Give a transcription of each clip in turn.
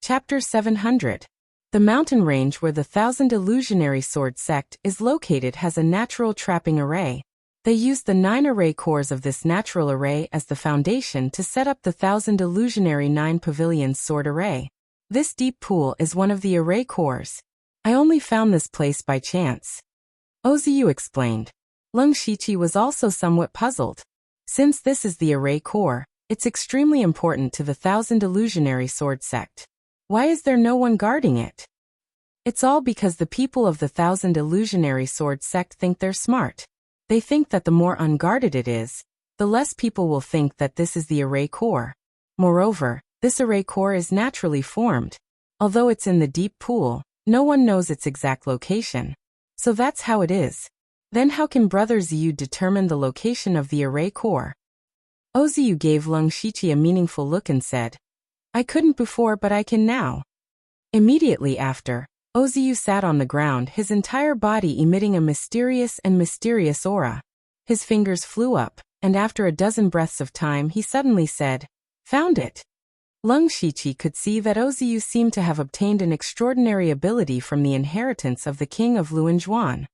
Chapter 700. The mountain range where the Thousand Illusionary Sword sect is located has a natural trapping array. They used the 9 array cores of this natural array as the foundation to set up the Thousand Illusionary 9 Pavilions sword array. This deep pool is one of the array cores. I only found this place by chance. Oziu explained. Lung Shiqi was also somewhat puzzled. Since this is the array core, it's extremely important to the Thousand Illusionary Sword sect. Why is there no one guarding it? It's all because the people of the Thousand Illusionary Sword sect think they're smart. They think that the more unguarded it is, the less people will think that this is the array core. Moreover, this array core is naturally formed. Although it's in the deep pool, no one knows its exact location. So that's how it is. Then how can Brother Ziyu determine the location of the array core? Oziu gave Lung Shiqi a meaningful look and said, I couldn't before but I can now. Immediately after, Oziu sat on the ground, his entire body emitting a mysterious aura. His fingers flew up, and after a dozen breaths of time he suddenly said, Found it. Lung Shiqi could see that Oziu seemed to have obtained an extraordinary ability from the inheritance of the king of Luanzhuan.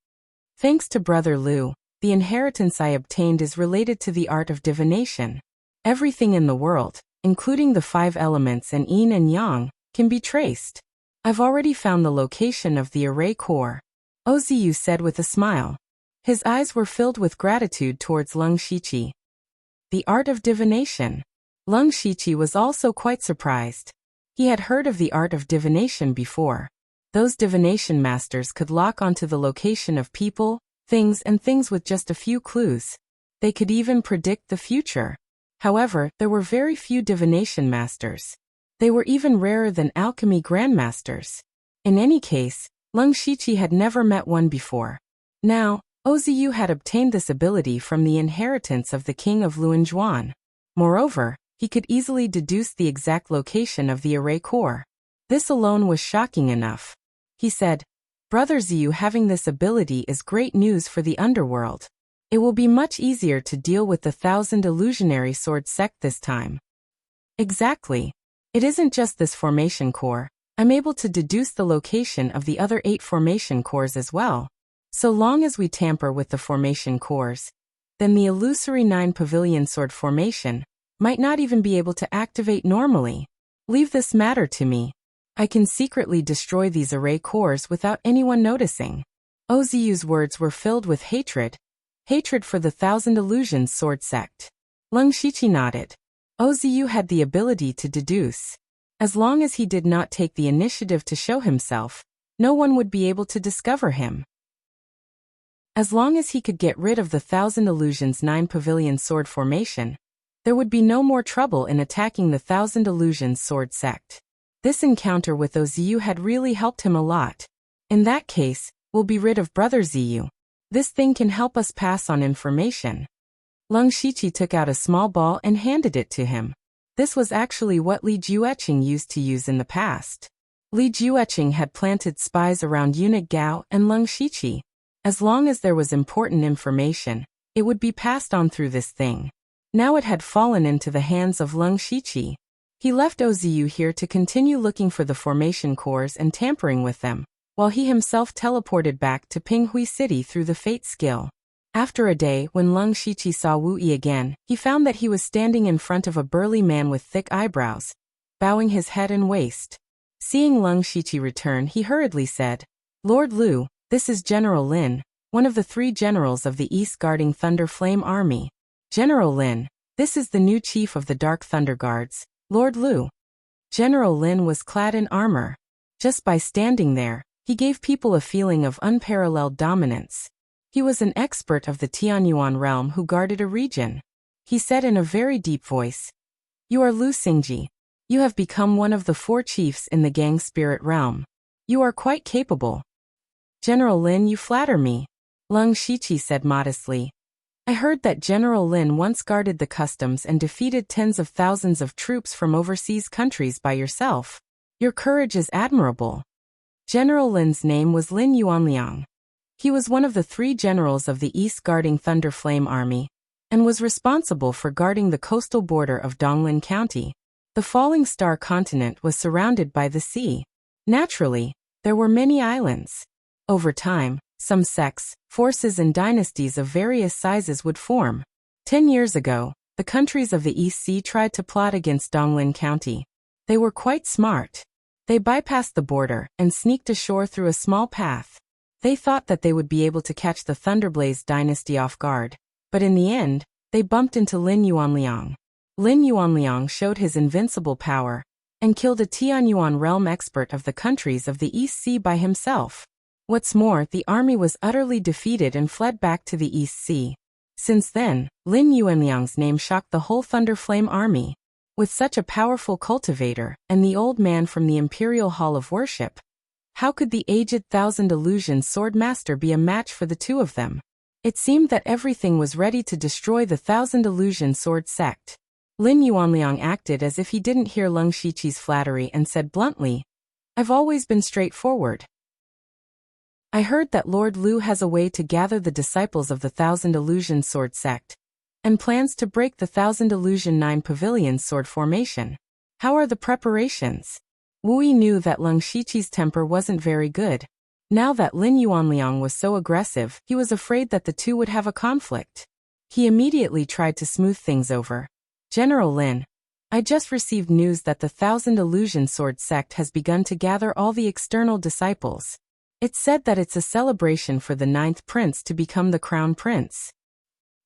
Thanks to Brother Lu, the inheritance I obtained is related to the art of divination. Everything in the world, including the 5 elements and yin and yang, can be traced. I've already found the location of the array core, Oziu said with a smile. His eyes were filled with gratitude towards Lung Shiqi. The art of divination. Lung Shiqi was also quite surprised. He had heard of the art of divination before. Those divination masters could lock onto the location of people, things with just a few clues. They could even predict the future. However, there were very few divination masters. They were even rarer than alchemy grandmasters. In any case, Lung Shiqi had never met one before. Now, Oziu had obtained this ability from the inheritance of the king of Luanzhuan. Moreover, he could easily deduce the exact location of the array core. This alone was shocking enough. He said, Brother Ziyu having this ability is great news for the underworld. It will be much easier to deal with the Thousand Illusionary Sword sect this time. Exactly. It isn't just this formation core. I'm able to deduce the location of the other 8 formation cores as well. So long as we tamper with the formation cores, then the illusory 9 pavilion sword formation might not even be able to activate normally. Leave this matter to me. I can secretly destroy these array cores without anyone noticing. Oziu's words were filled with hatred. Hatred for the Thousand Illusions Sword sect. Lung Shiqi nodded. Oziu had the ability to deduce. As long as he did not take the initiative to show himself, no one would be able to discover him. As long as he could get rid of the Thousand Illusions 9 pavilion sword formation, there would be no more trouble in attacking the Thousand Illusions Sword sect. This encounter with Oziu had really helped him a lot. In that case, we'll be rid of Brother Ziyu. This thing can help us pass on information. Lung Shiqi took out a small ball and handed it to him. This was actually what Li Jueqing used to use in the past. Li Jueqing had planted spies around eunuch Gao and Lung Shiqi. As long as there was important information, it would be passed on through this thing. Now it had fallen into the hands of Lung Shiqi. He left Oziu here to continue looking for the formation cores and tampering with them, while he himself teleported back to Pinghui City through the fate skill. After a day, when Lung Shiqi saw Wu Yi again, he found that he was standing in front of a burly man with thick eyebrows, bowing his head and waist. Seeing Lung Shiqi return, he hurriedly said, Lord Lu, this is General Lin, one of the 3 generals of the East guarding Thunder Flame Army. General Lin, this is the new chief of the Dark Thunder Guards, Lord Lu. General Lin was clad in armor. Just by standing there, he gave people a feeling of unparalleled dominance. He was an expert of the Tianyuan realm who guarded a region. He said in a very deep voice, You are Lu Xingji. You have become one of the 4 chiefs in the Gang Spirit realm. You are quite capable. General Lin, you flatter me. Lung Shiqi said modestly. I heard that General Lin once guarded the customs and defeated tens of thousands of troops from overseas countries by yourself. Your courage is admirable. General Lin's name was Lin Yuanliang. He was one of the 3 generals of the East guarding Thunder Flame Army, and was responsible for guarding the coastal border of Donglin County. The falling star continent was surrounded by the sea. Naturally, there were many islands. Over time, some sects, forces and dynasties of various sizes would form. 10 years ago, the countries of the East Sea tried to plot against Donglin County. They were quite smart. They bypassed the border and sneaked ashore through a small path. They thought that they would be able to catch the Thunderblaze dynasty off guard, but in the end, they bumped into Lin Yuanliang. Lin Yuanliang showed his invincible power and killed a Tianyuan realm expert of the countries of the East Sea by himself. What's more, the army was utterly defeated and fled back to the East Sea. Since then, Lin Yuanliang's name shocked the whole Thunderflame army. With such a powerful cultivator and the old man from the Imperial Hall of Worship, how could the aged Thousand Illusion Sword Master be a match for the two of them? It seemed that everything was ready to destroy the Thousand Illusion Sword sect. Lin Yuanliang acted as if he didn't hear Leng Shiqi's flattery and said bluntly, "I've always been straightforward. I heard that Lord Lu has a way to gather the disciples of the Thousand Illusion Sword sect, and plans to break the Thousand Illusion 9 Pavilion sword formation. How are the preparations?" Wu Yi knew that Leng Shiqi's temper wasn't very good. Now that Lin Yuanliang was so aggressive, he was afraid that the two would have a conflict. He immediately tried to smooth things over. "General Lin, I just received news that the Thousand Illusion Sword sect has begun to gather all the external disciples. It's said that it's a celebration for the 9th prince to become the crown prince."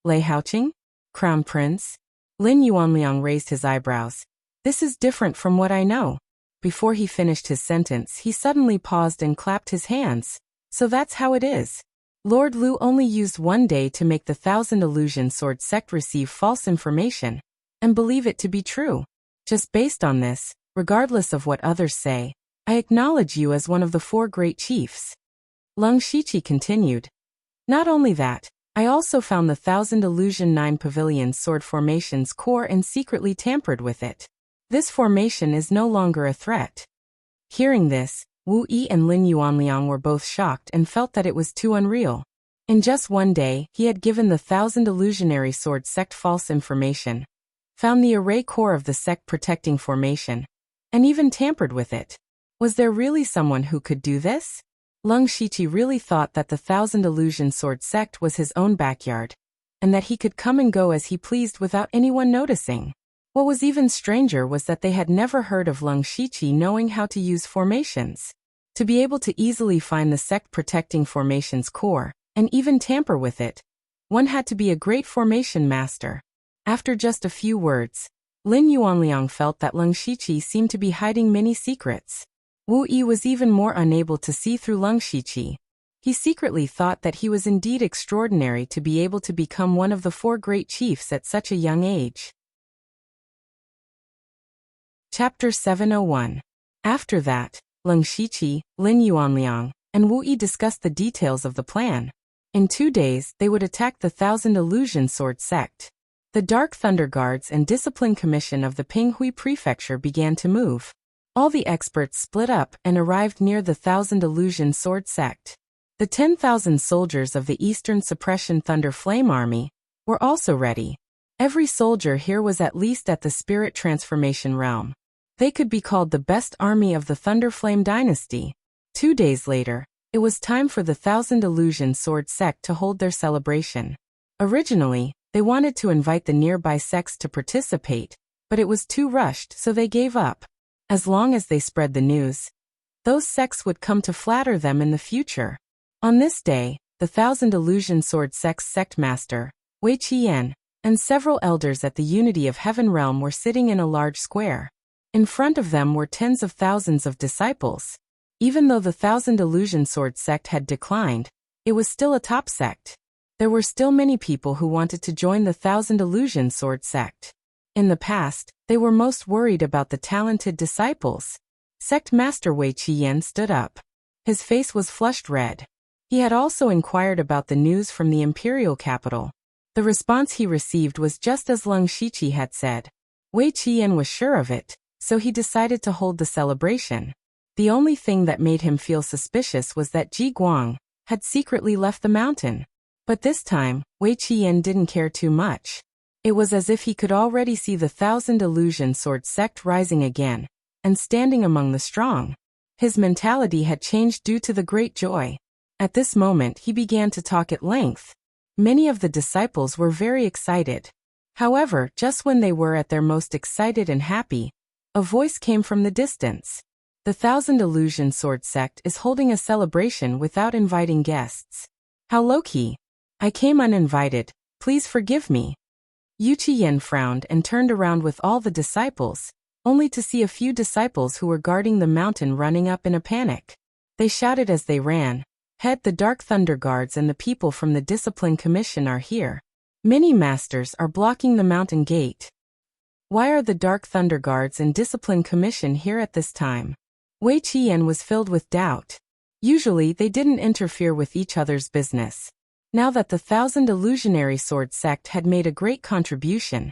Lei Haoqing? Crown prince? Lin Yuanliang raised his eyebrows. "This is different from what I know." Before he finished his sentence, he suddenly paused and clapped his hands. "So that's how it is. Lord Lu only used one day to make the Thousand Illusion Sword sect receive false information and believe it to be true. Just based on this, regardless of what others say, I acknowledge you as one of the 4 great chiefs." Leng Shiqi continued. "Not only that, I also found the Thousand Illusion 9 Pavilion sword formation's core and secretly tampered with it. This formation is no longer a threat." Hearing this, Wu Yi and Lin Yuanliang were both shocked and felt that it was too unreal. In just one day, he had given the Thousand Illusionary Sword sect false information, found the array core of the sect protecting formation, and even tampered with it. Was there really someone who could do this? Leng Shiqi really thought that the Thousand Illusion Sword sect was his own backyard, and that he could come and go as he pleased without anyone noticing. What was even stranger was that they had never heard of Leng Shiqi knowing how to use formations. To be able to easily find the sect protecting formation's core, and even tamper with it, one had to be a great formation master. After just a few words, Lin Yuanliang felt that Leng Shiqi seemed to be hiding many secrets. Wu Yi was even more unable to see through Leng Shiqi. He secretly thought that he was indeed extraordinary to be able to become one of the 4 great chiefs at such a young age. Chapter 701. After that, Leng Shiqi, Lin Yuanliang, and Wu Yi discussed the details of the plan. In 2 days, they would attack the Thousand Illusion Sword sect. The Dark Thunder Guards and Discipline Commission of the Pinghui Prefecture began to move. All the experts split up and arrived near the Thousand Illusion Sword sect. The 10,000 soldiers of the Eastern Suppression Thunder Flame Army were also ready. Every soldier here was at least at the Spirit Transformation realm. They could be called the best army of the Thunderflame dynasty. 2 days later, it was time for the Thousand Illusion Sword sect to hold their celebration. Originally, they wanted to invite the nearby sects to participate, but it was too rushed, so they gave up. As long as they spread the news, those sects would come to flatter them in the future. On this day, the Thousand Illusion Sword sect's sect master, Wei Qiyan, and several elders at the Unity of Heaven realm were sitting in a large square. In front of them were tens of thousands of disciples. Even though the Thousand Illusion Sword sect had declined, it was still a top sect. There were still many people who wanted to join the Thousand Illusion Sword sect. In the past, they were most worried about the talented disciples. Sect Master Wei Qiyan stood up. His face was flushed red. He had also inquired about the news from the imperial capital. The response he received was just as Leng Shiqi had said. Wei Qiyan was sure of it, so he decided to hold the celebration. The only thing that made him feel suspicious was that Ji Guang had secretly left the mountain. But this time, Wei Qiyan didn't care too much. It was as if he could already see the Thousand Illusion Sword sect rising again, and standing among the strong. His mentality had changed due to the great joy. At this moment he began to talk at length. Many of the disciples were very excited. However, just when they were at their most excited and happy, a voice came from the distance. The Thousand Illusion Sword sect is holding a celebration without inviting guests. How low-key. I came uninvited, please forgive me. Yu Qiyan frowned and turned around with all the disciples, only to see a few disciples who were guarding the mountain running up in a panic. They shouted as they ran, "Head, the Dark Thunder Guards and the people from the Discipline Commission are here. Many masters are blocking the mountain gate." Why are the Dark Thunder Guards and Discipline Commission here at this time? Wei Qiyan was filled with doubt. Usually they didn't interfere with each other's business. Now that the Thousand Illusionary Sword sect had made a great contribution,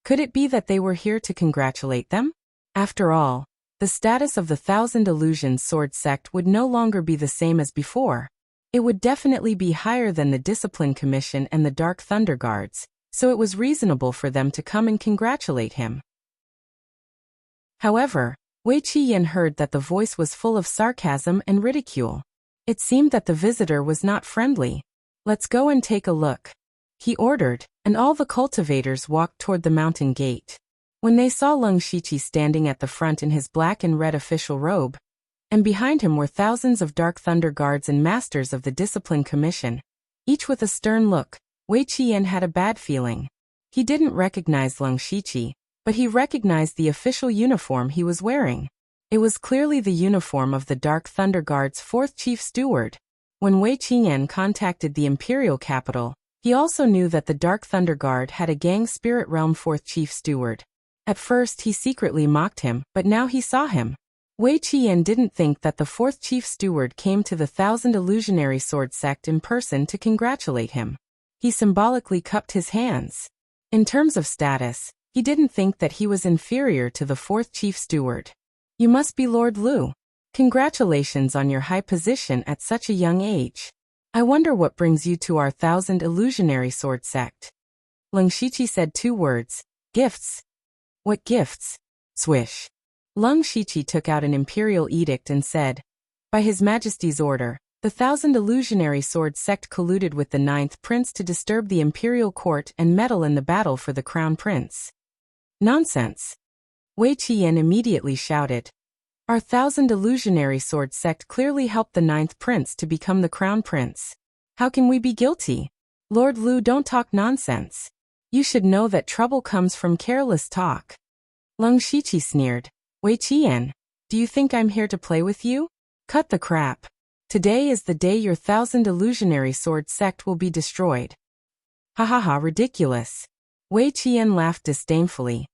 could it be that they were here to congratulate them? After all, the status of the Thousand Illusion Sword sect would no longer be the same as before. It would definitely be higher than the Discipline Commission and the Dark Thunder Guards, so it was reasonable for them to come and congratulate him. However, Wei Qiyan heard that the voice was full of sarcasm and ridicule. It seemed that the visitor was not friendly. "Let's go and take a look," he ordered, and all the cultivators walked toward the mountain gate. When they saw Leng Shiqi standing at the front in his black and red official robe, and behind him were thousands of Dark Thunder Guards and Masters of the Discipline Commission, each with a stern look, Wei Qiyan had a bad feeling. He didn't recognize Leng Shiqi, but he recognized the official uniform he was wearing. It was clearly the uniform of the Dark Thunder Guard's 4th Chief Steward. When Wei Qiyan contacted the Imperial capital, he also knew that the Dark Thunder Guard had a Gang Spirit Realm 4th Chief Steward. At first he secretly mocked him, but now he saw him. Wei Qiyan didn't think that the 4th Chief Steward came to the Thousand Illusionary Sword sect in person to congratulate him. He symbolically cupped his hands. In terms of status, he didn't think that he was inferior to the 4th Chief Steward. "You must be Lord Lu. Congratulations on your high position at such a young age. I wonder what brings you to our Thousand Illusionary Sword sect." Leng Shiqi said 2 words, "Gifts." "What gifts?" Swish. Leng Shiqi took out an imperial edict and said, "By His Majesty's order, the Thousand Illusionary Sword sect colluded with the 9th Prince to disturb the imperial court and meddle in the battle for the Crown Prince." "Nonsense." Wei Qiyan immediately shouted. "Our Thousand Illusionary Sword sect clearly helped the 9th Prince to become the Crown Prince. How can we be guilty? Lord Lu, don't talk nonsense. You should know that trouble comes from careless talk." Leng Shiqi sneered. "Wei Qiyan, do you think I'm here to play with you? Cut the crap. Today is the day your Thousand Illusionary Sword sect will be destroyed." "Ha ha ha, ridiculous." Wei Qiyan laughed disdainfully.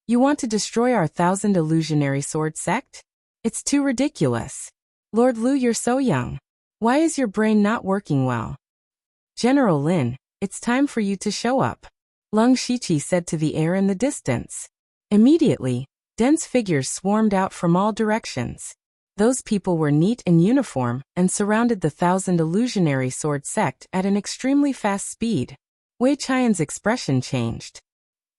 "You want to destroy our Thousand Illusionary Sword sect? It's too ridiculous. Lord Lu, you're so young. Why is your brain not working well?" "General Lin, it's time for you to show up," Leng Shiqi said to the air in the distance. Immediately, dense figures swarmed out from all directions. Those people were neat in uniform and surrounded the Thousand Illusionary Sword sect at an extremely fast speed. Wei Qian's expression changed.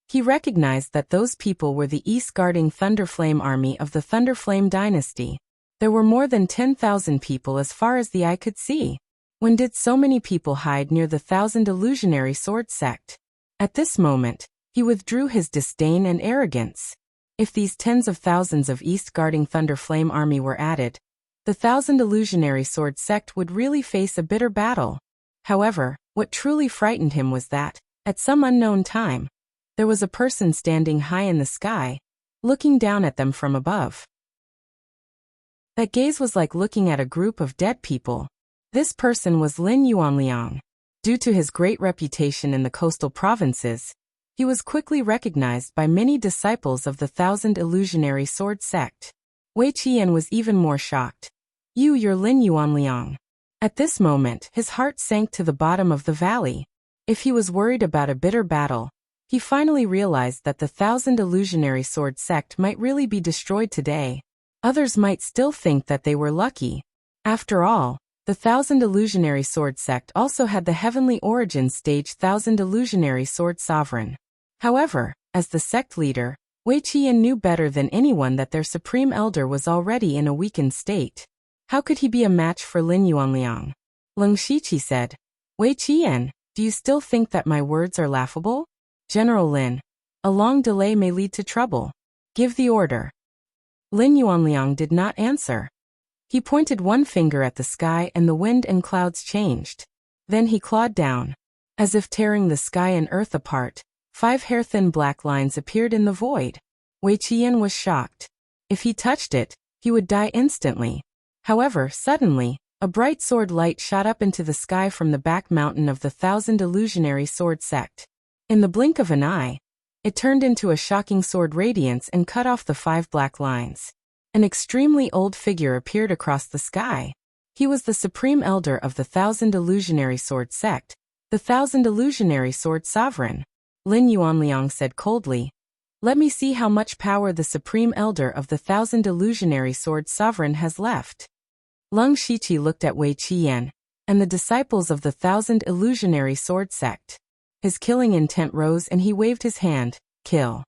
He recognized that those people were the East Guarding Thunderflame army of the Thunderflame dynasty. There were more than 10,000 people as far as the eye could see. When did so many people hide near the Thousand Illusionary Sword sect? At this moment, he withdrew his disdain and arrogance. If these tens of thousands of East Guarding Thunderflame army were added, the Thousand Illusionary Sword sect would really face a bitter battle. However, what truly frightened him was that, at some unknown time, there was a person standing high in the sky, looking down at them from above. That gaze was like looking at a group of dead people. This person was Lin Yuanliang. Due to his great reputation in the coastal provinces, he was quickly recognized by many disciples of the Thousand Illusionary Sword sect. Wei Qiyan was even more shocked. You're Lin Yuanliang." At this moment, his heart sank to the bottom of the valley. If he was worried about a bitter battle, he finally realized that the Thousand Illusionary Sword sect might really be destroyed today. Others might still think that they were lucky. After all, the Thousand Illusionary Sword sect also had the Heavenly Origin Stage Thousand Illusionary Sword Sovereign. However, as the sect leader, Wei Qiyan knew better than anyone that their supreme elder was already in a weakened state. How could he be a match for Lin Yuanliang? Leng Shiqi said, Wei Qiyan, do you still think that my words are laughable? General Lin, a long delay may lead to trouble. Give the order. Lin Yuanliang did not answer. He pointed one finger at the sky and the wind and clouds changed. Then he clawed down. As if tearing the sky and earth apart, 5 hair-thin black lines appeared in the void. Wei Qiyan was shocked. If he touched it, he would die instantly. However, suddenly, a bright sword light shot up into the sky from the back mountain of the 1,000 illusionary sword sect. In the blink of an eye, it turned into a shocking sword radiance and cut off the 5 black lines. An extremely old figure appeared across the sky. He was the supreme elder of the 1,000 illusionary sword sect, the 1,000 illusionary sword sovereign. Lin Yuanliang said coldly, Let me see how much power the supreme elder of the 1,000 illusionary sword sovereign has left. Leng Shiqi looked at Wei Qiyan and the disciples of the 1,000 illusionary sword sect. His killing intent rose and he waved his hand, kill.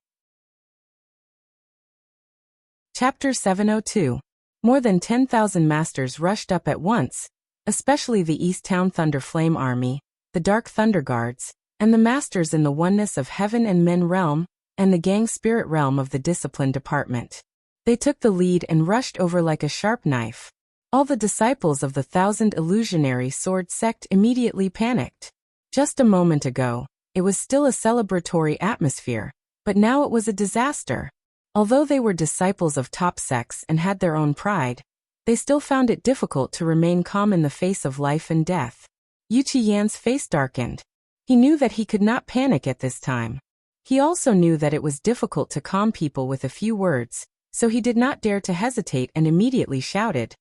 Chapter 702. More than 10,000 masters rushed up at once, especially the East Town Thunder Flame Army, the Dark Thunder Guards, and the masters in the oneness of Heaven and Men realm, and the Gang Spirit realm of the Discipline Department. They took the lead and rushed over like a sharp knife. All the disciples of the 1,000 illusionary sword sect immediately panicked. Just a moment ago, it was still a celebratory atmosphere, but now it was a disaster. Although they were disciples of top sects and had their own pride, they still found it difficult to remain calm in the face of life and death. Yu Qiyan's face darkened. He knew that he could not panic at this time. He also knew that it was difficult to calm people with a few words, so he did not dare to hesitate and immediately shouted,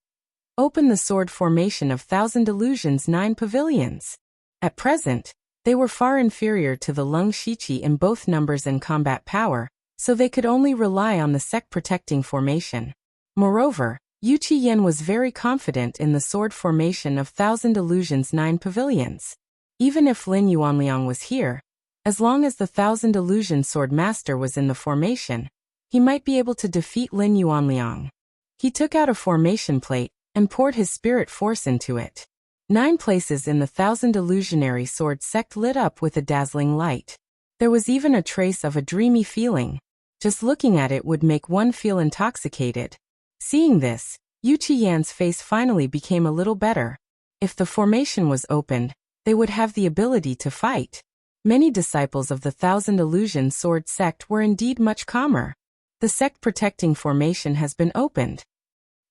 Open the sword formation of 1,000 Illusions 9 pavilions. At present, they were far inferior to the Leng Shiqi in both numbers and combat power, so they could only rely on the sect-protecting formation. Moreover, Yu Qiyan was very confident in the sword formation of 1,000 Illusions 9 pavilions. Even if Lin Yuanliang was here, as long as the 1,000 Illusion Sword Master was in the formation, he might be able to defeat Lin Yuanliang. He took out a formation plate and poured his spirit force into it. 9 places in the 1,000 illusionary sword sect lit up with a dazzling light. There was even a trace of a dreamy feeling. Just looking at it would make one feel intoxicated. Seeing this, Yu Qiyan's face finally became a little better. If the formation was opened, they would have the ability to fight. Many disciples of the 1,000 illusion sword sect were indeed much calmer. The sect-protecting formation has been opened.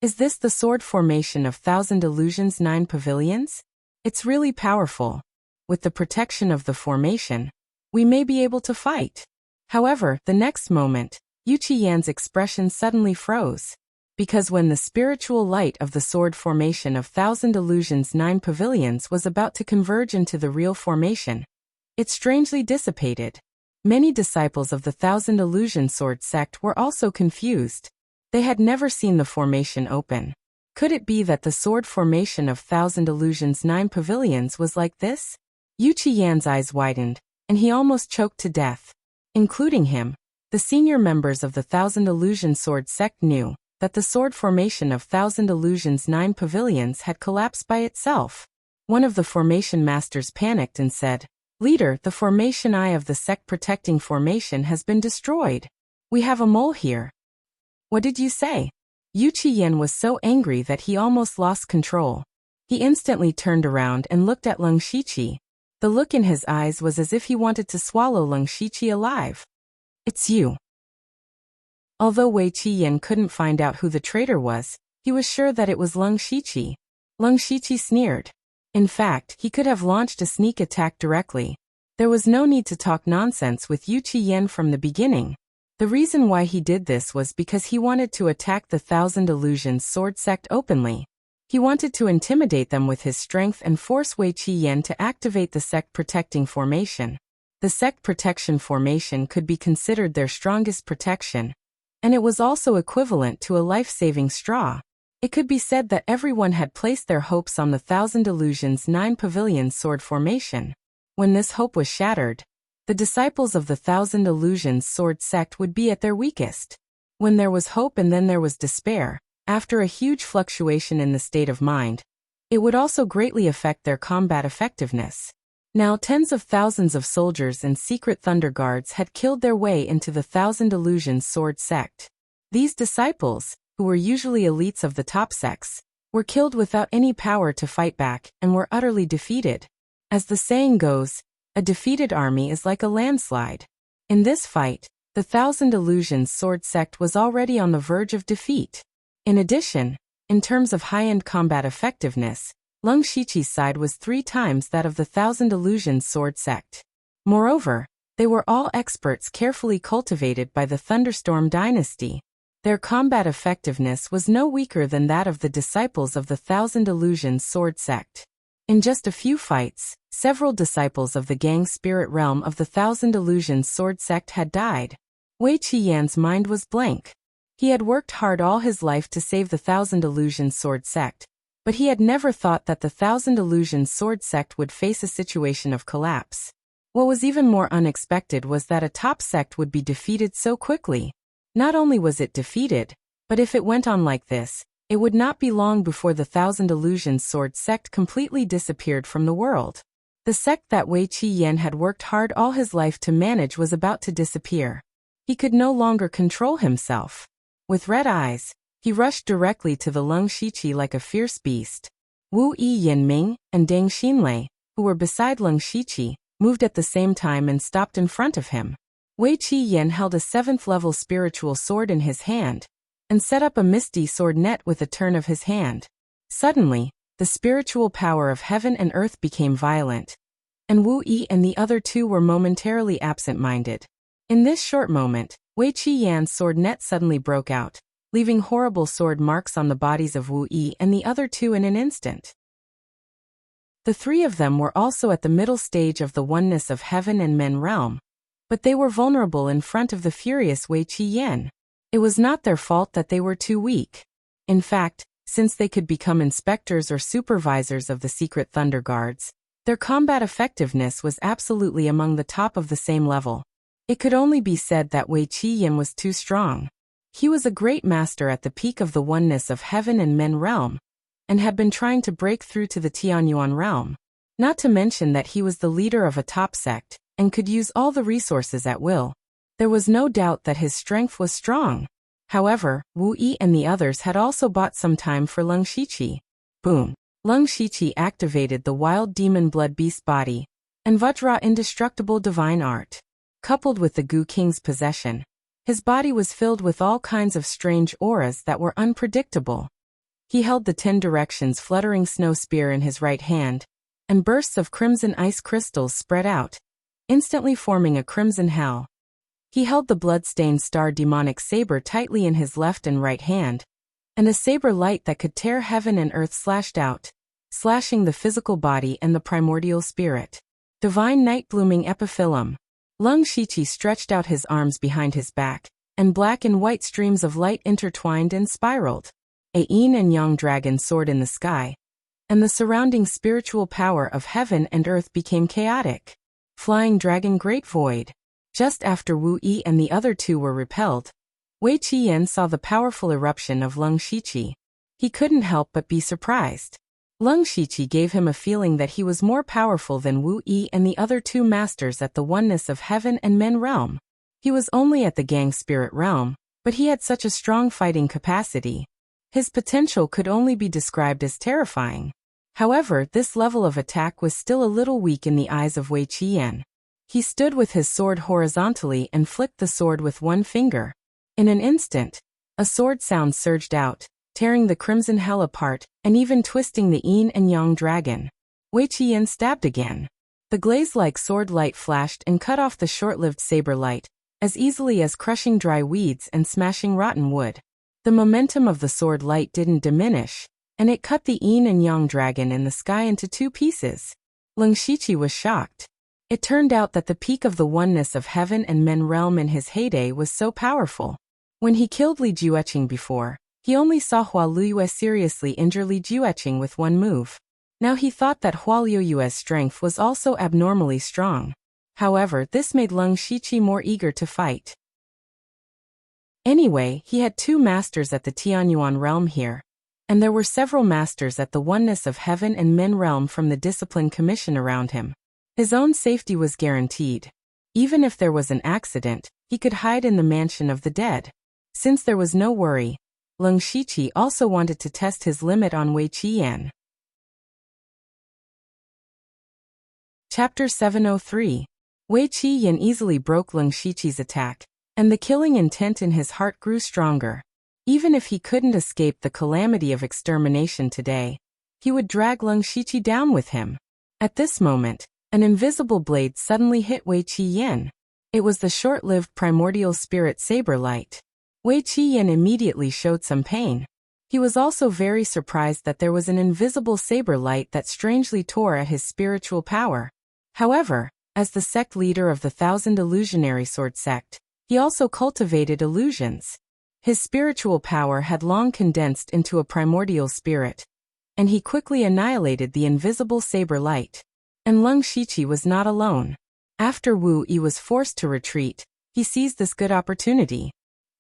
Is this the sword formation of 1,000 Illusions 9 pavilions? It's really powerful. With the protection of the formation, we may be able to fight. However, the next moment, Yu Qiyan's expression suddenly froze. Because when the spiritual light of the sword formation of 1,000 Illusions 9 pavilions was about to converge into the real formation, it strangely dissipated. Many disciples of the 1,000 Illusion Sword sect were also confused. They had never seen the formation open. Could it be that the sword formation of 1,000 Illusions 9 pavilions was like this? Yu Qiyan's eyes widened, and he almost choked to death. Including him, the senior members of the 1,000 Illusion Sword sect knew that the sword formation of 1,000 Illusions 9 pavilions had collapsed by itself. One of the formation masters panicked and said, "Leader, the formation eye of the sect-protecting formation has been destroyed. We have a mole here." "What did you say?" Yu Qiyan was so angry that he almost lost control. He instantly turned around and looked at Leng Shiqi. The look in his eyes was as if he wanted to swallow Leng Shiqi alive. "It's you." Although Wei Qiyan couldn't find out who the traitor was, he was sure that it was Leng Shiqi. Leng Shiqi sneered. In fact, he could have launched a sneak attack directly. There was no need to talk nonsense with Yu Qiyan from the beginning. The reason why he did this was because he wanted to attack the 1,000 Illusions Sword sect openly. He wanted to intimidate them with his strength and force Wei Qiyan to activate the sect-protecting formation. The sect protection formation could be considered their strongest protection, and it was also equivalent to a life-saving straw. It could be said that everyone had placed their hopes on the 1,000 Illusions 9 Pavilion sword formation. When this hope was shattered, the disciples of the Thousand Illusions Sword sect would be at their weakest. When there was hope and then there was despair, after a huge fluctuation in the state of mind, it would also greatly affect their combat effectiveness. Now tens of thousands of soldiers and secret Thunder Guards had killed their way into the Thousand Illusions Sword sect. These disciples, who were usually elites of the top sects, were killed without any power to fight back and were utterly defeated. As the saying goes, a defeated army is like a landslide. In this fight, the Thousand Illusions Sword sect was already on the verge of defeat. In addition, in terms of high-end combat effectiveness, Lung Shiqi's side was 3 times that of the Thousand Illusions Sword sect. Moreover, they were all experts carefully cultivated by the Thunderstorm dynasty. Their combat effectiveness was no weaker than that of the disciples of the Thousand Illusions Sword sect. In just a few fights, several disciples of the gang spirit realm of the Thousand Illusions Sword sect had died. Wei Qiyan's mind was blank. He had worked hard all his life to save the Thousand Illusions Sword sect, but he had never thought that the Thousand Illusions Sword sect would face a situation of collapse. What was even more unexpected was that a top sect would be defeated so quickly. Not only was it defeated, but if it went on like this, it would not be long before the Thousand Illusions Sword sect completely disappeared from the world. The sect that Wei Qiyan had worked hard all his life to manage was about to disappear. He could no longer control himself. With red eyes, he rushed directly to the Lung Shiqi like a fierce beast. Wu Yi Yinming and Deng Xinlei, who were beside Lung Shiqi, moved at the same time and stopped in front of him. Wei Qiyan held a 7th-level spiritual sword in his hand, and set up a misty sword net with a turn of his hand. Suddenly, the spiritual power of heaven and earth became violent, and Wu Yi and the other 2 were momentarily absent-minded. In this short moment, Wei Qiyan's sword net suddenly broke out, leaving horrible sword marks on the bodies of Wu Yi and the other 2 in an instant. The 3 of them were also at the middle stage of the oneness of heaven and men realm, but they were vulnerable in front of the furious Wei Qiyan. It was not their fault that they were too weak. In fact, since they could become inspectors or supervisors of the secret Thunder Guards, their combat effectiveness was absolutely among the top of the same level. It could only be said that Wei Qiyan was too strong. He was a great master at the peak of the oneness of heaven and men realm, and had been trying to break through to the Tianyuan realm. Not to mention that he was the leader of a top sect, and could use all the resources at will. There was no doubt that his strength was strong. However, Wu Yi and the others had also bought some time for Lung Shiqi. Boom! Lung Shiqi activated the wild demon blood beast body, and Vajra indestructible divine art. Coupled with the Gu King's possession, his body was filled with all kinds of strange auras that were unpredictable. He held the 10 directions fluttering snow spear in his right hand, and bursts of crimson ice crystals spread out, instantly forming a crimson hell. He held the blood-stained star demonic saber tightly in his left and right hand, and a saber light that could tear heaven and earth slashed out, slashing the physical body and the primordial spirit. Divine night blooming epiphyllum. Lung Shiqi stretched out his arms behind his back, and black and white streams of light intertwined and spiraled. A yin and yang dragon soared in the sky, and the surrounding spiritual power of heaven and earth became chaotic. Flying dragon great void. Just after Wu Yi and the other 2 were repelled, Wei Qiyan saw the powerful eruption of Lung Shiqi. He couldn't help but be surprised. Lung Shiqi gave him a feeling that he was more powerful than Wu Yi and the other 2 masters at the oneness of heaven and men realm. He was only at the gang spirit realm, but he had such a strong fighting capacity. His potential could only be described as terrifying. However, this level of attack was still a little weak in the eyes of Wei Qiyan. He stood with his sword horizontally and flicked the sword with one finger. In an instant, a sword sound surged out, tearing the crimson hell apart, and even twisting the yin and yang dragon. Wei Qiyan stabbed again. The glaze-like sword light flashed and cut off the short-lived saber light, as easily as crushing dry weeds and smashing rotten wood. The momentum of the sword light didn't diminish, and it cut the yin and yang dragon in the sky into 2 pieces. Lung Shiqi was shocked. It turned out that the peak of the oneness of heaven and men realm in his heyday was so powerful. When he killed Li Jueqing before, he only saw Hua Liyue seriously injure Li Jueqing with one move. Now he thought that Hua Liyue's strength was also abnormally strong. However, this made Leng Shiqi more eager to fight. Anyway, he had 2 masters at the Tianyuan realm here, and there were several masters at the Oneness of Heaven and Men realm from the Discipline Commission around him. His own safety was guaranteed. Even if there was an accident, he could hide in the mansion of the dead. Since there was no worry, Leng Shiqi also wanted to test his limit on Wei Qiyan. Chapter 703. Wei Qiyan easily broke Leng Shiqi's attack, and the killing intent in his heart grew stronger. Even if he couldn't escape the calamity of extermination today, he would drag Leng Shiqi down with him. At this moment, an invisible blade suddenly hit Wei Qiyan. It was the short-lived primordial spirit saber light. Wei Qiyan immediately showed some pain. He was also very surprised that there was an invisible saber light that strangely tore at his spiritual power. However, as the sect leader of the 1,000 Illusionary Sword sect, he also cultivated illusions. His spiritual power had long condensed into a primordial spirit, and he quickly annihilated the invisible saber light. And Leng Shiqi was not alone. After Wu Yi was forced to retreat, he seized this good opportunity.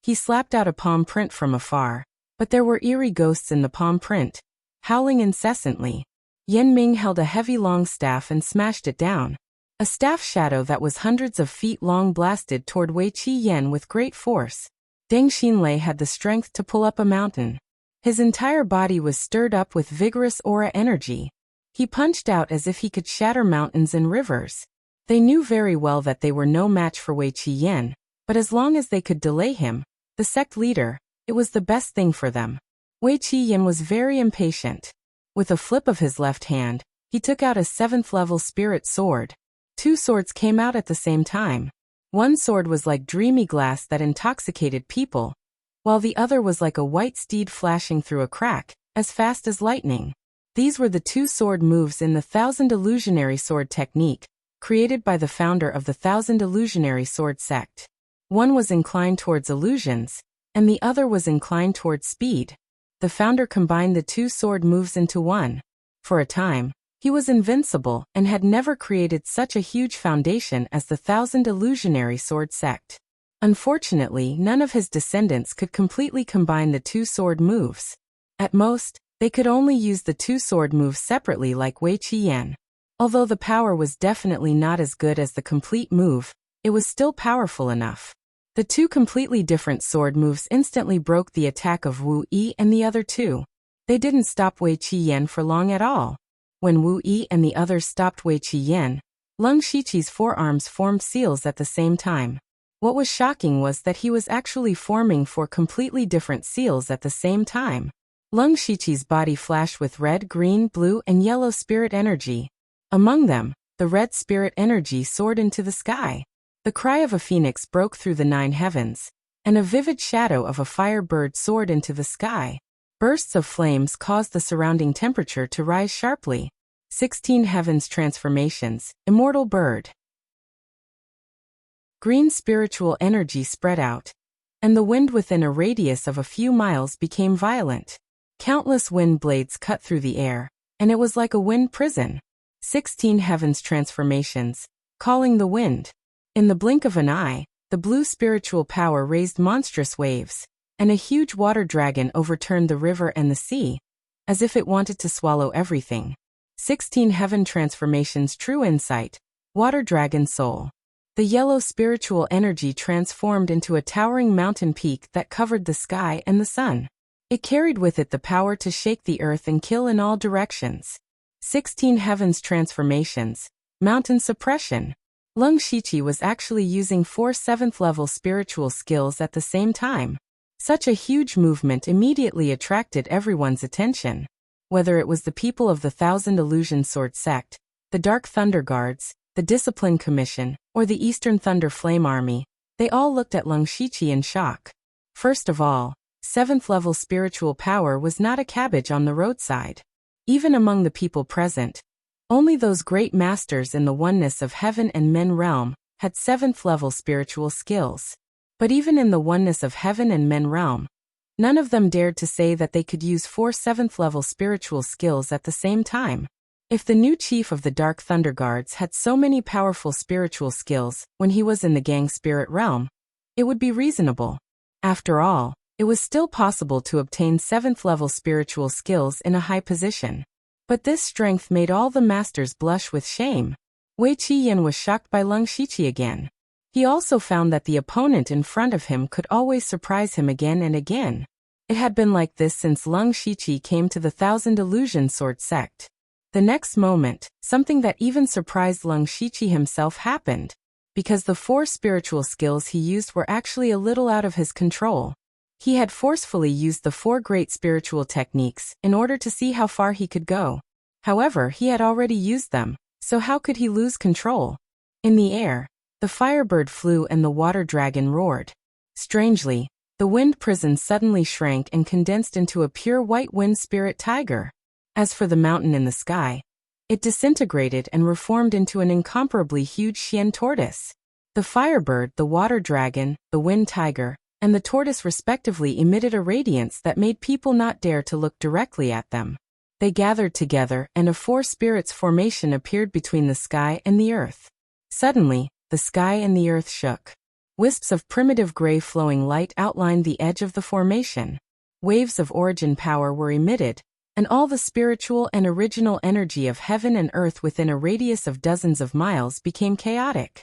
He slapped out a palm print from afar, but there were eerie ghosts in the palm print, howling incessantly. Yan Ming held a heavy long staff and smashed it down. A staff shadow that was hundreds of feet long blasted toward Wei Qiyan with great force. Deng Xinlei had the strength to pull up a mountain. His entire body was stirred up with vigorous aura energy. He punched out as if he could shatter mountains and rivers. They knew very well that they were no match for Wei Qiyan, but as long as they could delay him, the sect leader, it was the best thing for them. Wei Qiyan was very impatient. With a flip of his left hand, he took out a 7th-level spirit sword. 2 swords came out at the same time. One sword was like dreamy glass that intoxicated people, while the other was like a white steed flashing through a crack, as fast as lightning. These were the 2 sword moves in the 1,000 Illusionary Sword technique, created by the founder of the 1,000 Illusionary Sword sect. One was inclined towards illusions, and the other was inclined towards speed. The founder combined the 2 sword moves into one. For a time, he was invincible and had never created such a huge foundation as the 1,000 Illusionary Sword sect. Unfortunately, none of his descendants could completely combine the 2 sword moves. At most, they could only use the 2 sword moves separately like Wei Qiyan. Although the power was definitely not as good as the complete move, it was still powerful enough. The 2 completely different sword moves instantly broke the attack of Wu Yi and the other 2. They didn't stop Wei Qiyan for long at all. When Wu Yi and the others stopped Wei Qiyan, Leng Shiqi's forearms formed seals at the same time. What was shocking was that he was actually forming 4 completely different seals at the same time. Leng Shiqi's body flashed with red, green, blue, and yellow spirit energy. Among them, the red spirit energy soared into the sky. The cry of a phoenix broke through the 9 heavens, and a vivid shadow of a fire bird soared into the sky. Bursts of flames caused the surrounding temperature to rise sharply. 16 heavens transformations, immortal bird. Green spiritual energy spread out, and the wind within a radius of a few miles became violent. Countless wind blades cut through the air, and it was like a wind prison. 16 heavens transformations, calling the wind. In the blink of an eye, the blue spiritual power raised monstrous waves, and a huge water dragon overturned the river and the sea, as if it wanted to swallow everything. 16 heaven transformations true insight, water dragon soul. The yellow spiritual energy transformed into a towering mountain peak that covered the sky and the sun. It carried with it the power to shake the earth and kill in all directions. 16 heavens transformations, mountain suppression. Leng Shiqi was actually using 4 7th-level spiritual skills at the same time. Such a huge movement immediately attracted everyone's attention. Whether it was the people of the 1,000 Illusion Sword sect, the Dark Thunder Guards, the Discipline Commission, or the Eastern Thunder Flame Army, they all looked at Leng Shiqi in shock. First of all, 7th-level spiritual power was not a cabbage on the roadside. Even among the people present, only those great masters in the oneness of heaven and men realm had 7th-level spiritual skills. But even in the oneness of heaven and men realm, none of them dared to say that they could use 4 7th-level spiritual skills at the same time. If the new chief of the Dark Thunder Guards had so many powerful spiritual skills when he was in the gang spirit realm, it would be reasonable. After all, it was still possible to obtain 7th-level spiritual skills in a high position. But this strength made all the masters blush with shame. Wei Qi was shocked by Leng Shiqi again. He also found that the opponent in front of him could always surprise him again and again. It had been like this since Leng Shiqi came to the Thousand Illusion Sword sect. The next moment, something that even surprised Leng Shiqi himself happened. Because the 4 spiritual skills he used were actually a little out of his control. He had forcefully used the 4 great spiritual techniques in order to see how far he could go. However, he had already used them, so how could he lose control? In the air, the firebird flew and the water dragon roared. Strangely, the wind prison suddenly shrank and condensed into a pure white wind spirit tiger. As for the mountain in the sky, it disintegrated and reformed into an incomparably huge Xian tortoise. The firebird, the water dragon, the wind tiger, and the tortoise respectively emitted a radiance that made people not dare to look directly at them. They gathered together and a 4 spirits formation appeared between the sky and the earth. Suddenly, the sky and the earth shook. Wisps of primitive gray flowing light outlined the edge of the formation. Waves of origin power were emitted, and all the spiritual and original energy of heaven and earth within a radius of dozens of miles became chaotic.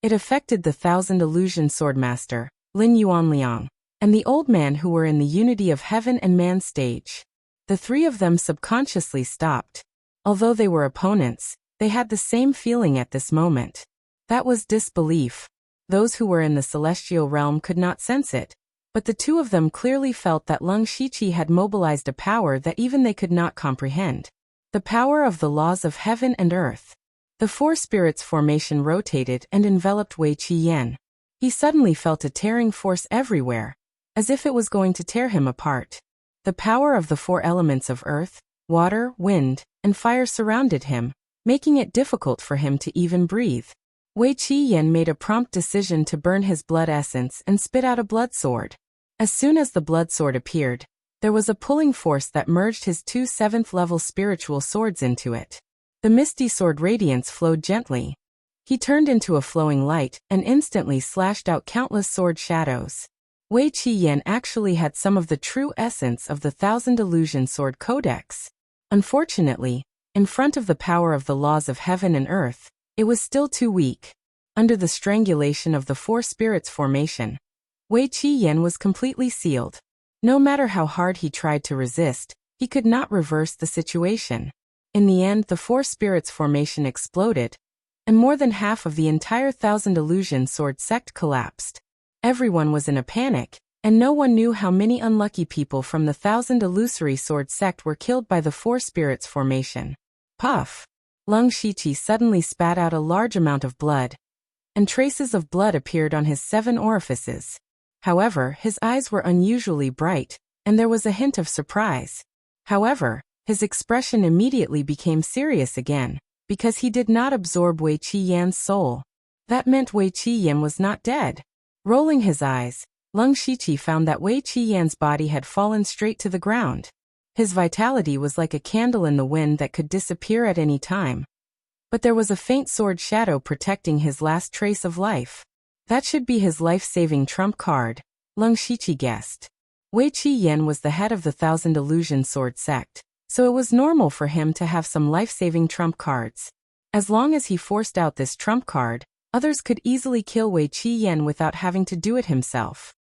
It affected the Thousand Illusion Swordmaster, Lin Yuanliang, and the old man who were in the unity of heaven and man stage. The 3 of them subconsciously stopped. Although they were opponents, they had the same feeling at this moment. That was disbelief. Those who were in the celestial realm could not sense it, but the 2 of them clearly felt that Leng Shiqi had mobilized a power that even they could not comprehend. The power of the laws of heaven and earth. The 4 spirits formation rotated and enveloped Wei Qi. He suddenly felt a tearing force everywhere, as if it was going to tear him apart. The power of the 4 elements of earth, water, wind, and fire surrounded him, making it difficult for him to even breathe. Wei Qi made a prompt decision to burn his blood essence and spit out a blood sword. As soon as the blood sword appeared, there was a pulling force that merged his 2 7th-level spiritual swords into it. The misty sword radiance flowed gently. He turned into a flowing light and instantly slashed out countless sword shadows. Wei Qi actually had some of the true essence of the Thousand Illusion Sword Codex. Unfortunately, in front of the power of the laws of heaven and earth, it was still too weak. Under the strangulation of the 4 spirits formation, Wei Qi was completely sealed. No matter how hard he tried to resist, he could not reverse the situation. In the end, the 4 spirits formation exploded, and more than half of the entire Thousand Illusion Sword sect collapsed. Everyone was in a panic, and no one knew how many unlucky people from the Thousand Illusory Sword sect were killed by the 4 spirits formation. Puff! Leng Shiqi suddenly spat out a large amount of blood, and traces of blood appeared on his 7 orifices. However, his eyes were unusually bright, and there was a hint of surprise. However, his expression immediately became serious again, because he did not absorb Wei Qi soul. That meant Wei Qi was not dead. Rolling his eyes, Leng Shiqi found that Wei Qi body had fallen straight to the ground. His vitality was like a candle in the wind that could disappear at any time. But there was a faint sword shadow protecting his last trace of life. That should be his life-saving trump card, Leng Shiqi guessed. Wei Qi was the head of the Thousand Illusion Sword sect, so it was normal for him to have some life-saving trump cards. As long as he forced out this trump card, others could easily kill Wei Qi without having to do it himself.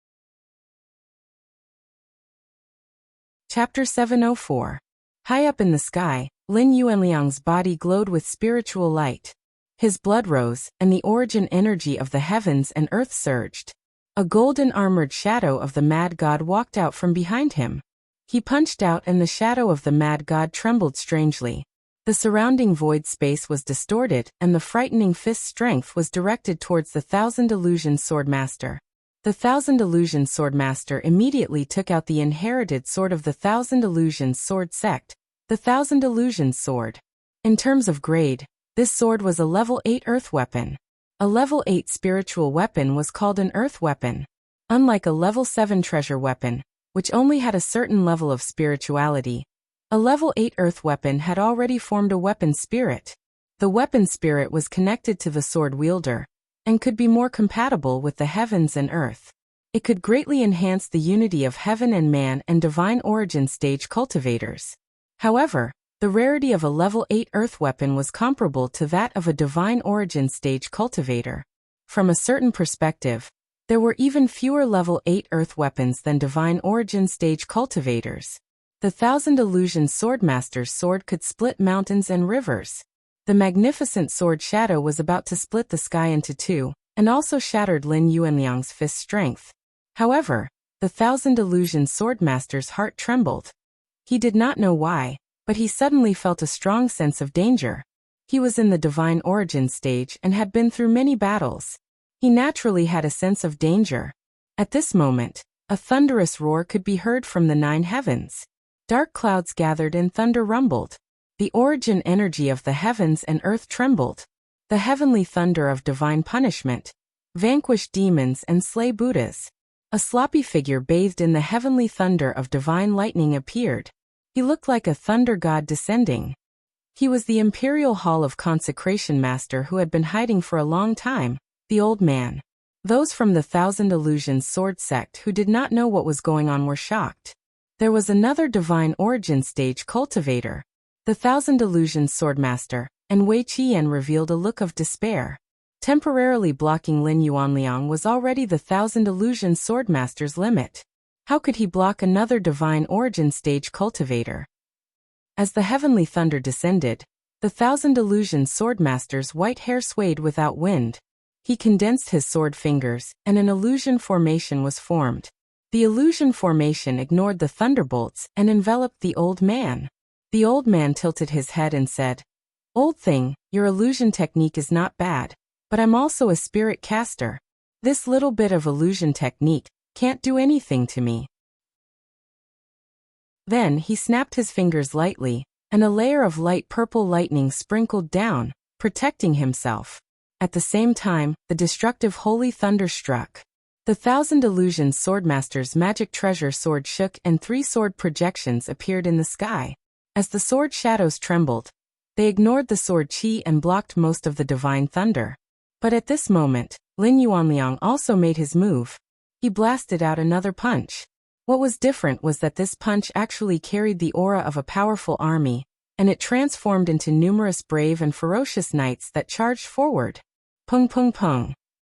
Chapter 704. High up in the sky, Lin Yuanliang's body glowed with spiritual light. His blood rose, and the origin energy of the heavens and earth surged. A golden armored shadow of the Mad God walked out from behind him. He punched out and the shadow of the Mad God trembled strangely. The surrounding void space was distorted and the frightening fist's strength was directed towards the Thousand Illusion Swordmaster. The Thousand Illusion Swordmaster immediately took out the inherited sword of the Thousand Illusions Sword sect, the Thousand Illusions Sword. In terms of grade, this sword was a level 8 earth weapon. A level 8 spiritual weapon was called an earth weapon. Unlike a level 7 treasure weapon, which only had a certain level of spirituality, A level 8 earth weapon had already formed a weapon spirit. The weapon spirit was connected to the sword wielder, and could be more compatible with the heavens and earth. It could greatly enhance the unity of heaven and man and divine origin stage cultivators. However, the rarity of a level 8 earth weapon was comparable to that of a divine origin stage cultivator. From a certain perspective, there were even fewer level 8 earth weapons than divine origin stage cultivators. The Thousand Illusion Swordmaster's sword could split mountains and rivers. The magnificent sword Shadow was about to split the sky into two, and also shattered Lin Yuanliang's fist strength. However, the Thousand Illusion Swordmaster's heart trembled. He did not know why, but he suddenly felt a strong sense of danger. He was in the divine origin stage and had been through many battles. He naturally had a sense of danger. At this moment, a thunderous roar could be heard from the 9 heavens. Dark clouds gathered and thunder rumbled. The origin energy of the heavens and earth trembled. The heavenly thunder of divine punishment. Vanquish demons and slay Buddhas. A sloppy figure bathed in the heavenly thunder of divine lightning appeared. He looked like a thunder god descending. He was the Imperial Hall of Consecration Master who had been hiding for a long time, the old man. Those from the Thousand Illusions sword sect who did not know what was going on were shocked. There was another divine origin stage cultivator, the Thousand Illusions Swordmaster, and Wei Qian revealed a look of despair. Temporarily blocking Lin Yuanliang was already the Thousand Illusions Swordmaster's limit. How could he block another divine origin stage cultivator? As the heavenly thunder descended, the Thousand Illusions Swordmaster's white hair swayed without wind. He condensed his sword fingers, and an illusion formation was formed. The illusion formation ignored the thunderbolts and enveloped the old man. The old man tilted his head and said, "Old thing, your illusion technique is not bad, but I'm also a spirit caster. This little bit of illusion technique can't do anything to me." Then he snapped his fingers lightly, and a layer of light purple lightning sprinkled down, protecting himself. At the same time, the destructive holy thunder struck. The Thousand Illusions Swordmaster's magic treasure sword shook and 3 sword projections appeared in the sky. As the sword shadows trembled, they ignored the sword chi and blocked most of the divine thunder. But at this moment, Lin Yuanliang also made his move. He blasted out another punch. What was different was that this punch actually carried the aura of a powerful army, and it transformed into numerous brave and ferocious knights that charged forward. Pung pung pung.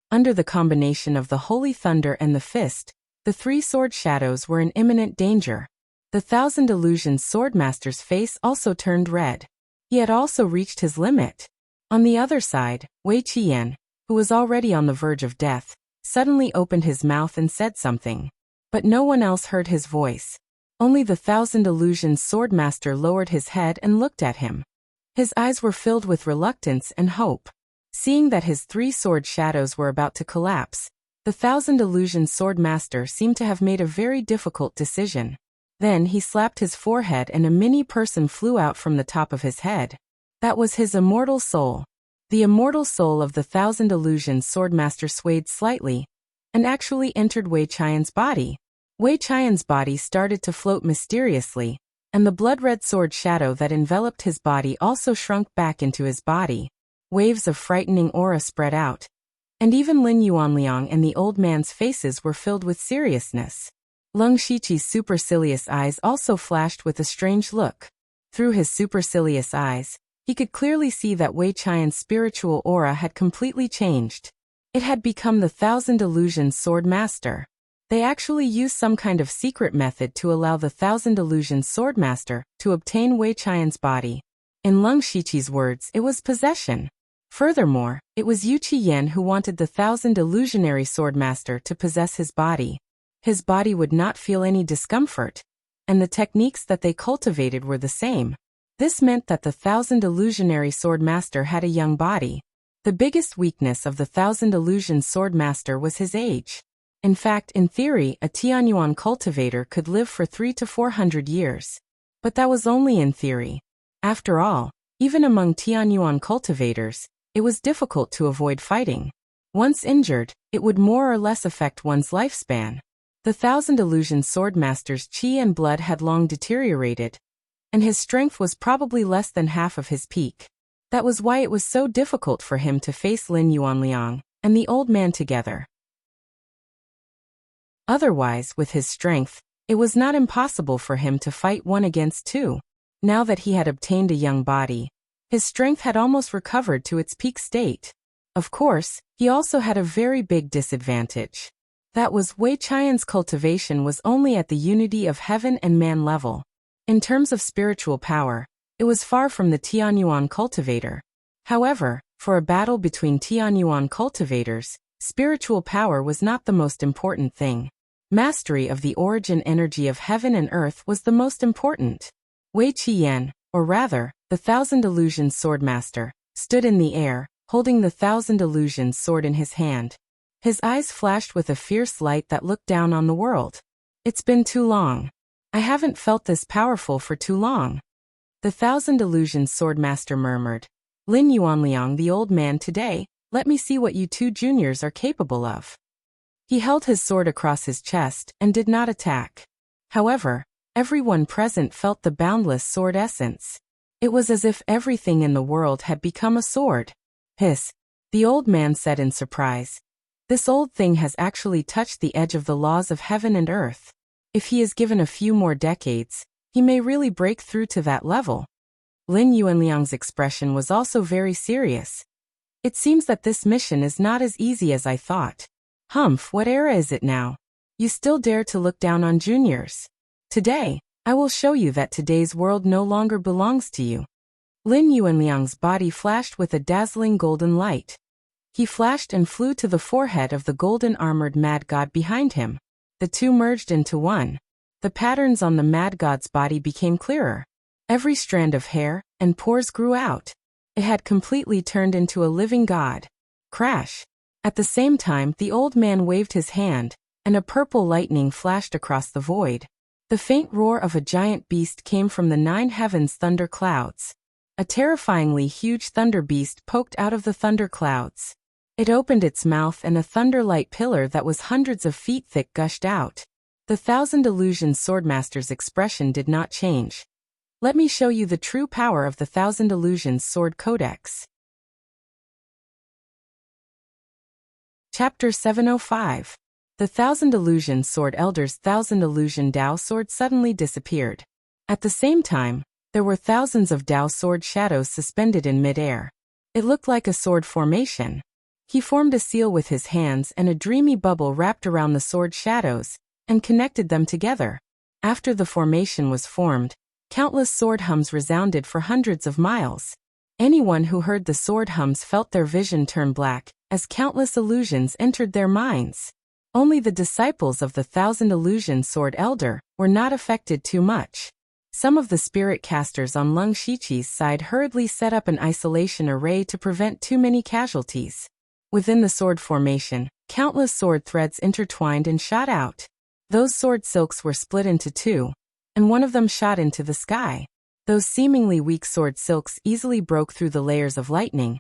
Under the combination of the holy thunder and the fist, the 3 sword shadows were in imminent danger. The Thousand Illusions Swordmaster's face also turned red. He had also reached his limit. On the other side, Wei Qian, who was already on the verge of death, suddenly opened his mouth and said something. But no one else heard his voice. Only the Thousand Illusions Swordmaster lowered his head and looked at him. His eyes were filled with reluctance and hope. Seeing that his 3 sword shadows were about to collapse, the Thousand Illusions Swordmaster seemed to have made a very difficult decision. Then he slapped his forehead and a mini person flew out from the top of his head. That was his immortal soul. The immortal soul of the Thousand Illusions Swordmaster swayed slightly, and actually entered Wei Qian's body. Wei Qian's body started to float mysteriously, and the blood-red sword shadow that enveloped his body also shrunk back into his body. Waves of frightening aura spread out, and even Lin Yuanliang and the old man's faces were filled with seriousness. Lung Shiqi's supercilious eyes also flashed with a strange look. Through his supercilious eyes, he could clearly see that Wei Qian's spiritual aura had completely changed. It had become the Thousand Illusions Swordmaster. They actually used some kind of secret method to allow the Thousand Illusions Swordmaster to obtain Wei Qian's body. In Lung Shiqi's words, it was possession. Furthermore, it was Yu Qiyan who wanted the Thousand Illusionary Swordmaster to possess his body. His body would not feel any discomfort, and the techniques that they cultivated were the same. This meant that the Thousand Illusionary Swordmaster had a young body. The biggest weakness of the Thousand Illusions Swordmaster was his age. In fact, in theory, a Tianyuan cultivator could live for 300 to 400 years. But that was only in theory. After all, even among Tianyuan cultivators, it was difficult to avoid fighting. Once injured, it would more or less affect one's lifespan. The Thousand Illusions Swordmaster's chi and blood had long deteriorated, and his strength was probably less than half of his peak. That was why it was so difficult for him to face Lin Yuanliang and the old man together. Otherwise, with his strength, it was not impossible for him to fight one against two. Now that he had obtained a young body, his strength had almost recovered to its peak state. Of course, he also had a very big disadvantage. That was Wei Qian's cultivation was only at the unity of heaven and man level. In terms of spiritual power, it was far from the Tianyuan cultivator. However, for a battle between Tianyuan cultivators, spiritual power was not the most important thing. Mastery of the origin energy of heaven and earth was the most important. Wei Qian, or rather, the Thousand Illusions Swordmaster, stood in the air, holding the Thousand Illusions sword in his hand. His eyes flashed with a fierce light that looked down on the world. It's been too long. I haven't felt this powerful for too long. The Thousand Illusions Swordmaster murmured. Lin Yuanliang, the old man, today, let me see what you two juniors are capable of. He held his sword across his chest and did not attack. However, everyone present felt the boundless sword essence. It was as if everything in the world had become a sword. Hiss, the old man said in surprise. This old thing has actually touched the edge of the laws of heaven and earth. If he is given a few more decades, he may really break through to that level. Lin Yuanliang's expression was also very serious. It seems that this mission is not as easy as I thought. Humph, what era is it now? You still dare to look down on juniors? Today, I will show you that today's world no longer belongs to you. Lin Yuanliang's body flashed with a dazzling golden light. He flashed and flew to the forehead of the golden-armored mad god behind him. The two merged into one. The patterns on the mad god's body became clearer. Every strand of hair and pores grew out. It had completely turned into a living god. Crash! At the same time, the old man waved his hand, and a purple lightning flashed across the void. The faint roar of a giant beast came from the 9 heavens thunder clouds. A terrifyingly huge thunder beast poked out of the thunder clouds. It opened its mouth and a thunder-light pillar that was hundreds of feet thick gushed out. The Thousand Illusions Swordmaster's expression did not change. Let me show you the true power of the Thousand Illusions Sword Codex. Chapter 705. The Thousand Illusion Sword Elder's Thousand Illusion Dao Sword suddenly disappeared. At the same time, there were thousands of Dao Sword shadows suspended in mid-air. It looked like a sword formation. He formed a seal with his hands and a dreamy bubble wrapped around the sword shadows, and connected them together. After the formation was formed, countless sword hums resounded for hundreds of miles. Anyone who heard the sword hums felt their vision turn black, as countless illusions entered their minds. Only the disciples of the Thousand Illusion Sword Elder were not affected too much. Some of the spirit casters on Lung Shiqi's side hurriedly set up an isolation array to prevent too many casualties. Within the sword formation, countless sword threads intertwined and shot out. Those sword silks were split into two, and one of them shot into the sky. Those seemingly weak sword silks easily broke through the layers of lightning,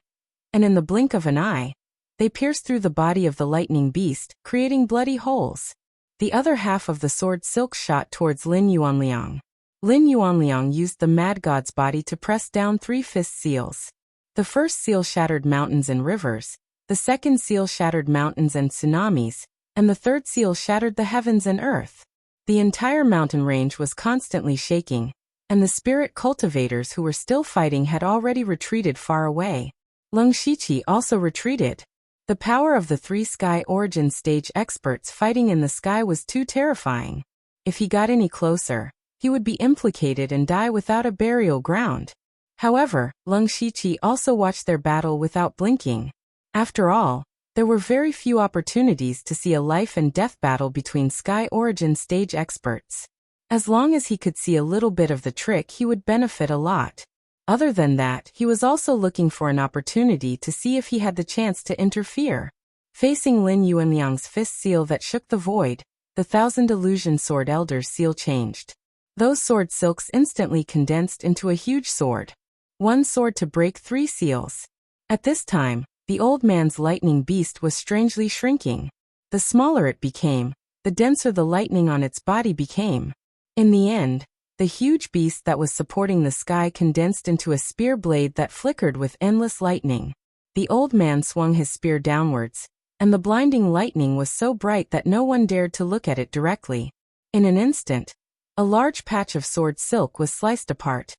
and in the blink of an eye, they pierced through the body of the lightning beast, creating bloody holes. The other half of the sword silk shot towards Lin Yuanliang. Lin Yuanliang used the mad god's body to press down 3 fist seals. The first seal shattered mountains and rivers, the second seal shattered mountains and tsunamis, and the third seal shattered the heavens and earth. The entire mountain range was constantly shaking, and the spirit cultivators who were still fighting had already retreated far away. Lung Shiqi also retreated. The power of the 3 sky origin stage experts fighting in the sky was too terrifying. If he got any closer, he would be implicated and die without a burial ground. However, Lung Shiqi also watched their battle without blinking. After all, there were very few opportunities to see a life and death battle between sky origin stage experts. As long as he could see a little bit of the trick, he would benefit a lot. Other than that, he was also looking for an opportunity to see if he had the chance to interfere. Facing Lin Yuanliang's fist seal that shook the void, the Thousand Illusion Sword Elder's seal changed. Those sword silks instantly condensed into a huge sword. One sword to break 3 seals. At this time, the old man's lightning beast was strangely shrinking. The smaller it became, the denser the lightning on its body became. In the end, The huge beast that was supporting the sky condensed into a spear blade that flickered with endless lightning. The old man swung his spear downwards, and the blinding lightning was so bright that no one dared to look at it directly. In an instant, a large patch of sword silk was sliced apart,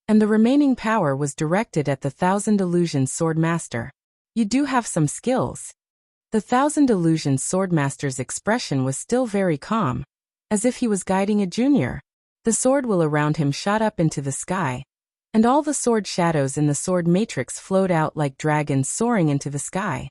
and the remaining power was directed at the Thousand Illusions Sword Master. You do have some skills. The Thousand Illusions Sword Master's expression was still very calm, as if he was guiding a junior. The sword wheel around him shot up into the sky, and all the sword shadows in the sword matrix flowed out like dragons soaring into the sky.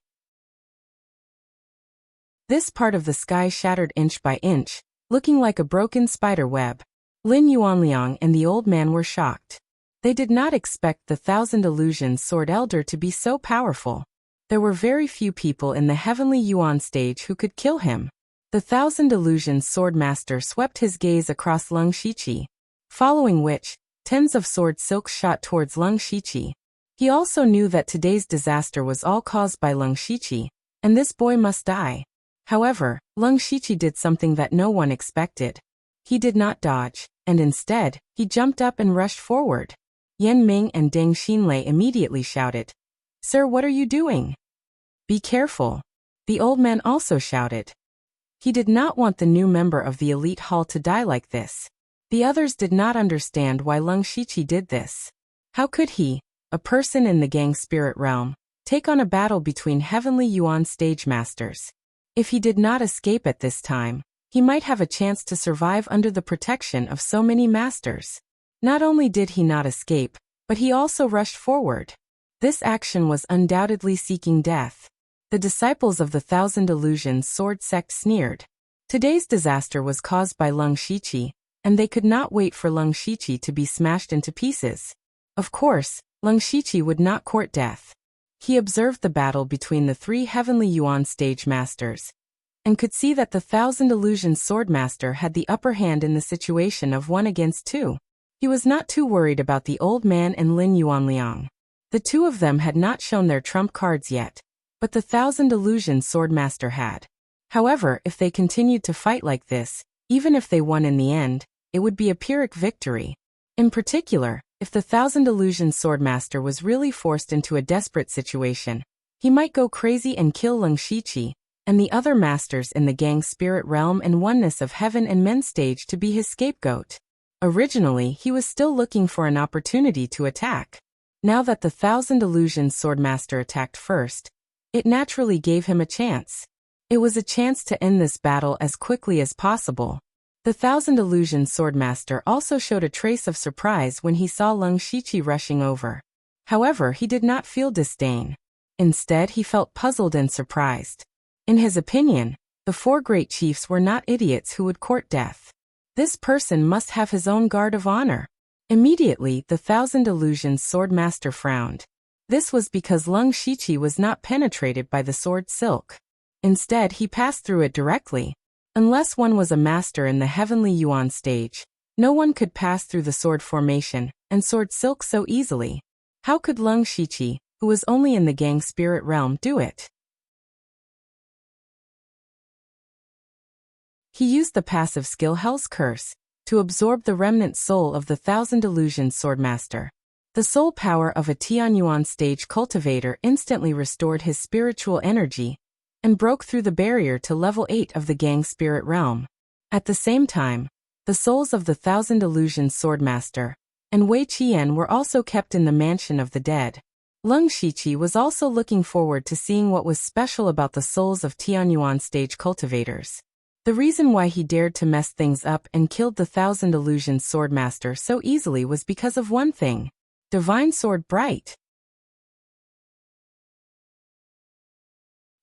This part of the sky shattered inch by inch, looking like a broken spider web. Lin Yuanliang and the old man were shocked. They did not expect the Thousand Illusions Sword Elder to be so powerful. There were very few people in the Heavenly Yuan stage who could kill him. The Thousand Illusions Sword Master swept his gaze across Lung Shiqi, following which, tens of sword silks shot towards Lung Shiqi. He also knew that today's disaster was all caused by Lung Shiqi, and this boy must die. However, Lung Shiqi did something that no one expected. He did not dodge, and instead, he jumped up and rushed forward. Yan Ming and Deng Xinlei immediately shouted, "Sir, what are you doing? Be careful." The old man also shouted. He did not want the new member of the elite hall to die like this. The others did not understand why Lung Shiqi did this. How could he, a person in the gang spirit realm, take on a battle between Heavenly Yuan stage masters? If he did not escape at this time, he might have a chance to survive under the protection of so many masters. Not only did he not escape, but he also rushed forward. This action was undoubtedly seeking death. The disciples of the Thousand Illusions Sword Sect sneered. Today's disaster was caused by Lung Shiqi, and they could not wait for Lung Shiqi to be smashed into pieces. Of course, Lung Shiqi would not court death. He observed the battle between the three Heavenly Yuan stage masters, and could see that the Thousand Illusions Sword Master had the upper hand in the situation of 1 against 2. He was not too worried about the old man and Lin Yuanliang. The two of them had not shown their trump cards yet, but the Thousand Illusions Sword Master had. However, if they continued to fight like this, even if they won in the end, it would be a Pyrrhic victory. In particular, if the Thousand Illusions Sword Master was really forced into a desperate situation, he might go crazy and kill Lung Shiqi and the other masters in the gang spirit realm and oneness of heaven and men stage to be his scapegoat. Originally, he was still looking for an opportunity to attack. Now that the Thousand Illusions Sword Master attacked first, it naturally gave him a chance. It was a chance to end this battle as quickly as possible. The Thousand Illusions Sword Master also showed a trace of surprise when he saw Lung Shiqi rushing over. However, he did not feel disdain. Instead, he felt puzzled and surprised. In his opinion, the 4 great chiefs were not idiots who would court death. This person must have his own guard of honor. Immediately, the Thousand Illusions Sword Master frowned. This was because Lung Shiqi was not penetrated by the sword silk. Instead, he passed through it directly. Unless one was a master in the Heavenly Yuan stage, no one could pass through the sword formation and sword silk so easily. How could Lung Shiqi, who was only in the gang spirit realm, do it? He used the passive skill Hell's Curse to absorb the remnant soul of the Thousand Illusions Sword Master. The soul power of a Tianyuan stage cultivator instantly restored his spiritual energy and broke through the barrier to level 8 of the gang spirit realm. At the same time, the souls of the Thousand Illusions Sword Master and Wei Qian were also kept in the mansion of the dead. Lung Shiqi was also looking forward to seeing what was special about the souls of Tianyuan stage cultivators. The reason why he dared to mess things up and killed the Thousand Illusions Sword Master so easily was because of one thing: Divine Sword Bright.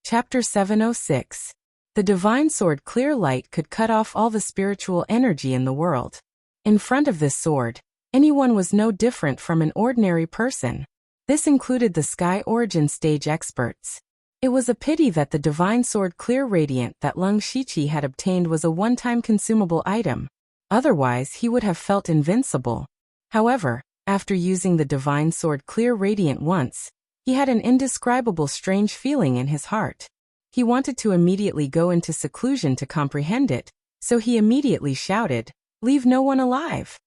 Chapter 706. The Divine Sword Clear Light could cut off all the spiritual energy in the world. In front of this sword, anyone was no different from an ordinary person. This included the Sky Origin stage experts. It was a pity that the Divine Sword Clear Radiant that Lung Shiqi had obtained was a one-time consumable item. Otherwise, he would have felt invincible. However, after using the Divine Sword Clear Radiant once, he had an indescribable strange feeling in his heart. He wanted to immediately go into seclusion to comprehend it, so he immediately shouted, "Leave no one alive!"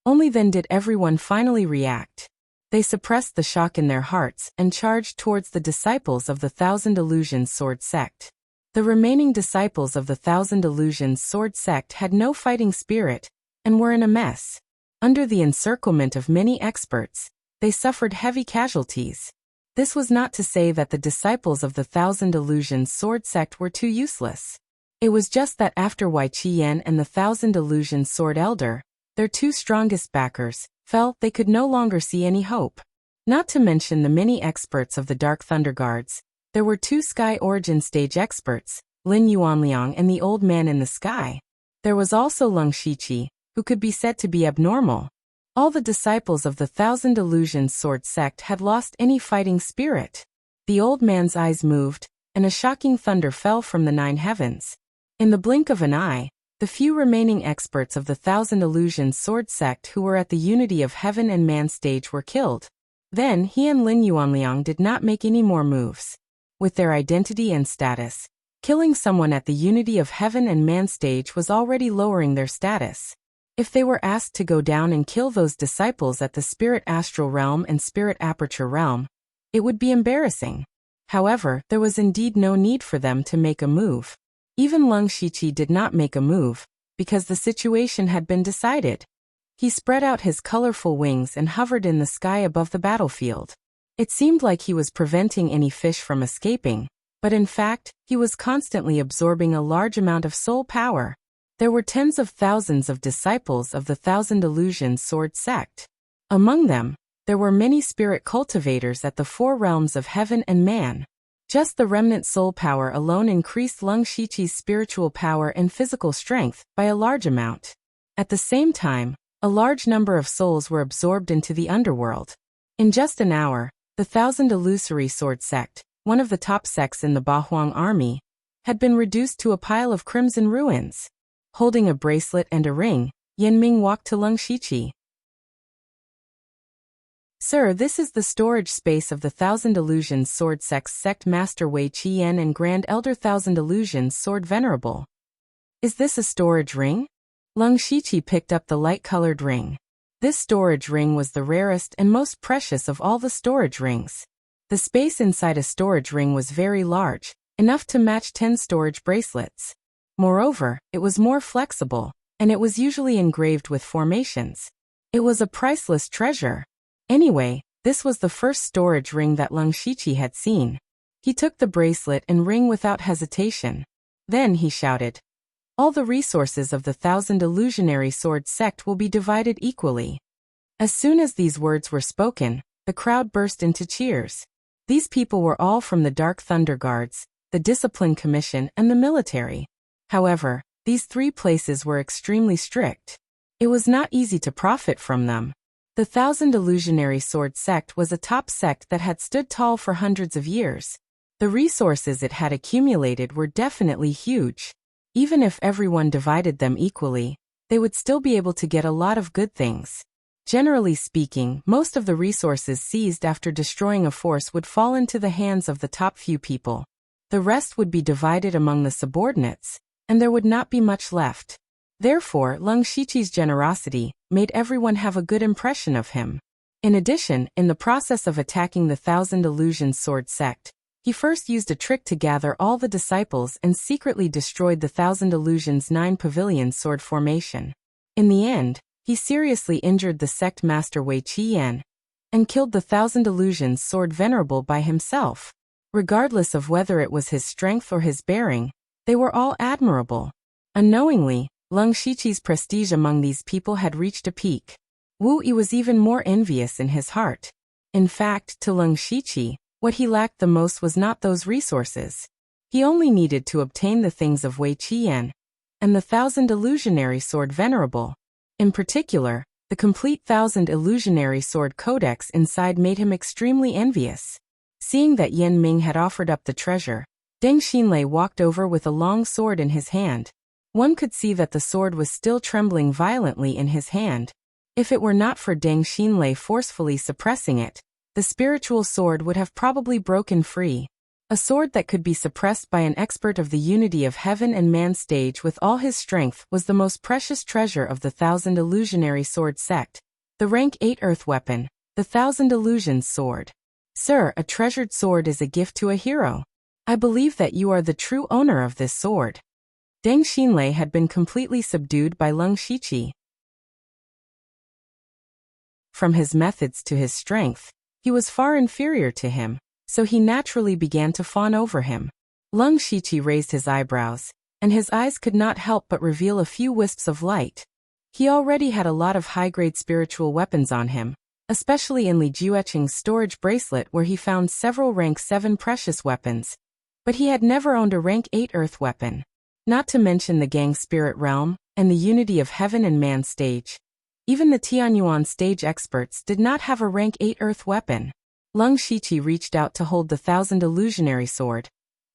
Only then did everyone finally react. They suppressed the shock in their hearts and charged towards the disciples of the Thousand Illusions Sword Sect. The remaining disciples of the Thousand Illusions Sword Sect had no fighting spirit and were in a mess. Under the encirclement of many experts, they suffered heavy casualties. This was not to say that the disciples of the Thousand Illusions Sword Sect were too useless. It was just that after Wei Qian and the Thousand Illusions Sword Elder, their two strongest backers, felt they could no longer see any hope. Not to mention the many experts of the Dark Thunder Guards, there were two Sky Origin Stage experts, Lin Yuanliang and the Old Man in the Sky. There was also Leng Shiqi, who could be said to be abnormal. All the disciples of the Thousand Illusions Sword Sect had lost any fighting spirit. The old man's eyes moved, and a shocking thunder fell from the 9 heavens. In the blink of an eye, the few remaining experts of the Thousand Illusions Sword Sect who were at the Unity of Heaven and Man stage were killed. Then he and Lin Yuanliang did not make any more moves. With their identity and status, killing someone at the Unity of Heaven and Man stage was already lowering their status. If they were asked to go down and kill those disciples at the Spirit Astral Realm and Spirit Aperture Realm, it would be embarrassing. However, there was indeed no need for them to make a move. Even Leng Shiqi did not make a move, because the situation had been decided. He spread out his colorful wings and hovered in the sky above the battlefield. It seemed like he was preventing any fish from escaping, but in fact, he was constantly absorbing a large amount of soul power. There were tens of thousands of disciples of the Thousand Illusions Sword Sect. Among them, there were many spirit cultivators at the 4 realms of heaven and man. Just the remnant soul power alone increased Leng Shiqi's spiritual power and physical strength by a large amount. At the same time, a large number of souls were absorbed into the underworld. In just an hour, the Thousand Illusory Sword Sect, one of the top sects in the Bahuang army, had been reduced to a pile of crimson ruins. Holding a bracelet and a ring, Yanming walked to Leng Shiqi. "Sir, this is the storage space of the Thousand Illusions Sword Sect's Sect Master Wei Qian and Grand Elder Thousand Illusions Sword Venerable. Is this a storage ring?" Leng Shiqi picked up the light-colored ring. This storage ring was the rarest and most precious of all the storage rings. The space inside a storage ring was very large, enough to match 10 storage bracelets. Moreover, it was more flexible, and it was usually engraved with formations. It was a priceless treasure. Anyway, this was the first storage ring that Leng Shiqi had seen. He took the bracelet and ring without hesitation. Then he shouted, "All the resources of the Thousand Illusionary Sword Sect will be divided equally." As soon as these words were spoken, the crowd burst into cheers. These people were all from the Dark Thunder Guards, the Discipline Commission, and the military. However, these 3 places were extremely strict. It was not easy to profit from them. The Thousand Illusionary Sword Sect was a top sect that had stood tall for hundreds of years. The resources it had accumulated were definitely huge. Even if everyone divided them equally, they would still be able to get a lot of good things. Generally speaking, most of the resources seized after destroying a force would fall into the hands of the top few people. The rest would be divided among the subordinates, and there would not be much left. Therefore, Leng Shiqi's generosity made everyone have a good impression of him. In addition, in the process of attacking the Thousand Illusions Sword Sect, he first used a trick to gather all the disciples and secretly destroyed the Thousand Illusions 9 Pavilion Sword Formation. In the end, he seriously injured the sect master Wei Qian and killed the Thousand Illusions Sword Venerable by himself. Regardless of whether it was his strength or his bearing, they were all admirable. Unknowingly, Leng Shiqi's prestige among these people had reached a peak. Wu Yi was even more envious in his heart. In fact, to Leng Shiqi, what he lacked the most was not those resources. He only needed to obtain the things of Wei Qian and the Thousand Illusionary Sword Venerable. In particular, the complete Thousand Illusionary Sword Codex inside made him extremely envious. Seeing that Yan Ming had offered up the treasure, Deng Xinlei walked over with a long sword in his hand. One could see that the sword was still trembling violently in his hand. If it were not for Deng Xinlei forcefully suppressing it, the spiritual sword would have probably broken free. A sword that could be suppressed by an expert of the unity of heaven and man stage with all his strength was the most precious treasure of the Thousand Illusionary Sword sect. The rank 8 earth weapon, the Thousand Illusions Sword. Sir, a treasured sword is a gift to a hero. I believe that you are the true owner of this sword. Deng Xinlei had been completely subdued by Leng Shiqi. From his methods to his strength, he was far inferior to him, so he naturally began to fawn over him. Leng Shiqi raised his eyebrows, and his eyes could not help but reveal a few wisps of light. He already had a lot of high-grade spiritual weapons on him, especially in Li Jueqing's storage bracelet where he found several rank 7 precious weapons, but he had never owned a rank 8 earth weapon. Not to mention the Gang Spirit Realm, and the Unity of Heaven and Man stage. Even the Tianyuan stage experts did not have a rank 8 earth weapon. Leng Shiqi reached out to hold the Thousand Illusionary Sword,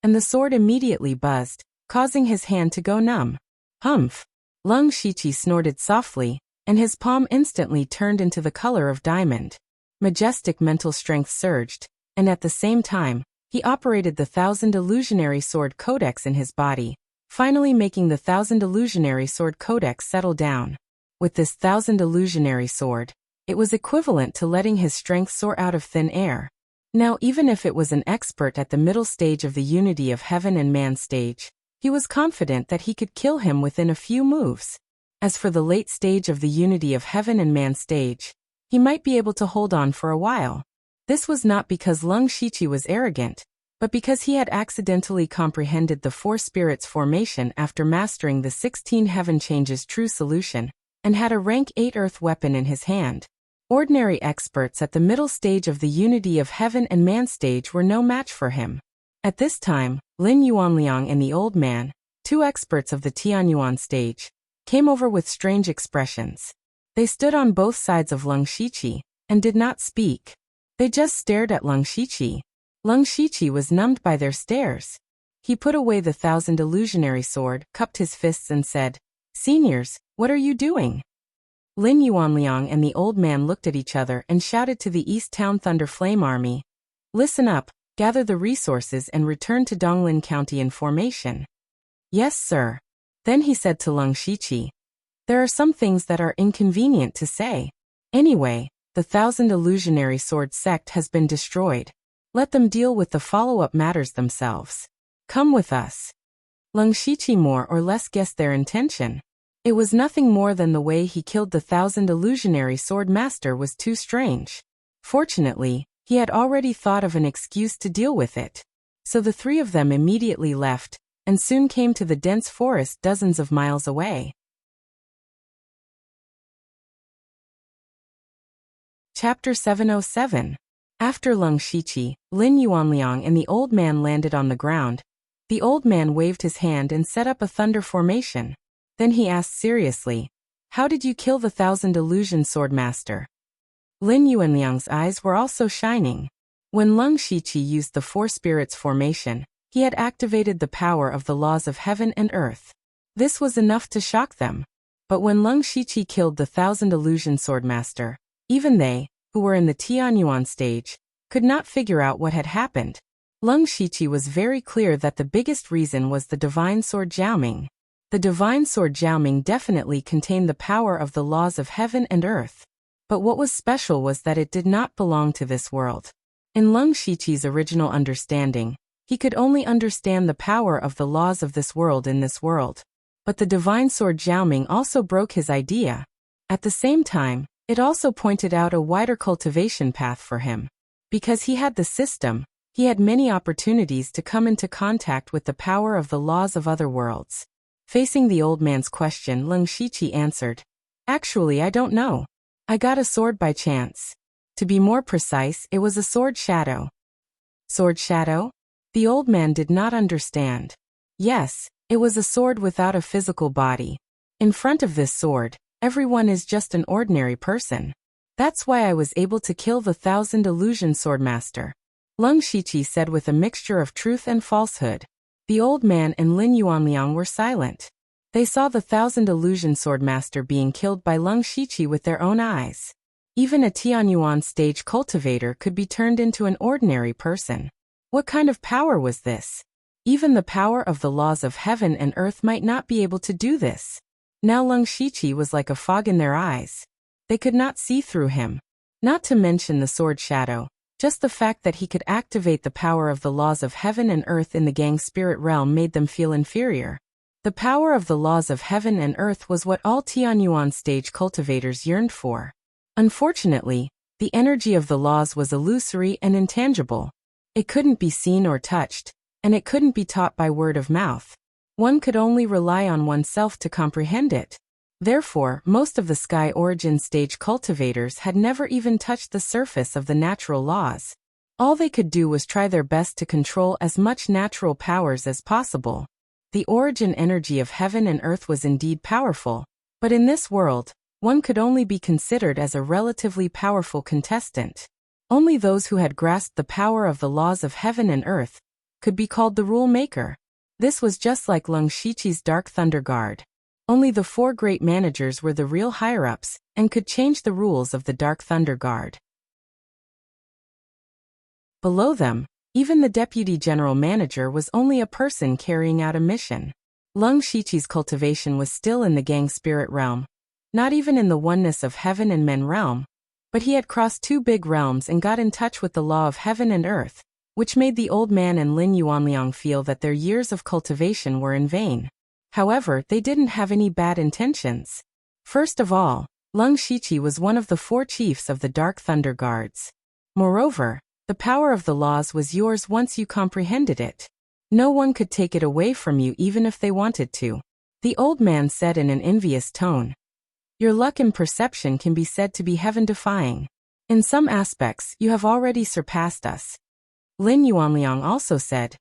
and the sword immediately buzzed, causing his hand to go numb. Humph! Leng Shiqi snorted softly, and his palm instantly turned into the color of diamond. Majestic mental strength surged, and at the same time, he operated the Thousand Illusionary Sword Codex in his body, finally making the Thousand Illusionary Sword Codex settle down. With this Thousand Illusionary Sword, it was equivalent to letting his strength soar out of thin air. Now even if it was an expert at the middle stage of the Unity of Heaven and Man stage, he was confident that he could kill him within a few moves. As for the late stage of the Unity of Heaven and Man stage, he might be able to hold on for a while. This was not because Leng Shiqi was arrogant, but because he had accidentally comprehended the 4 spirits formation after mastering the 16 heaven changes true solution, and had a rank 8 earth weapon in his hand. Ordinary experts at the middle stage of the Unity of Heaven and Man stage were no match for him. At this time, Lin Yuanliang and the old man, 2 experts of the Tianyuan stage, came over with strange expressions. They stood on both sides of Leng Shiqi, and did not speak. They just stared at Leng Shiqi. Leng Shiqi was numbed by their stares. He put away the Thousand Illusionary Sword, cupped his fists and said, "Seniors, what are you doing?" Lin Yuanliang and the old man looked at each other and shouted to the East Town Thunder Flame Army, "Listen up, gather the resources and return to Donglin County in formation." "Yes, sir." Then he said to Leng Shiqi, "There are some things that are inconvenient to say. Anyway, the Thousand Illusionary Sword sect has been destroyed. Let them deal with the follow-up matters themselves. Come with us." Leng Shiqi more or less guessed their intention. It was nothing more than the way he killed the Thousand Illusionary Sword Master was too strange. Fortunately, he had already thought of an excuse to deal with it. So the 3 of them immediately left, and soon came to the dense forest dozens of miles away. Chapter 707. After Leng Shiqi, Lin Yuanliang and the old man landed on the ground. The old man waved his hand and set up a thunder formation. Then he asked seriously, "How did you kill the Thousand Illusion Sword Master?" Lin Yuanliang's eyes were also shining. When Leng Shiqi used the 4 spirits formation, he had activated the power of the laws of heaven and earth. This was enough to shock them. But when Leng Shiqi killed the Thousand Illusion Sword Master, even they, who were in the Tianyuan stage, could not figure out what had happened. Leng Shiqi was very clear that the biggest reason was the Divine Sword Jiaoming. The Divine Sword Jiaoming definitely contained the power of the laws of heaven and earth. But what was special was that it did not belong to this world. In Leng Shiqi's original understanding, he could only understand the power of the laws of this world in this world. But the Divine Sword Jiaoming also broke his idea. At the same time, it also pointed out a wider cultivation path for him. Because he had the system, he had many opportunities to come into contact with the power of the laws of other worlds. Facing the old man's question, Leng Shiqi answered, "Actually, I don't know. I got a sword by chance. To be more precise, it was a sword shadow." "Sword shadow?" The old man did not understand. "Yes, it was a sword without a physical body. In front of this sword, everyone is just an ordinary person. That's why I was able to kill the Thousand Illusion Sword Master," Leng Shiqi said with a mixture of truth and falsehood. The old man and Lin Yuanliang were silent. They saw the Thousand Illusion Sword Master being killed by Leng Shiqi with their own eyes. Even a Tianyuan stage cultivator could be turned into an ordinary person. What kind of power was this? Even the power of the laws of heaven and earth might not be able to do this. Now Leng Shiqi was like a fog in their eyes. They could not see through him. Not to mention the sword shadow, just the fact that he could activate the power of the laws of heaven and earth in the gang spirit realm made them feel inferior. The power of the laws of heaven and earth was what all Tianyuan stage cultivators yearned for. Unfortunately, the energy of the laws was illusory and intangible. It couldn't be seen or touched, and it couldn't be taught by word of mouth. One could only rely on oneself to comprehend it. Therefore, most of the Sky Origin stage cultivators had never even touched the surface of the natural laws. All they could do was try their best to control as much natural powers as possible. The origin energy of heaven and earth was indeed powerful, but in this world, one could only be considered as a relatively powerful contestant. Only those who had grasped the power of the laws of heaven and earth could be called the rule maker. This was just like Leng Shiqi's Dark Thunder Guard. Only the 4 great managers were the real higher-ups and could change the rules of the Dark Thunder Guard. Below them, even the deputy general manager was only a person carrying out a mission. Leng Shiqi's cultivation was still in the gang spirit realm, not even in the oneness of heaven and men realm, but he had crossed 2 big realms and got in touch with the law of heaven and earth, which made the old man and Lin Yuanliang feel that their years of cultivation were in vain. However, they didn't have any bad intentions. First of all, Leng Shiqi was one of the 4 chiefs of the Dark Thunder Guards. Moreover, the power of the laws was yours once you comprehended it. No one could take it away from you even if they wanted to. The old man said in an envious tone. Your luck and perception can be said to be heaven-defying. In some aspects, you have already surpassed us. Lin Yuanliang also said,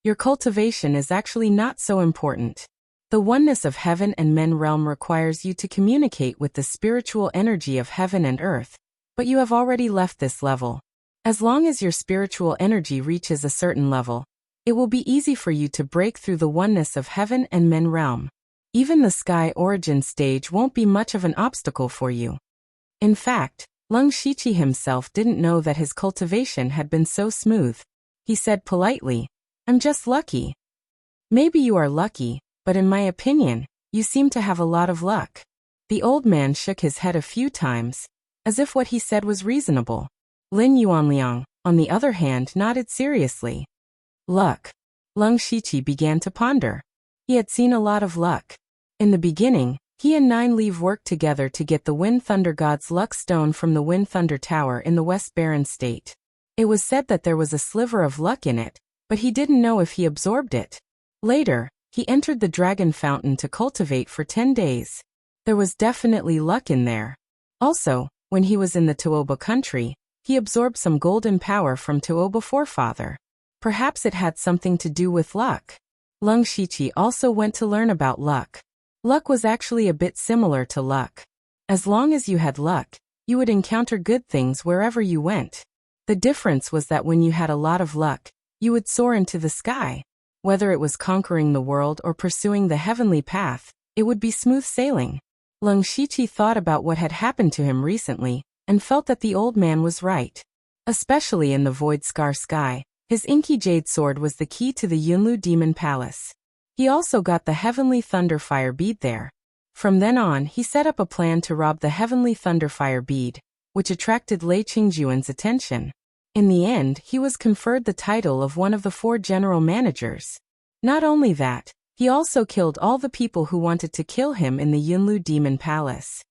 your cultivation is actually not so important. The oneness of heaven and men realm requires you to communicate with the spiritual energy of heaven and earth, but you have already left this level. As long as your spiritual energy reaches a certain level, it will be easy for you to break through the oneness of heaven and men realm. Even the Sky Origin stage won't be much of an obstacle for you. In fact, Leng Shiqi himself didn't know that his cultivation had been so smooth. He said politely, I'm just lucky. Maybe you are lucky, but in my opinion, you seem to have a lot of luck. The old man shook his head a few times, as if what he said was reasonable. Lin Yuanliang, on the other hand, nodded seriously. Luck. Leng Shiqi began to ponder. He had seen a lot of luck. In the beginning, he and Nine Leaf worked together to get the Wind Thunder God's Luck Stone from the Wind Thunder Tower in the West Barren State. It was said that there was a sliver of luck in it, but he didn't know if he absorbed it. Later, he entered the Dragon Fountain to cultivate for 10 days. There was definitely luck in there. Also, when he was in the Tuoba country, he absorbed some golden power from Tuoba forefather. Perhaps it had something to do with luck. Leng Shiqi also went to learn about luck. Luck was actually a bit similar to luck. As long as you had luck, you would encounter good things wherever you went. The difference was that when you had a lot of luck, you would soar into the sky. Whether it was conquering the world or pursuing the heavenly path, it would be smooth sailing. Leng Shiqi thought about what had happened to him recently, and felt that the old man was right. Especially in the Void Scar Sky, his inky jade sword was the key to the Yunlu Demon Palace. He also got the Heavenly Thunderfire bead there. From then on, he set up a plan to rob the Heavenly Thunderfire bead, which attracted Lei Qingjuan's attention. In the end, he was conferred the title of one of the 4 general managers. Not only that, he also killed all the people who wanted to kill him in the Yunlu Demon Palace.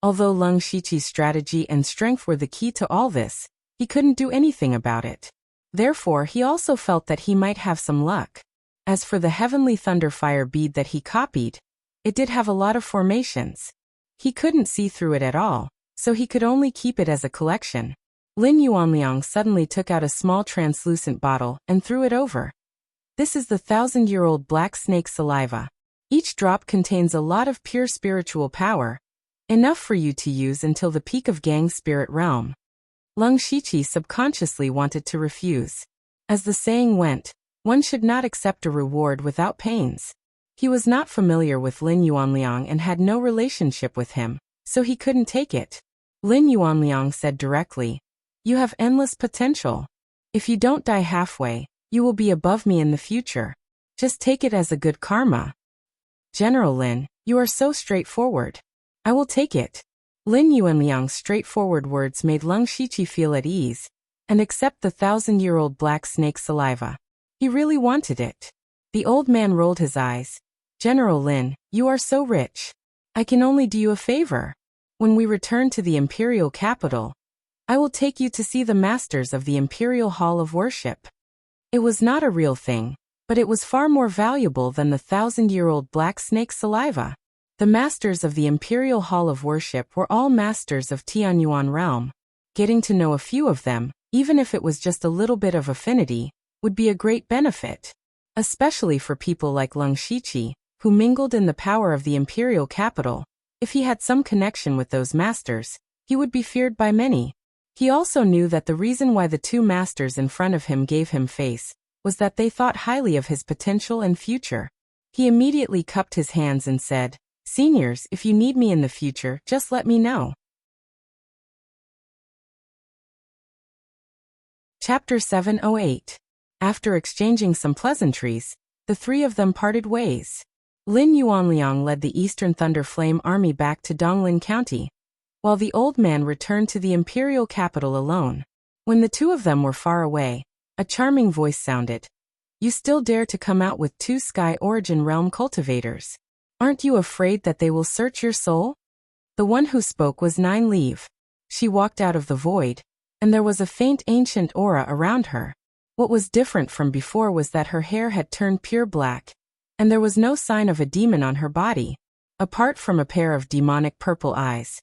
Although Leng Shiqi's strategy and strength were the key to all this, he couldn't do anything about it. Therefore, he also felt that he might have some luck. As for the Heavenly Thunderfire bead that he copied, it did have a lot of formations. He couldn't see through it at all, so he could only keep it as a collection. Lin Yuanliang suddenly took out a small translucent bottle and threw it over. This is the 1,000-year-old black snake saliva. Each drop contains a lot of pure spiritual power, enough for you to use until the peak of Gang Spirit Realm. Leng Shiqi subconsciously wanted to refuse. As the saying went, one should not accept a reward without pains. He was not familiar with Lin Yuanliang and had no relationship with him, so he couldn't take it. Lin Yuanliang said directly, You have endless potential. If you don't die halfway, you will be above me in the future. Just take it as a good karma. General Lin, you are so straightforward. I will take it. Lin Yuanliang's straightforward words made Leng Shiqi feel at ease and accept the 1,000-year-old black snake saliva. He really wanted it. The old man rolled his eyes. General Lin, you are so rich. I can only do you a favor. When we return to the imperial capital, I will take you to see the masters of the Imperial Hall of Worship. It was not a real thing, but it was far more valuable than the 1,000-year-old black snake saliva. The masters of the Imperial Hall of Worship were all masters of Tianyuan realm. Getting to know a few of them, even if it was just a little bit of affinity, would be a great benefit. Especially for people like Leng Shiqi, who mingled in the power of the imperial capital. If he had some connection with those masters, he would be feared by many. He also knew that the reason why the two masters in front of him gave him face was that they thought highly of his potential and future. He immediately cupped his hands and said, "Seniors, if you need me in the future, just let me know." Chapter 708. After exchanging some pleasantries, the three of them parted ways. Lin Yuanliang led the Eastern Thunder Flame Army back to Donglin County, while the old man returned to the imperial capital alone. When the two of them were far away, a charming voice sounded. "You still dare to come out with 2 Sky Origin Realm cultivators? Aren't you afraid that they will search your soul?" The one who spoke was Nine Leaf. She walked out of the void, and there was a faint ancient aura around her. What was different from before was that her hair had turned pure black, and there was no sign of a demon on her body, apart from a pair of demonic purple eyes.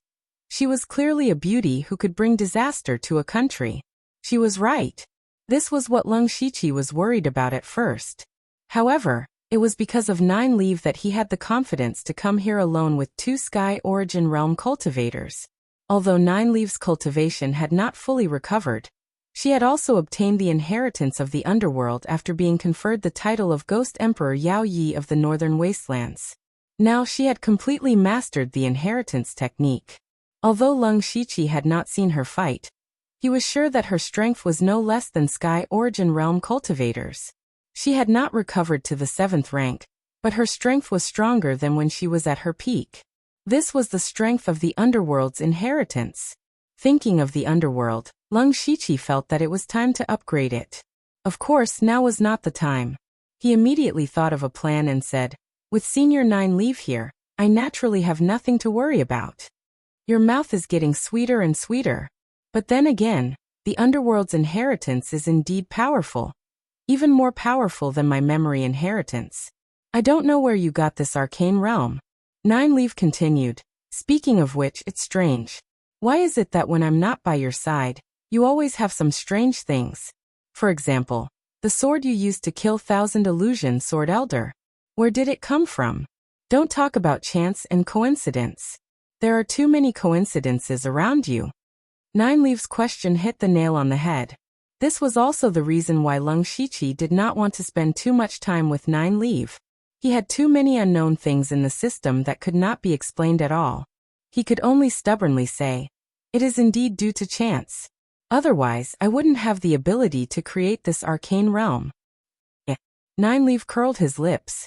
She was clearly a beauty who could bring disaster to a country. She was right. This was what Leng Shiqi was worried about at first. However, it was because of Nine Leaf that he had the confidence to come here alone with 2 Sky Origin Realm cultivators. Although Nine Leaf's cultivation had not fully recovered, she had also obtained the inheritance of the underworld after being conferred the title of Ghost Emperor Yao Yi of the Northern Wastelands. Now she had completely mastered the inheritance technique. Although Leng Shiqi had not seen her fight, he was sure that her strength was no less than Sky Origin Realm cultivators. She had not recovered to the 7th rank, but her strength was stronger than when she was at her peak. This was the strength of the underworld's inheritance. Thinking of the underworld, Leng Shiqi felt that it was time to upgrade it. Of course, now was not the time. He immediately thought of a plan and said, "With Senior Nine Leaf here, I naturally have nothing to worry about." Your mouth is getting sweeter and sweeter. But then again, the underworld's inheritance is indeed powerful. Even more powerful than my memory inheritance. I don't know where you got this arcane realm. Nine Leaf continued, "Speaking of which, it's strange. Why is it that when I'm not by your side, you always have some strange things? For example, the sword you used to kill 1,000 illusion sword elder. Where did it come from? Don't talk about chance and coincidence. There are too many coincidences around you." Nine Leaf's question hit the nail on the head. This was also the reason why Leng Shiqi did not want to spend too much time with Nine Leaf. He had too many unknown things in the system that could not be explained at all. He could only stubbornly say, "It is indeed due to chance. Otherwise, I wouldn't have the ability to create this arcane realm." Nine Leaf curled his lips.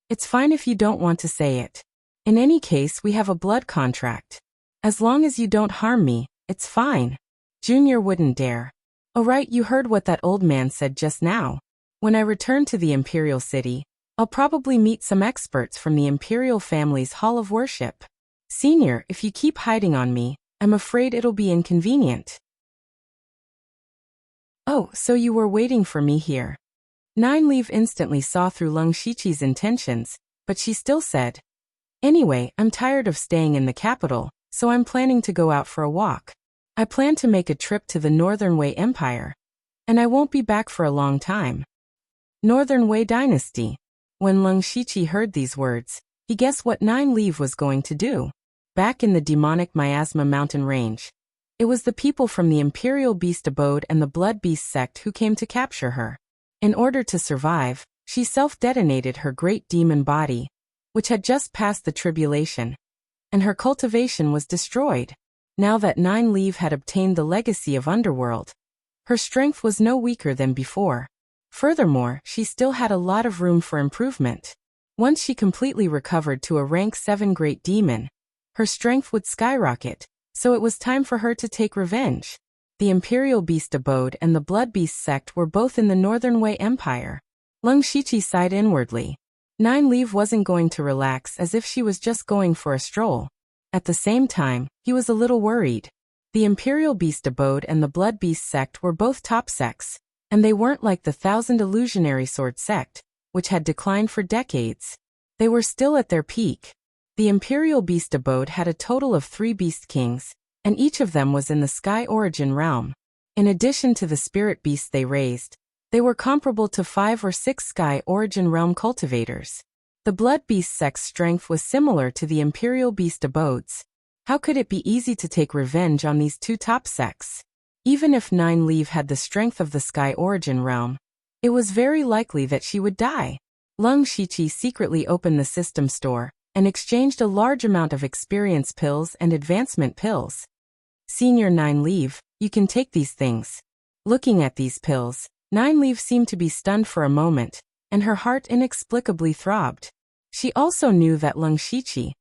"It's fine if you don't want to say it. In any case, we have a blood contract. As long as you don't harm me, it's fine." Junior wouldn't dare. "Oh right, you heard what that old man said just now. When I return to the Imperial City, I'll probably meet some experts from the Imperial family's Hall of Worship. Senior, if you keep hiding on me, I'm afraid it'll be inconvenient." "Oh, so you were waiting for me here." Nine Leaf instantly saw through Leng Shiqi's intentions, but she still said, "Anyway, I'm tired of staying in the capital, so I'm planning to go out for a walk. I plan to make a trip to the Northern Wei Empire, and I won't be back for a long time." Northern Wei Dynasty. When Leng Shiqi heard these words, he guessed what Nine Leaf was going to do. Back in the demonic Miasma mountain range, it was the people from the Imperial Beast Abode and the Blood Beast sect who came to capture her. In order to survive, she self-detonated her great demon body, which had just passed the tribulation, and her cultivation was destroyed. Now that Nine Leaf had obtained the legacy of Underworld, her strength was no weaker than before. Furthermore, she still had a lot of room for improvement. Once she completely recovered to a rank 7 Great Demon, her strength would skyrocket, so it was time for her to take revenge. The Imperial Beast Abode and the Blood Beast sect were both in the Northern Wei Empire. Leng Shiqi sighed inwardly. Nine Leaf wasn't going to relax as if she was just going for a stroll. At the same time, he was a little worried. The Imperial Beast Abode and the Blood Beast sect were both top sects, and they weren't like the Thousand Illusionary Sword sect, which had declined for decades. They were still at their peak. The Imperial Beast Abode had a total of 3 Beast Kings, and each of them was in the Sky Origin realm. In addition to the spirit beasts they raised, they were comparable to 5 or 6 Sky Origin realm cultivators. The Blood Beast sect's strength was similar to the Imperial Beast Abode's. How could it be easy to take revenge on these 2 top sects? Even if Nine Leaf had the strength of the Sky Origin realm, it was very likely that she would die. Leng Shiqi secretly opened the system store and exchanged a large amount of experience pills and advancement pills. Senior Nine Leaf, you can take these things. Looking at these pills, Nine Leaf seemed to be stunned for a moment, and her heart inexplicably throbbed. She also knew that Leng Shiqi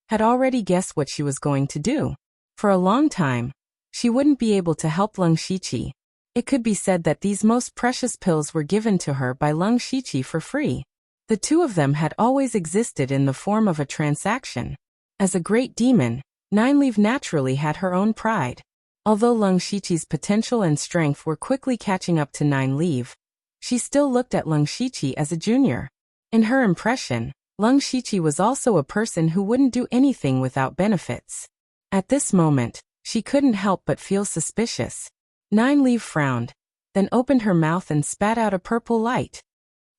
had already guessed what she was going to do. For a long time, she wouldn't be able to help Leng Shiqi. It could be said that these most precious pills were given to her by Leng Shiqi for free. The 2 of them had always existed in the form of a transaction. As a great demon, Nine Leaf naturally had her own pride. Although Leng Shiqi's potential and strength were quickly catching up to Nine Leaf, she still looked at Leng Shiqi as a junior. In her impression, Leng Shiqi was also a person who wouldn't do anything without benefits. At this moment, she couldn't help but feel suspicious. Nine Leaf frowned, then opened her mouth and spat out a purple light.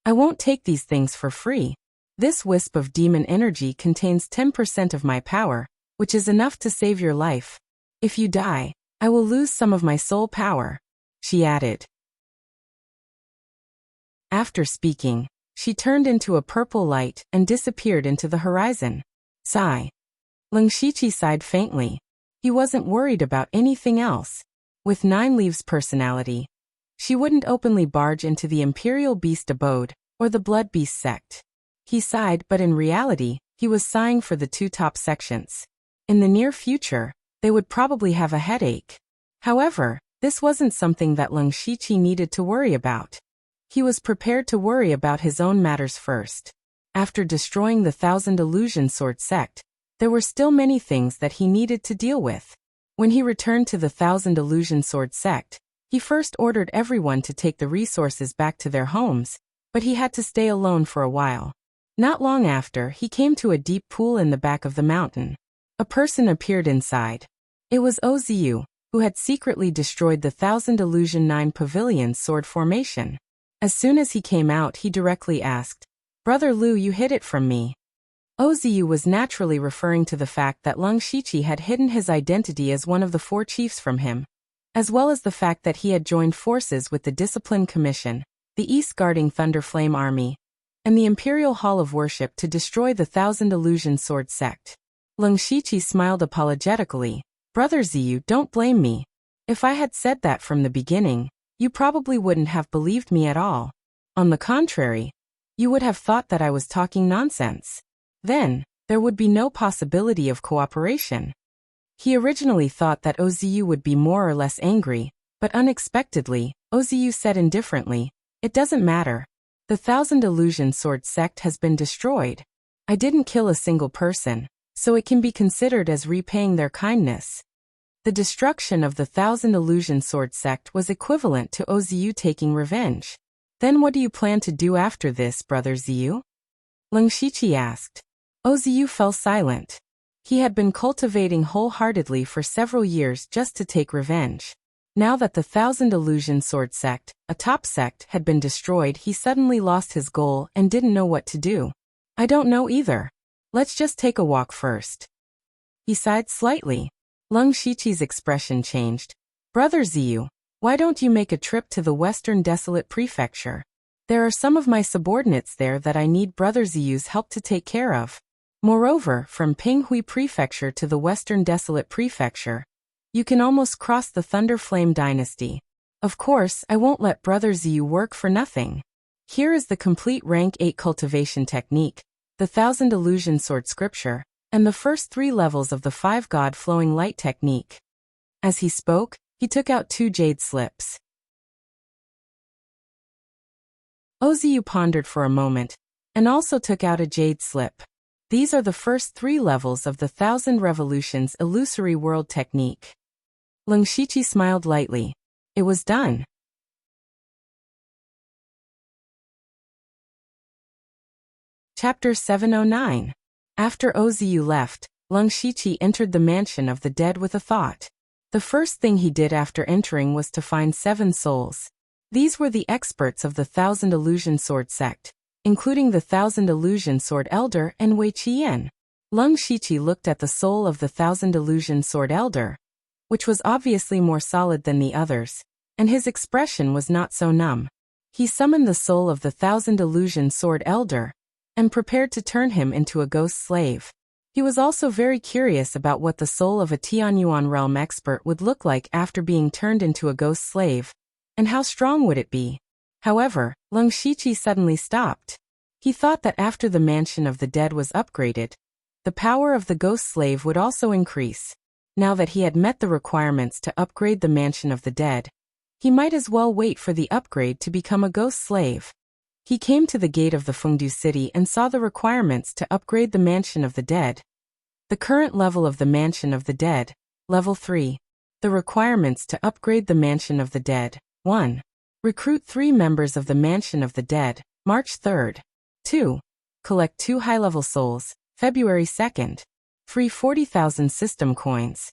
I won't take these things for free. This wisp of demon energy contains 10% of my power, which is enough to save your life. If you die, I will lose some of my soul power, she added. After speaking, she turned into a purple light and disappeared into the horizon. Sigh. Leng Shiqi sighed faintly. He wasn't worried about anything else. With Nine Leaf's personality, she wouldn't openly barge into the Imperial Beast Abode or the Blood Beast sect. He sighed, but in reality, he was sighing for the 2 top sections. In the near future, they would probably have a headache. However, this wasn't something that Leng Shiqi needed to worry about. He was prepared to worry about his own matters first. After destroying the Thousand Illusion Sword sect, there were still many things that he needed to deal with. When he returned to the Thousand Illusion Sword sect, he first ordered everyone to take the resources back to their homes, but he had to stay alone for a while. Not long after, he came to a deep pool in the back of the mountain. A person appeared inside. It was Oziu, who had secretly destroyed the Thousand Illusion 9 Pavilion's sword formation. As soon as he came out, he directly asked, "Brother Lu, you hid it from me." Oziu was naturally referring to the fact that Leng Shiqi had hidden his identity as one of the 4 chiefs from him, as well as the fact that he had joined forces with the Discipline Commission, the East Guarding Thunderflame Army, and the Imperial Hall of Worship to destroy the Thousand Illusion Sword sect. Leng Shiqi smiled apologetically. "Brother Ziyu, don't blame me. If I had said that from the beginning, you probably wouldn't have believed me at all. On the contrary, you would have thought that I was talking nonsense. Then, there would be no possibility of cooperation." He originally thought that Oziu would be more or less angry, but unexpectedly, Oziu said indifferently, "It doesn't matter. The Thousand Illusion Sword sect has been destroyed. I didn't kill a single person, so it can be considered as repaying their kindness." The destruction of the Thousand Illusion Sword sect was equivalent to Oziu taking revenge. "Then what do you plan to do after this, Brother Ziyu?" Leng Shiqi asked. Oziu fell silent. He had been cultivating wholeheartedly for several years just to take revenge. Now that the Thousand Illusion Sword sect, a top sect, had been destroyed, he suddenly lost his goal and didn't know what to do. "I don't know either. Let's just take a walk first." He sighed slightly. Leng Shiqi's expression changed. "Brother Ziyu, why don't you make a trip to the Western Desolate Prefecture? There are some of my subordinates there that I need Brother Ziyu's help to take care of. Moreover, from Pinghui Prefecture to the Western Desolate Prefecture, You can almost cross the Thunder Flame dynasty. Of course, I won't let Brother Ziyu work for nothing. Here is the complete rank 8 cultivation technique, the 1000 illusion sword scripture, and the first 3 levels of the 5 God flowing light technique. As he spoke, he took out 2 jade slips. Oziyu pondered for a moment, and also took out a jade slip. These are the first 3 levels of the 1000 Revolutions illusory world technique. Lung Shiqi smiled lightly. It was done. Chapter 709. After Oziyu left, Lung Shiqi entered the mansion of the dead with a thought. The first thing he did after entering was to find 7 souls. These were the experts of the 1000 Illusion Sword sect, including the 1000 Illusion Sword Elder and Wei Qiyan. Lung Shiqi looked at the soul of the 1000 Illusion Sword Elder, which was obviously more solid than the others, and his expression was not so numb. He summoned the soul of the 1000 Illusion Sword Elder, and prepared to turn him into a ghost slave. He was also very curious about what the soul of a Tianyuan realm expert would look like after being turned into a ghost slave, and how strong would it be? However, Lung Shiqi suddenly stopped. He thought that after the mansion of the dead was upgraded, the power of the ghost slave would also increase. Now that he had met the requirements to upgrade the mansion of the dead, he might as well wait for the upgrade to become a ghost slave. He came to the gate of the Fengdu city and saw the requirements to upgrade the mansion of the dead. The current level of the mansion of the dead, level 3. The requirements to upgrade the mansion of the dead. 1. Recruit 3 members of the mansion of the dead, March 3rd. 2. Collect 2 high-level souls, February 2nd. Free 40,000 system coins.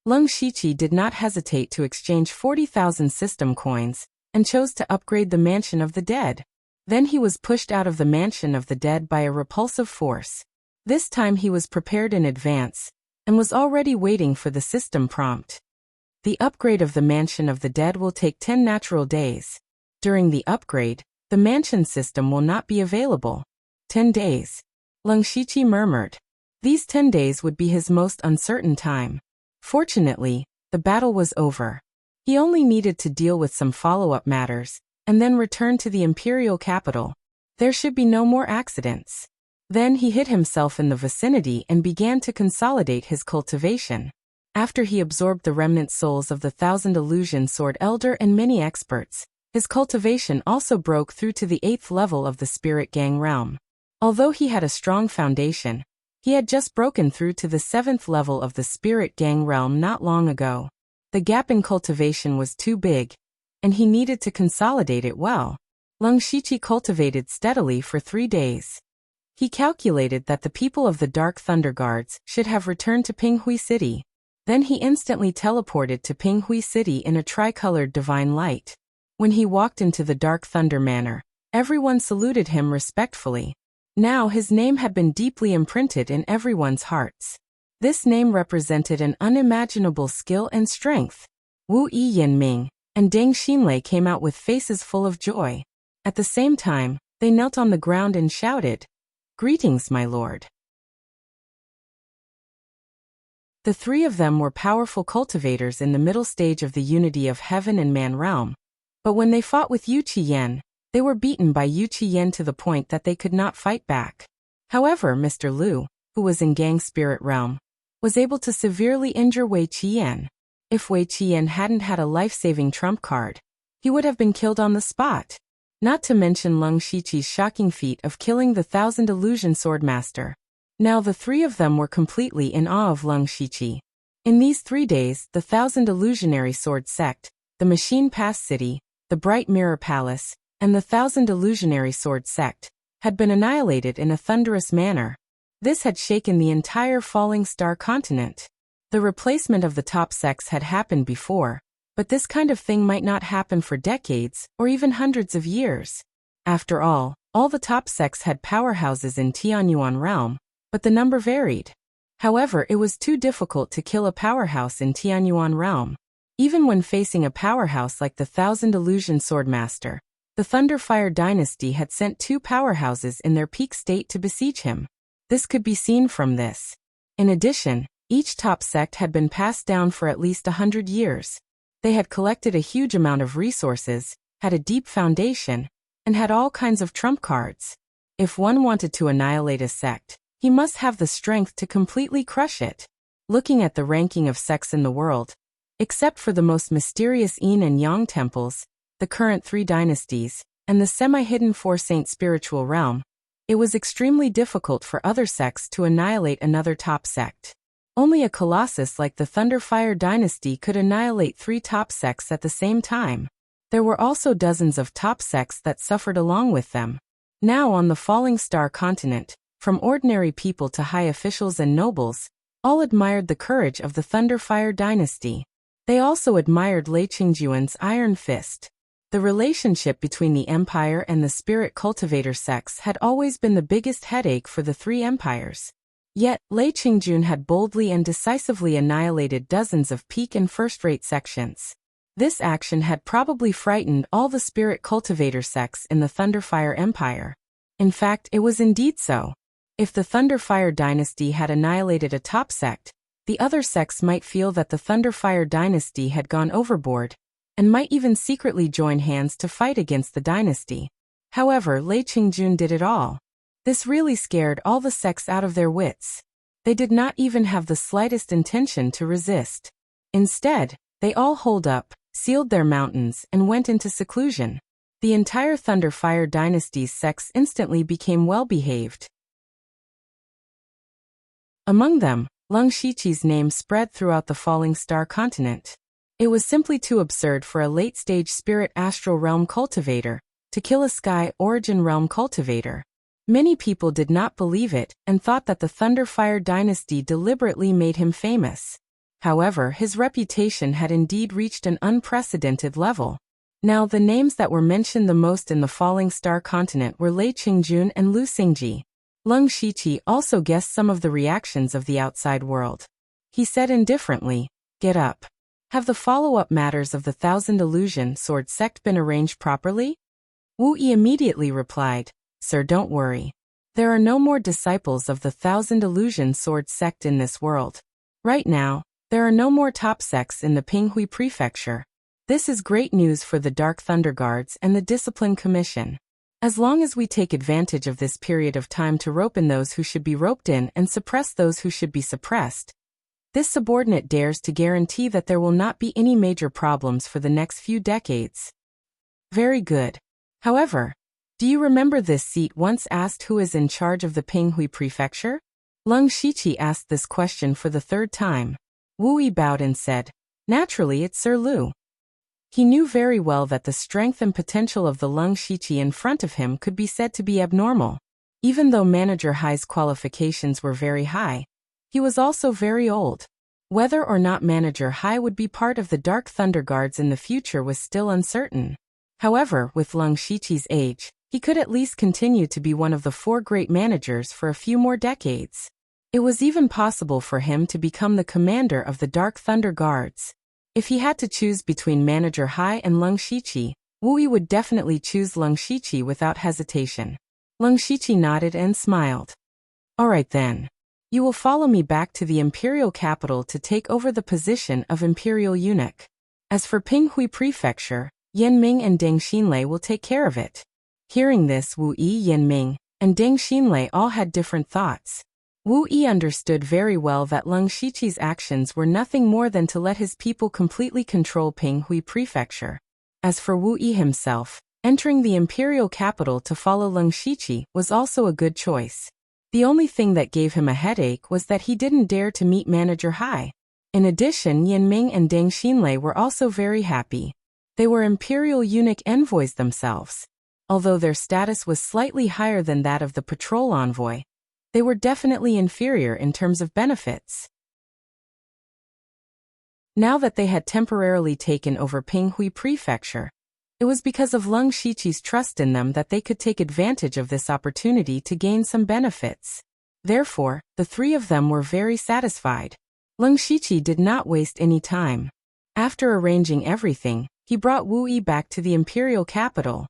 Lung Shiqi did not hesitate to exchange 40,000 system coins, and chose to upgrade the mansion of the dead. Then he was pushed out of the mansion of the dead by a repulsive force. This time he was prepared in advance, and was already waiting for the system prompt. The upgrade of the mansion of the dead will take 10 natural days. During the upgrade, the mansion system will not be available. 10 days. Lung Shiqi murmured. These 10 days would be his most uncertain time. Fortunately, the battle was over. He only needed to deal with some follow-up matters, and then return to the imperial capital. There should be no more accidents. Then he hid himself in the vicinity and began to consolidate his cultivation. After he absorbed the remnant souls of the 1000 Illusion Sword Elder and many experts, his cultivation also broke through to the 8th level of the Spirit Gang realm. Although he had a strong foundation, he had just broken through to the 7th level of the Spirit Gang realm not long ago. The gap in cultivation was too big, and he needed to consolidate it well. Lung Shiqi cultivated steadily for 3 days. He calculated that the people of the Dark Thunder Guards should have returned to Pinghui City. Then he instantly teleported to Pinghui City in a tricolored divine light. When he walked into the Dark Thunder Manor, everyone saluted him respectfully. Now his name had been deeply imprinted in everyone's hearts. This name represented an unimaginable skill and strength. Wu Yinming and Deng Xinlei came out with faces full of joy. At the same time, they knelt on the ground and shouted, "Greetings, my lord." The 3 of them were powerful cultivators in the middle stage of the unity of heaven and man realm, but when they fought with Yu Qiyan, they were beaten by Yu Qiyan to the point that they could not fight back. However, Mr. Liu, who was in Gang Spirit realm, was able to severely injure Wei Qiyan. If Wei Qiyan hadn't had a life-saving trump card, he would have been killed on the spot. Not to mention Lung Shiqi's shocking feat of killing the 1000 Illusion Swordmaster. Now the 3 of them were completely in awe of Lung Shiqi. In these 3 days, the 1000 Illusionary Sword Sect, the Machine Pass City, the Bright Mirror Palace, and the 1000 Illusionary Sword Sect, had been annihilated in a thunderous manner. This had shaken the entire Falling Star continent. The replacement of the top sects had happened before, but this kind of thing might not happen for decades, or even hundreds of years. After all the top sects had powerhouses in Tianyuan realm, but the number varied. However, it was too difficult to kill a powerhouse in Tianyuan realm. Even when facing a powerhouse like the 1000 Illusion Swordmaster, the Thunderfire dynasty had sent 2 powerhouses in their peak state to besiege him. This could be seen from this. In addition, Each top sect had been passed down for at least 100 years. They had collected a huge amount of resources, had a deep foundation, and had all kinds of trump cards. If one wanted to annihilate a sect, he must have the strength to completely crush it. Looking at the ranking of sects in the world, except for the most mysterious Yin and Yang temples, the current 3 dynasties, and the semi-hidden 4-saint spiritual realm, it was extremely difficult for other sects to annihilate another top sect. Only a colossus like the Thunderfire dynasty could annihilate 3 top sects at the same time. There were also dozens of top sects that suffered along with them. Now on the Falling Star continent, from ordinary people to high officials and nobles, all admired the courage of the Thunderfire dynasty. They also admired Lei Qingjuan's iron fist. The relationship between the empire and the spirit cultivator sects had always been the biggest headache for the 3 empires. Yet, Lei Qingjun had boldly and decisively annihilated dozens of peak and first-rate sections. This action had probably frightened all the spirit cultivator sects in the Thunderfire Empire. In fact, it was indeed so. If the Thunderfire dynasty had annihilated a top sect, the other sects might feel that the Thunderfire dynasty had gone overboard, and might even secretly join hands to fight against the dynasty. However, Lei Qingjun did it all. This really scared all the sects out of their wits. They did not even have the slightest intention to resist. Instead, they all holed up, sealed their mountains, and went into seclusion. The entire Thunderfire dynasty's sects instantly became well-behaved. Among them, Lung Shiqi's name spread throughout the Falling Star continent. It was simply too absurd for a late-stage spirit astral realm cultivator to kill a sky origin realm cultivator. Many people did not believe it and thought that the Thunderfire dynasty deliberately made him famous. However, his reputation had indeed reached an unprecedented level. Now, the names that were mentioned the most in the Falling Star continent were Lei Qingjun and Lu Xingji. Lung Shiqi also guessed some of the reactions of the outside world. He said indifferently, "Get up. Have the follow-up matters of the Thousand Illusion Sword sect been arranged properly?" Wu Yi immediately replied, "Sir, don't worry. There are no more disciples of the Thousand Illusion Sword sect in this world. Right now, there are no more top sects in the Pinghui Prefecture. This is great news for the Dark Thunder Guards and the Discipline Commission. As long as we take advantage of this period of time to rope in those who should be roped in and suppress those who should be suppressed, this subordinate dares to guarantee that there will not be any major problems for the next few decades." Very good. However, do you remember this seat once asked who is in charge of the Pinghui Prefecture? Lung Shiqi asked this question for the 3rd time. Wu Yi bowed and said, "Naturally, it's Sir Lu." He knew very well that the strength and potential of the Lung Shiqi in front of him could be said to be abnormal. Even though Manager Hai's qualifications were very high, he was also very old. Whether or not Manager Hai would be part of the Dark Thunder Guards in the future was still uncertain. However, with Lung Shiqi's age, he could at least continue to be one of the 4 great managers for a few more decades. It was even possible for him to become the commander of the Dark Thunder Guards. If he had to choose between Manager Hai and Lung Shiqi, Wu Yi would definitely choose Lung Shiqi without hesitation. Lung Shiqi nodded and smiled. "All right then. You will follow me back to the imperial capital to take over the position of imperial eunuch. As for Pinghui Prefecture, Yanming and Deng Xinlei will take care of it." Hearing this, Wu Yi, Yanming, and Deng Xinlei all had different thoughts. Wu Yi understood very well that Lung Shiqi's actions were nothing more than to let his people completely control Pinghui Prefecture. As for Wu Yi himself, entering the imperial capital to follow Lung Shiqi was also a good choice. The only thing that gave him a headache was that he didn't dare to meet Manager Hai. In addition, Yanming and Deng Xinlei were also very happy. They were imperial eunuch envoys themselves. Although their status was slightly higher than that of the patrol envoy, they were definitely inferior in terms of benefits. Now that they had temporarily taken over Pinghui Prefecture, it was because of Lung Shiqi's trust in them that they could take advantage of this opportunity to gain some benefits. Therefore, the 3 of them were very satisfied. Lung Shiqi did not waste any time. After arranging everything, he brought Wu Yi back to the imperial capital.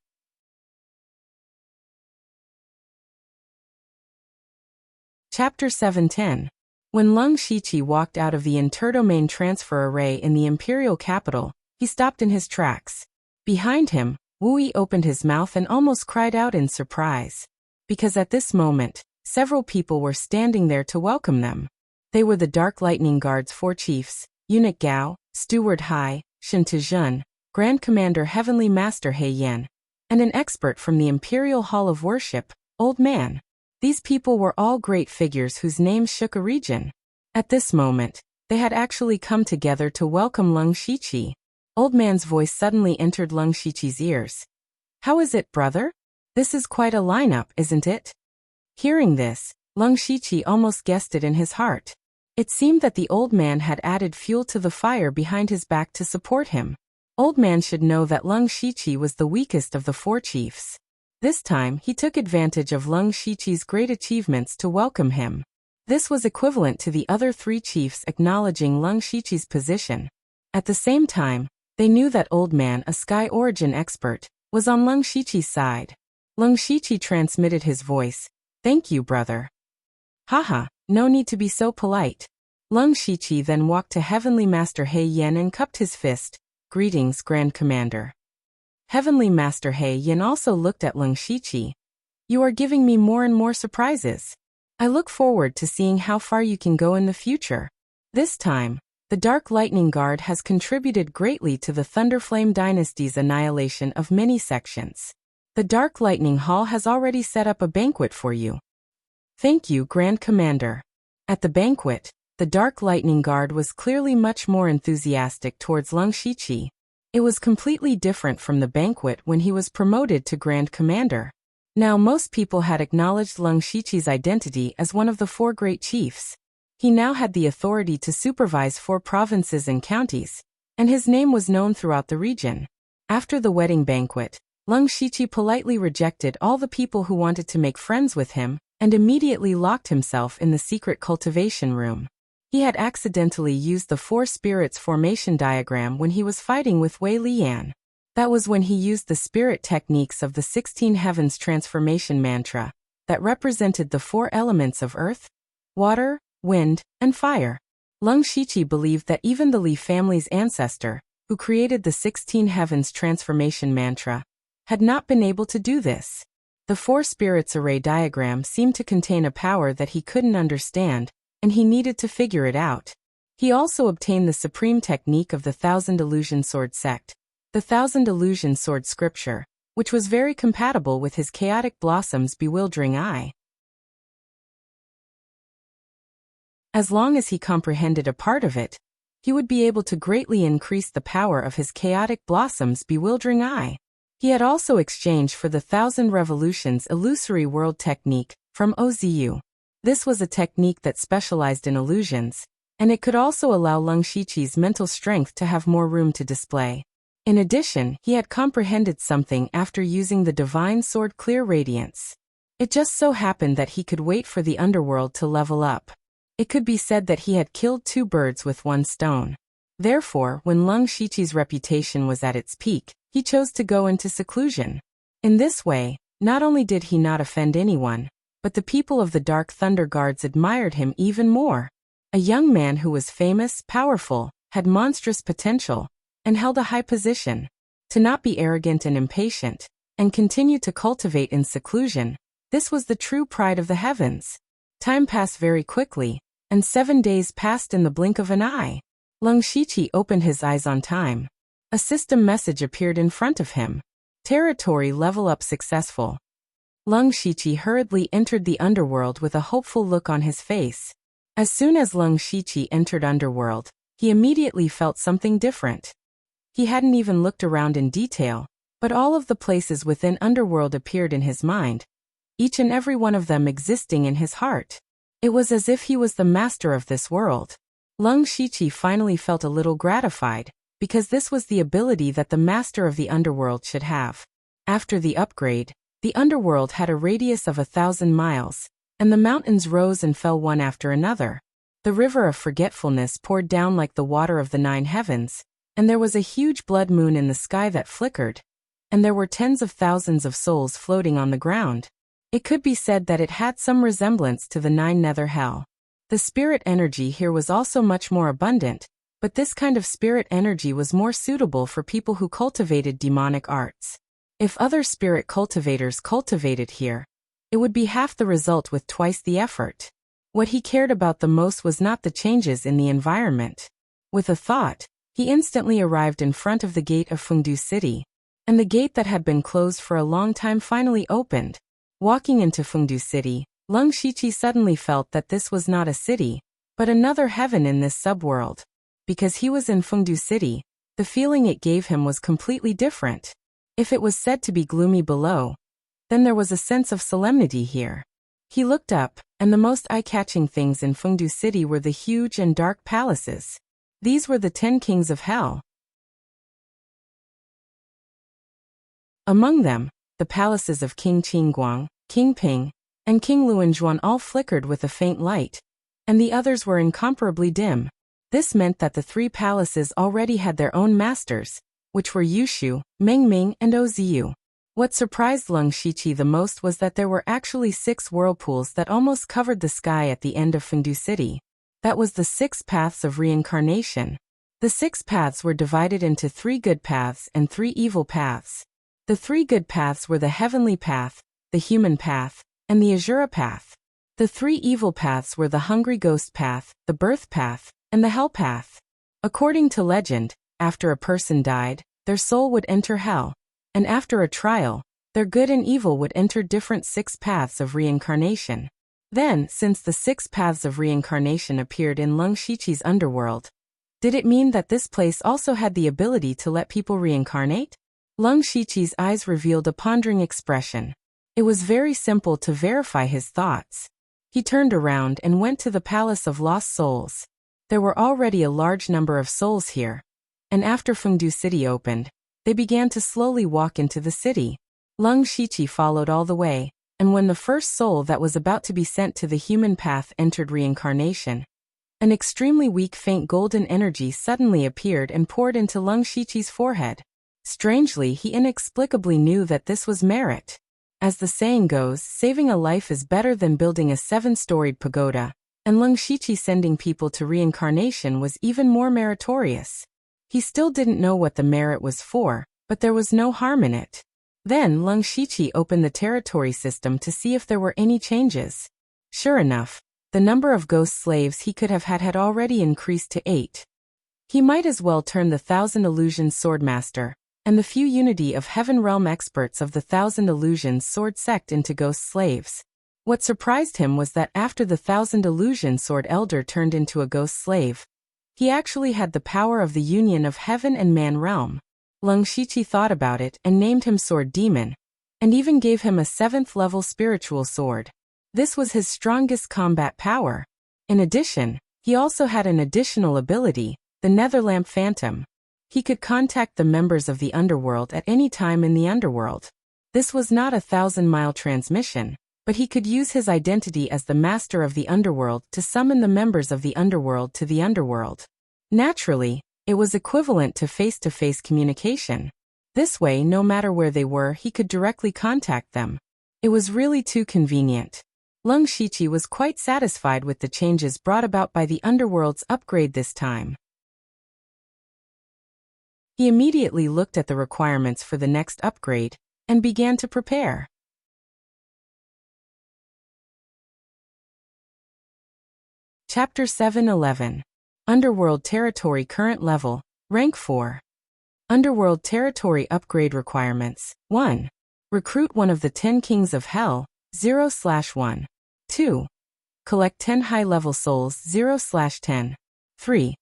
Chapter 710. When Lung Shiqi walked out of the interdomain transfer array in the imperial capital, he stopped in his tracks. Behind him, Wu Yi opened his mouth and almost cried out in surprise. Because at this moment, several people were standing there to welcome them. They were the Dark Lightning Guard's 4 chiefs, Eunuch Gao, Steward Hai, Shen Tizhun, Grand Commander Heavenly Master He Yan, and an expert from the Imperial Hall of Worship, Old Man. These people were all great figures whose names shook a region. At this moment, they had actually come together to welcome Lung Shiqi. Old Man's voice suddenly entered Lung Shiqi's ears. "How is it, brother? This is quite a lineup, isn't it?" Hearing this, Lung Shiqi almost guessed it in his heart. It seemed that the old man had added fuel to the fire behind his back to support him. Old Man should know that Lung Shiqi was the weakest of the 4 chiefs. This time, he took advantage of Lung Shiqi's great achievements to welcome him. This was equivalent to the other 3 chiefs acknowledging Lung Shiqi's position. At the same time, they knew that Old Man, a Sky Origin expert, was on Lung Shiqi's side. Lung Shiqi transmitted his voice. "Thank you, brother." "Haha, no need to be so polite." Lung Shiqi then walked to Heavenly Master He Yan and cupped his fist. "Greetings, Grand Commander." Heavenly Master He Yan also looked at Lung Shiqi. "You are giving me more and more surprises. I look forward to seeing how far you can go in the future." This time, the Dark Lightning Guard has contributed greatly to the Thunderflame Dynasty's annihilation of many sections. The Dark Lightning Hall has already set up a banquet for you. "Thank you, Grand Commander." At the banquet, the Dark Lightning Guard was clearly much more enthusiastic towards Lung Shiqi. It was completely different from the banquet when he was promoted to Grand Commander. Now most people had acknowledged Lung Shiqi's identity as one of the 4 great chiefs. He now had the authority to supervise 4 provinces and counties, and his name was known throughout the region. After the wedding banquet, Lung Shiqi politely rejected all the people who wanted to make friends with him, and immediately locked himself in the secret cultivation room. He had accidentally used the 4 spirits formation diagram when he was fighting with Wei Lian. That was when he used the spirit techniques of the 16 Heavens transformation mantra that represented the 4 elements of earth, water, wind, and fire. Lung Shiqi believed that even the Li family's ancestor, who created the 16 Heavens transformation mantra, had not been able to do this. The 4 spirits array diagram seemed to contain a power that he couldn't understand, and he needed to figure it out. He also obtained the supreme technique of the Thousand Illusion Sword sect, the Thousand Illusion Sword scripture, which was very compatible with his Chaotic Blossom's bewildering eye. As long as he comprehended a part of it, he would be able to greatly increase the power of his Chaotic Blossom's bewildering eye. He had also exchanged for the Thousand Revolutions illusory world technique from OZU. This was a technique that specialized in illusions, and it could also allow Lung Shiqi's mental strength to have more room to display. In addition, he had comprehended something after using the Divine Sword Clear Radiance. It just so happened that he could wait for the underworld to level up. It could be said that he had killed 2 birds with 1 stone. Therefore, when Lung Shiqi's reputation was at its peak, he chose to go into seclusion. In this way, not only did he not offend anyone, but the people of the Dark Thunder Guards admired him even more. A young man who was famous, powerful, had monstrous potential, and held a high position. To not be arrogant and impatient, and continue to cultivate in seclusion, this was the true pride of the heavens. Time passed very quickly, and 7 days passed in the blink of an eye. Lung Shiqi opened his eyes on time. A system message appeared in front of him. Territory level up successful. Lung Shiqi hurriedly entered the underworld with a hopeful look on his face. As soon as Lung Shiqi entered underworld, he immediately felt something different. He hadn't even looked around in detail, but all of the places within underworld appeared in his mind, each and every one of them existing in his heart. It was as if he was the master of this world. Lung Shiqi finally felt a little gratified, because this was the ability that the master of the underworld should have. After the upgrade, the underworld had a radius of 1,000 miles, and the mountains rose and fell one after another. The river of forgetfulness poured down like the water of the 9 heavens, and there was a huge blood moon in the sky that flickered, and there were tens of thousands of souls floating on the ground. It could be said that it had some resemblance to the 9 nether hell. The spirit energy here was also much more abundant, but this kind of spirit energy was more suitable for people who cultivated demonic arts. If other spirit cultivators cultivated here, it would be half the result with twice the effort. What he cared about the most was not the changes in the environment. With a thought, he instantly arrived in front of the gate of Fengdu City, and the gate that had been closed for a long time finally opened. Walking into Fengdu City, Leng Shiqi suddenly felt that this was not a city, but another heaven in this subworld. Because he was in Fengdu City, the feeling it gave him was completely different. If it was said to be gloomy below, then there was a sense of solemnity here. He looked up, and the most eye-catching things in Fengdu City were the huge and dark palaces. These were the 10 kings of hell. Among them, the palaces of King Qingguang, King Ping, and King Luanzhuan all flickered with a faint light, and the others were incomparably dim. This meant that the 3 palaces already had their own masters, which were Yushu, Mengming, and Oziyu. What surprised Leng Shiqi the most was that there were actually 6 whirlpools that almost covered the sky at the end of Fengdu City. That was the 6 paths of reincarnation. The 6 paths were divided into 3 good paths and 3 evil paths. The 3 good paths were the heavenly path, the human path, and the Azura path. The 3 evil paths were the hungry ghost path, the birth path, and the hell path. According to legend, after a person died, their soul would enter hell, and after a trial, their good and evil would enter different 6 paths of reincarnation. Then, since the 6 paths of reincarnation appeared in Leng Shiqi's underworld, did it mean that this place also had the ability to let people reincarnate? Leng Shiqi's eyes revealed a pondering expression. It was very simple to verify his thoughts. He turned around and went to the Palace of Lost Souls. There were already a large number of souls here, and after Fengdu City opened, they began to slowly walk into the city. Leng Shiqi followed all the way, and when the first soul that was about to be sent to the human path entered reincarnation, an extremely weak faint golden energy suddenly appeared and poured into Leng Shiqi's forehead. Strangely, he inexplicably knew that this was merit. As the saying goes, saving a life is better than building a 7-storied pagoda, and Leng Shiqi sending people to reincarnation was even more meritorious. He still didn't know what the merit was for, but there was no harm in it. Then Leng Shiqi opened the territory system to see if there were any changes. Sure enough, the number of ghost slaves he could have had already increased to 8. He might as well turn the 1,000 Illusions Swordmaster and the few Unity of Heaven Realm experts of the 1,000 Illusions Sword sect into ghost slaves. What surprised him was that after the 1,000 Illusion Sword Elder turned into a ghost slave, he actually had the power of the union of Heaven and Man Realm. Leng Shiqi thought about it and named him Sword Demon, and even gave him a 7th-level spiritual sword. This was his strongest combat power. In addition, he also had an additional ability, the Netherlamp Phantom. He could contact the members of the underworld at any time in the underworld. This was not a 1,000-mile transmission, but he could use his identity as the master of the underworld to summon the members of the underworld to the underworld. Naturally, it was equivalent to face-to-face communication. This way, no matter where they were, he could directly contact them. It was really too convenient. Leng Shiqi was quite satisfied with the changes brought about by the underworld's upgrade this time. He immediately looked at the requirements for the next upgrade and began to prepare. Chapter 7:11. Underworld Territory Current Level, Rank 4. Underworld Territory Upgrade Requirements. 1. Recruit one of the 10 Kings of Hell, 0/1. 2. Collect 10 high-level souls, 0/10. 3.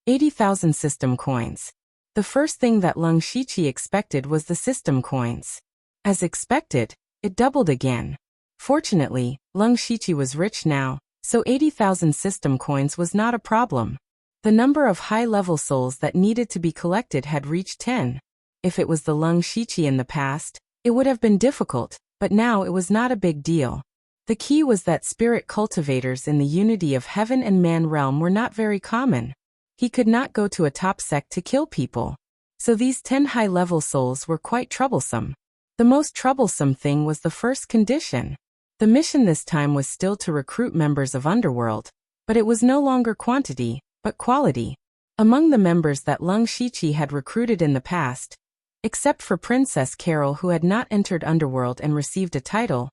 80,000 system coins. The first thing that Leng Shiqi expected was the system coins. As expected, it doubled again. Fortunately, Leng Shiqi was rich now, so 80,000 system coins was not a problem. The number of high-level souls that needed to be collected had reached 10. If it was the Leng Shiqi in the past, it would have been difficult, but now it was not a big deal. The key was that spirit cultivators in the unity of Heaven and Man realm were not very common. He could not go to a top sect to kill people. So these 10 high-level souls were quite troublesome. The most troublesome thing was the first condition. The mission this time was still to recruit members of Underworld, But it was no longer quantity, but quality. Among the members that Lung Shiqi had recruited in the past, except for Princess Carol who had not entered Underworld and received a title,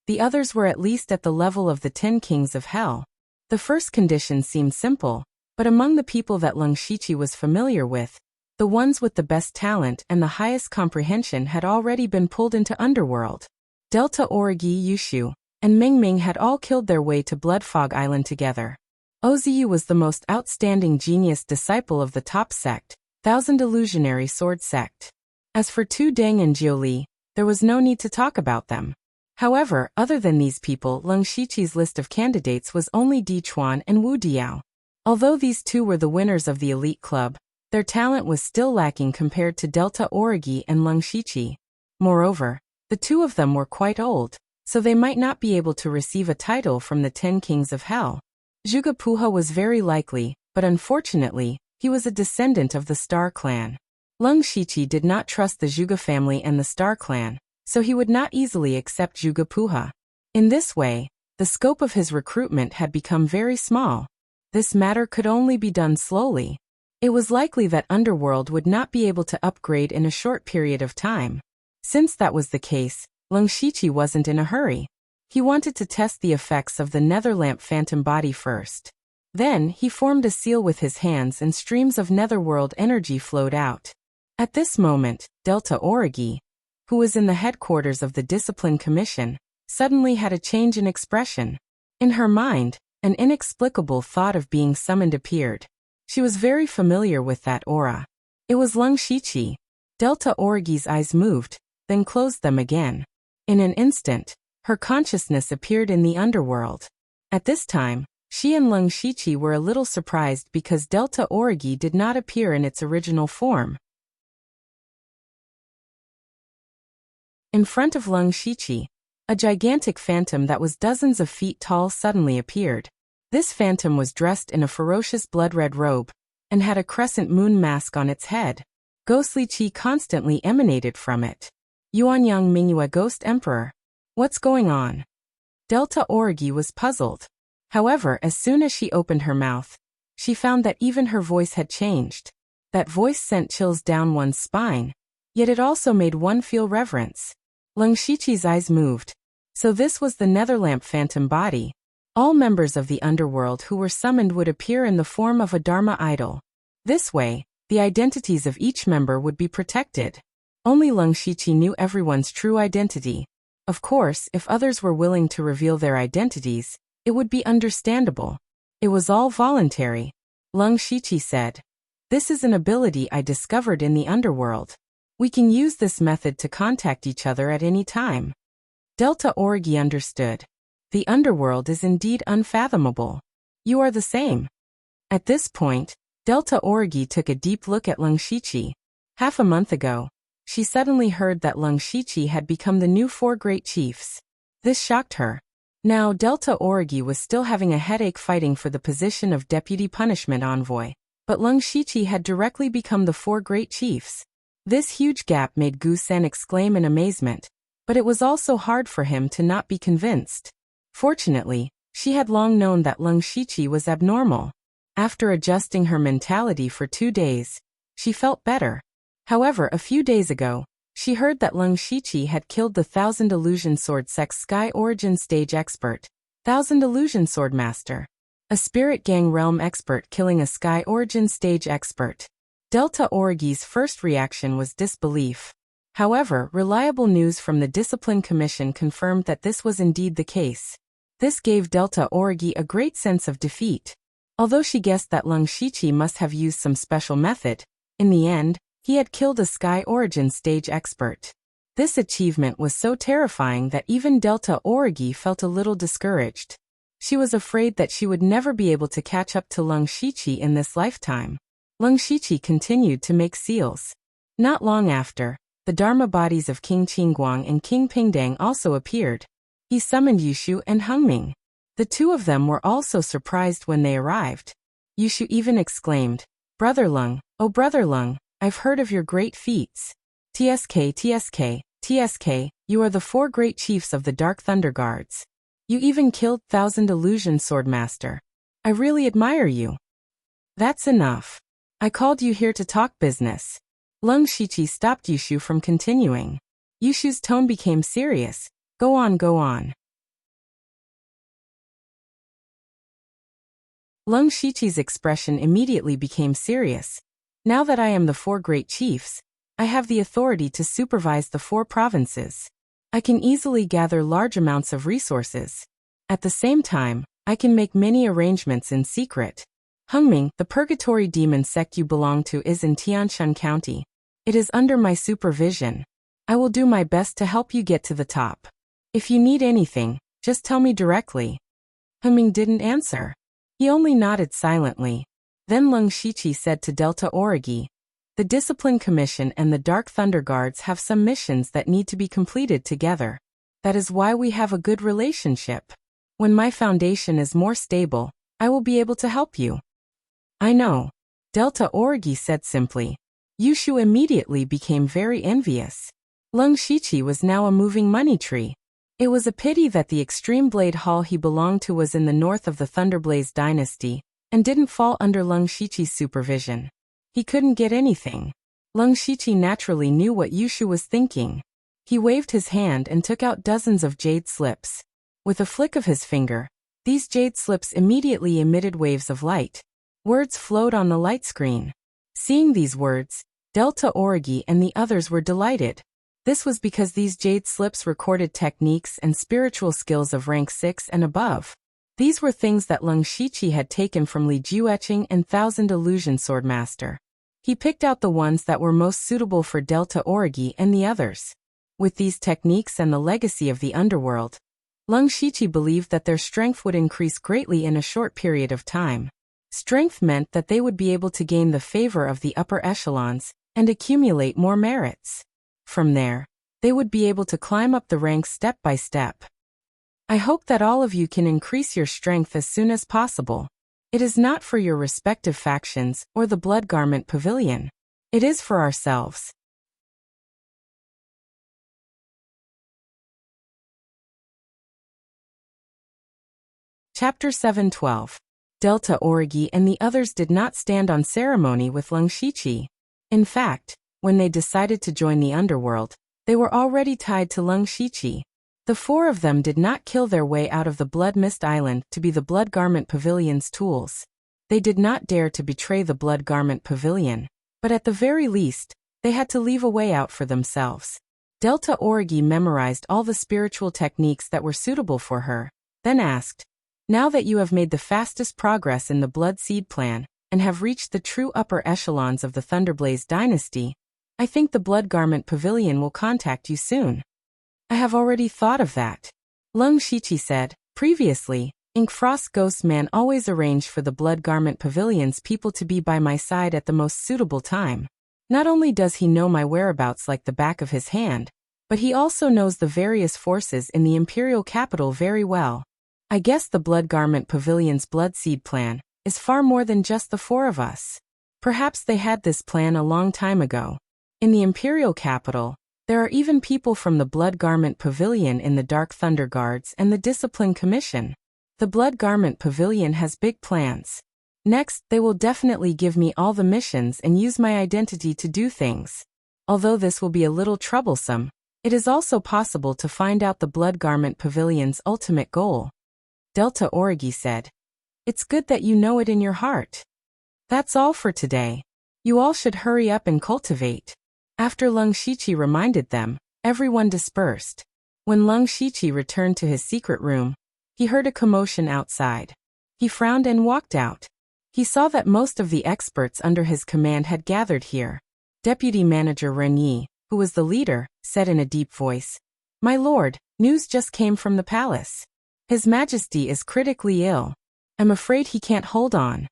the others were at least at the level of the 10 kings of hell. The first condition seemed simple, but among the people that Lung Shiqi was familiar with, the ones with the best talent and the highest comprehension had already been pulled into Underworld. Delta Origi Yushu and Ming Ming had all killed their way to Bloodfog Island together. Oziu was the most outstanding genius disciple of the top sect, Thousand Illusionary Sword Sect. As for Tu Deng and Jiuli, there was no need to talk about them. However, other than these people, Lung Shiqi's list of candidates was only Di Chuan and Wu Diao. Although these two were the winners of the elite club, their talent was still lacking compared to Delta Origi and Lung Shiqi. Moreover, the two of them were quite old, so they might not be able to receive a title from the 10 kings of hell. Zhuge Puha was very likely, but unfortunately, he was a descendant of the Star Clan. Lung Shiqi did not trust the Zhuge family and the Star Clan, so he would not easily accept Zhuge Puha. In this way, the scope of his recruitment had become very small. This matter could only be done slowly. It was likely that Underworld would not be able to upgrade in a short period of time. Since that was the case, Lung Shiqi wasn't in a hurry. He wanted to test the effects of the Netherlamp phantom body first. Then, he formed a seal with his hands and streams of netherworld energy flowed out. At this moment, Delta Origi, who was in the headquarters of the Discipline Commission, suddenly had a change in expression. In her mind, an inexplicable thought of being summoned appeared. She was very familiar with that aura. It was Lung Shiqi. Delta Origi's eyes moved, then closed them again. In an instant, her consciousness appeared in the underworld. At this time, she and Lung Shiqi were a little surprised because Delta Origi did not appear in its original form. In front of Lung Shiqi, a gigantic phantom that was dozens of feet tall suddenly appeared. This phantom was dressed in a ferocious blood-red robe, and had a crescent moon mask on its head. Ghostly qi constantly emanated from it. Yuanyang Mingyue Ghost Emperor. What's going on? Delta Origi was puzzled. However, as soon as she opened her mouth, she found that even her voice had changed. That voice sent chills down one's spine, yet it also made one feel reverence. Lung Shiqi's eyes moved. So this was the Netherlamp phantom body. All members of the underworld who were summoned would appear in the form of a Dharma idol. This way, the identities of each member would be protected. Only Lung Shiqi knew everyone's true identity. Of course, if others were willing to reveal their identities, it would be understandable. It was all voluntary. Lung Shiqi said, "This is an ability I discovered in the underworld. We can use this method to contact each other at any time." Delta Origi understood. The underworld is indeed unfathomable. You are the same. At this point, Delta Origi took a deep look at Lung Shiqi. Half a month ago, she suddenly heard that Lung Shiqi had become the new 4 great chiefs. This shocked her. Now Delta Origi was still having a headache fighting for the position of Deputy Punishment Envoy, but Lung Shiqi had directly become the 4 great chiefs. This huge gap made Gu Sen exclaim in amazement, but it was also hard for him to not be convinced. Fortunately, she had long known that Lung Shiqi was abnormal. After adjusting her mentality for 2 days, she felt better. However, a few days ago, she heard that Lung Shiqi had killed the Thousand Illusion Sword Sect's Sky Origin Stage expert, Thousand Illusion Sword Master. A Spirit Gang Realm expert killing a Sky Origin Stage expert. Delta Origi's first reaction was disbelief. However, reliable news from the Discipline Commission confirmed that this was indeed the case. This gave Delta Origi a great sense of defeat. Although she guessed that Lung Shiqi must have used some special method, in the end, he had killed a Sky Origin Stage expert. This achievement was so terrifying that even Delta Origi felt a little discouraged. She was afraid that she would never be able to catch up to Lung Shiqi in this lifetime. Lung Shiqi continued to make seals. Not long after, the Dharma bodies of King Qingguang and King Pingdang also appeared. He summoned Yushu and Hengming. The two of them were also surprised when they arrived. Yushu even exclaimed, "Brother Lung, oh Brother Lung, I've heard of your great feats. TSK, TSK, TSK, you are the 4 great chiefs of the Dark Thunder Guards. You even killed Thousand Illusion Sword Master. I really admire you. That's enough. I called you here to talk business. Lung Shiqi stopped Yushu from continuing. Yushu's tone became serious. Go on, go on. Lung Shiqi's expression immediately became serious. Now that I am the 4 great chiefs, I have the authority to supervise the 4 provinces. I can easily gather large amounts of resources. At the same time, I can make many arrangements in secret. Hengming, the purgatory demon sect you belong to, is in Tianshan County. It is under my supervision. I will do my best to help you get to the top. If you need anything, just tell me directly. Hengming didn't answer. He only nodded silently. Then Lung Shiqi said to Delta Origi, the Discipline Commission and the Dark Thunder Guards have some missions that need to be completed together. That is why we have a good relationship. When my foundation is more stable, I will be able to help you. I know. Delta Origi said simply. Yushu immediately became very envious. Lung Shiqi was now a moving money tree. It was a pity that the Extreme Blade Hall he belonged to was in the north of the Thunderblaze dynasty, and didn't fall under Lung Shiqi's supervision. He couldn't get anything. Lung Shiqi naturally knew what Yushu was thinking. He waved his hand and took out dozens of jade slips. With a flick of his finger, these jade slips immediately emitted waves of light. Words flowed on the light screen. Seeing these words, Delta Origi and the others were delighted. This was because these jade slips recorded techniques and spiritual skills of rank 6 and above. These were things that Lung Shiqi had taken from Li Jueqing and Thousand Illusion Swordmaster. He picked out the ones that were most suitable for Delta Origi and the others. With these techniques and the legacy of the underworld, Lung Shiqi believed that their strength would increase greatly in a short period of time. Strength meant that they would be able to gain the favor of the upper echelons and accumulate more merits. From there, they would be able to climb up the ranks step by step. I hope that all of you can increase your strength as soon as possible. It is not for your respective factions or the Blood Garment Pavilion. It is for ourselves. Chapter 7:12. Delta Origi and the others did not stand on ceremony with Lung Shiqi. In fact, when they decided to join the underworld, they were already tied to Lung Shiqi. The 4 of them did not kill their way out of the Blood Mist Island to be the Blood Garment Pavilion's tools. They did not dare to betray the Blood Garment Pavilion, but at the very least, they had to leave a way out for themselves. Delta Origi memorized all the spiritual techniques that were suitable for her, then asked, now that you have made the fastest progress in the Blood Seed plan, and have reached the true upper echelons of the Thunderblaze dynasty, I think the Blood Garment Pavilion will contact you soon. I have already thought of that. Lung Shiqi said, previously, Inkfrost Ghost Man always arranged for the Blood Garment Pavilion's people to be by my side at the most suitable time. Not only does he know my whereabouts like the back of his hand, but he also knows the various forces in the Imperial capital very well. I guess the Blood Garment Pavilion's Blood Seed plan is far more than just the 4 of us. Perhaps they had this plan a long time ago. In the Imperial capital, there are even people from the Blood Garment Pavilion in the Dark Thunder Guards and the Discipline Commission. The Blood Garment Pavilion has big plans. Next, they will definitely give me all the missions and use my identity to do things. Although this will be a little troublesome, it is also possible to find out the Blood Garment Pavilion's ultimate goal. Delta Origi said, it's good that you know it in your heart. That's all for today. You all should hurry up and cultivate. After Lung Shiqi reminded them, everyone dispersed. When Lung Shiqi returned to his secret room, he heard a commotion outside. He frowned and walked out. He saw that most of the experts under his command had gathered here. Deputy Manager Renyi, who was the leader, said in a deep voice, my lord, news just came from the palace. His Majesty is critically ill. I'm afraid he can't hold on.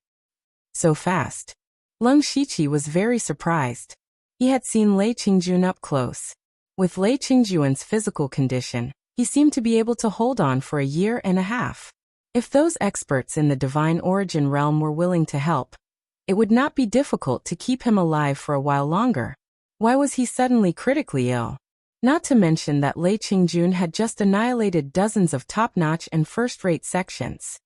So fast. Lung Shiqi was very surprised. He had seen Lei Qingjun up close. With Lei Qingjun's physical condition, he seemed to be able to hold on for a year and a half. If those experts in the Divine Origin realm were willing to help, it would not be difficult to keep him alive for a while longer. Why was he suddenly critically ill? Not to mention that Lei Qingjun had just annihilated dozens of top-notch and first-rate sections.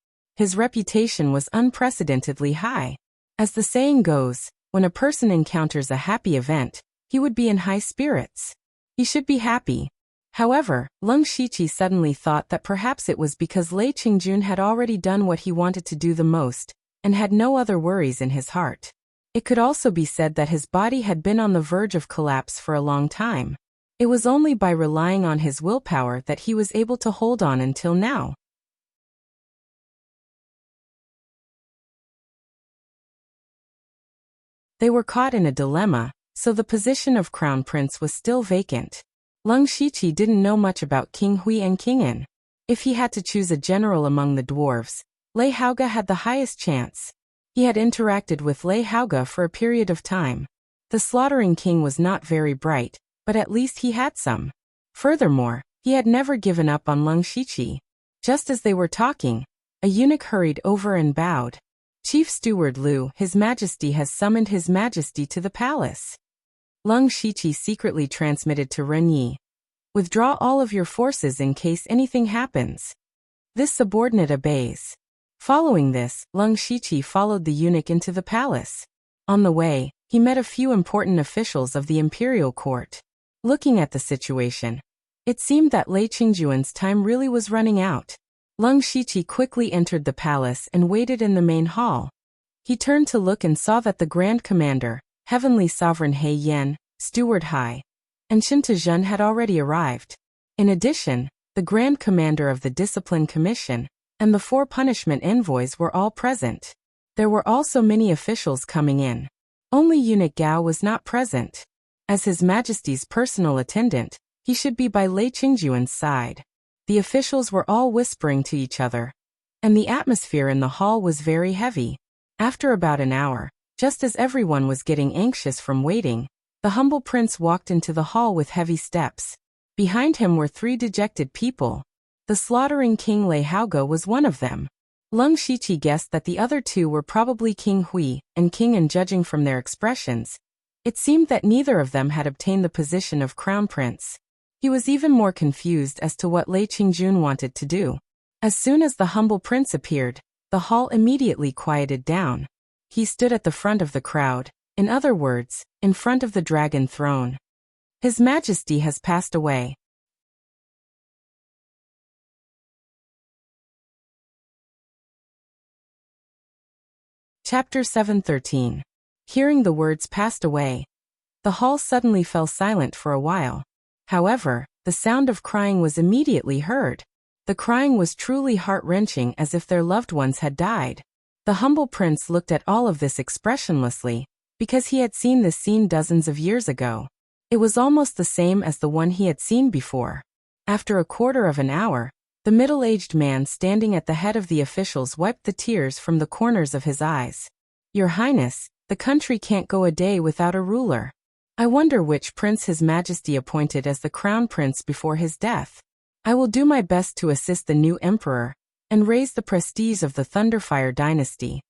His reputation was unprecedentedly high. As the saying goes, when a person encounters a happy event, he would be in high spirits. He should be happy. However, Leng Shiqi suddenly thought that perhaps it was because Lei Qingjun had already done what he wanted to do the most, and had no other worries in his heart. It could also be said that his body had been on the verge of collapse for a long time. It was only by relying on his willpower that he was able to hold on until now. They were caught in a dilemma, so the position of crown prince was still vacant. Leng Shiqi didn't know much about King Hui and King En. If he had to choose a general among the dwarves, Lei Haoge had the highest chance. He had interacted with Lei Haoge for a period of time. The slaughtering king was not very bright, but at least he had some. Furthermore, he had never given up on Leng Shiqi. Just as they were talking, a eunuch hurried over and bowed. Chief Steward Liu, His Majesty has summoned His Majesty to the palace. Leng Shiqi secretly transmitted to Ren Yi. Withdraw all of your forces in case anything happens. This subordinate obeys. Following this, Leng Shiqi followed the eunuch into the palace. On the way, he met a few important officials of the imperial court. Looking at the situation, it seemed that Lei Qingjuan's time really was running out. Leng Shiqi quickly entered the palace and waited in the main hall. He turned to look and saw that the Grand Commander, Heavenly Sovereign He Yan, Steward Hai, and Shin Tezhen had already arrived. In addition, the Grand Commander of the Discipline Commission and the 4 punishment envoys were all present. There were also many officials coming in. Only Eunuch Gao was not present. As His Majesty's personal attendant, he should be by Lei Qingjuan's side. The officials were all whispering to each other, and the atmosphere in the hall was very heavy. After about an hour, just as everyone was getting anxious from waiting, the humble prince walked into the hall with heavy steps. Behind him were 3 dejected people. The slaughtering king Lei Haoge was one of them. Leng Shiqi guessed that the other 2 were probably King Hui and King En. Judging from their expressions, it seemed that neither of them had obtained the position of crown prince. He was even more confused as to what Lei Qingjun wanted to do. As soon as the humble prince appeared, the hall immediately quieted down. He stood at the front of the crowd, in other words, in front of the dragon throne. His Majesty has passed away. Chapter 7:13. Hearing the words passed away, the hall suddenly fell silent for a while. However, the sound of crying was immediately heard. The crying was truly heart-wrenching, as if their loved ones had died. The humble prince looked at all of this expressionlessly, because he had seen this scene dozens of years ago. It was almost the same as the one he had seen before. After a quarter of an hour, the middle-aged man standing at the head of the officials wiped the tears from the corners of his eyes. Your Highness, the country can't go a day without a ruler. I wonder which prince His Majesty appointed as the crown prince before his death. I will do my best to assist the new emperor and raise the prestige of the Thunderfire dynasty.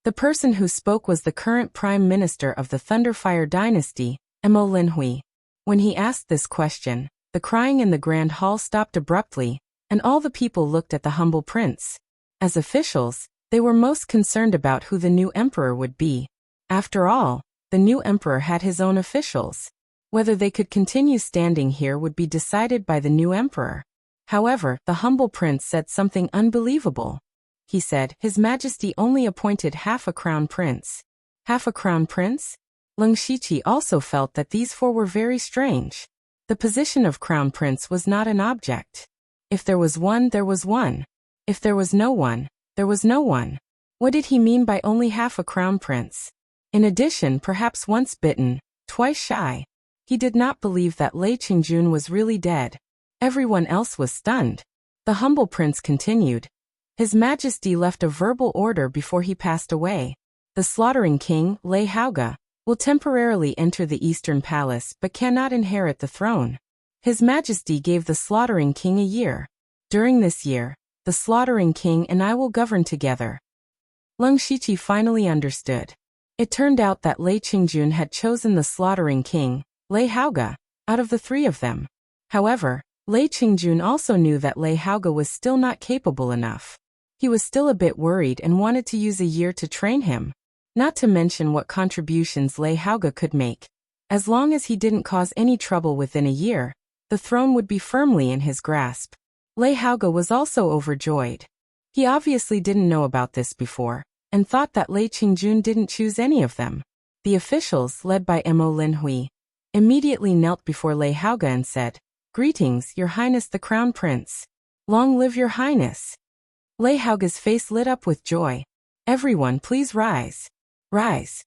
The person who spoke was the current prime minister of the Thunderfire dynasty, Mo Linhui. When he asked this question, the crying in the grand hall stopped abruptly, and all the people looked at the humble prince. As officials, they were most concerned about who the new emperor would be. After all, the new emperor had his own officials. Whether they could continue standing here would be decided by the new emperor. However, the humble prince said something unbelievable. He said, His Majesty only appointed half a crown prince. Half a crown prince? Leng Shiqi also felt that these 4 were very strange. The position of crown prince was not an object. If there was one, there was one. If there was no one, there was no one. What did he mean by only half a crown prince? In addition, perhaps once bitten, twice shy. He did not believe that Lei Qingjun was really dead. Everyone else was stunned. The humble prince continued. His Majesty left a verbal order before he passed away. The slaughtering king, Lei Haoge, will temporarily enter the Eastern Palace but cannot inherit the throne. His Majesty gave the slaughtering king a year. During this year, the slaughtering king and I will govern together. Leng Shiqi finally understood. It turned out that Lei Qingjun had chosen the slaughtering king, Lei Haoge, out of the 3 of them. However, Lei Qingjun also knew that Lei Haoge was still not capable enough. He was still a bit worried and wanted to use a year to train him. Not to mention what contributions Lei Haoge could make. As long as he didn't cause any trouble within a year, the throne would be firmly in his grasp. Lei Haoge was also overjoyed. He obviously didn't know about this before, and thought that Lei Qingjun didn't choose any of them. The officials, led by Mo Linhui, immediately knelt before Lei Haoge and said, "Greetings, Your Highness the Crown Prince. Long live Your Highness." Lei Haoge's face lit up with joy. "Everyone please rise. Rise."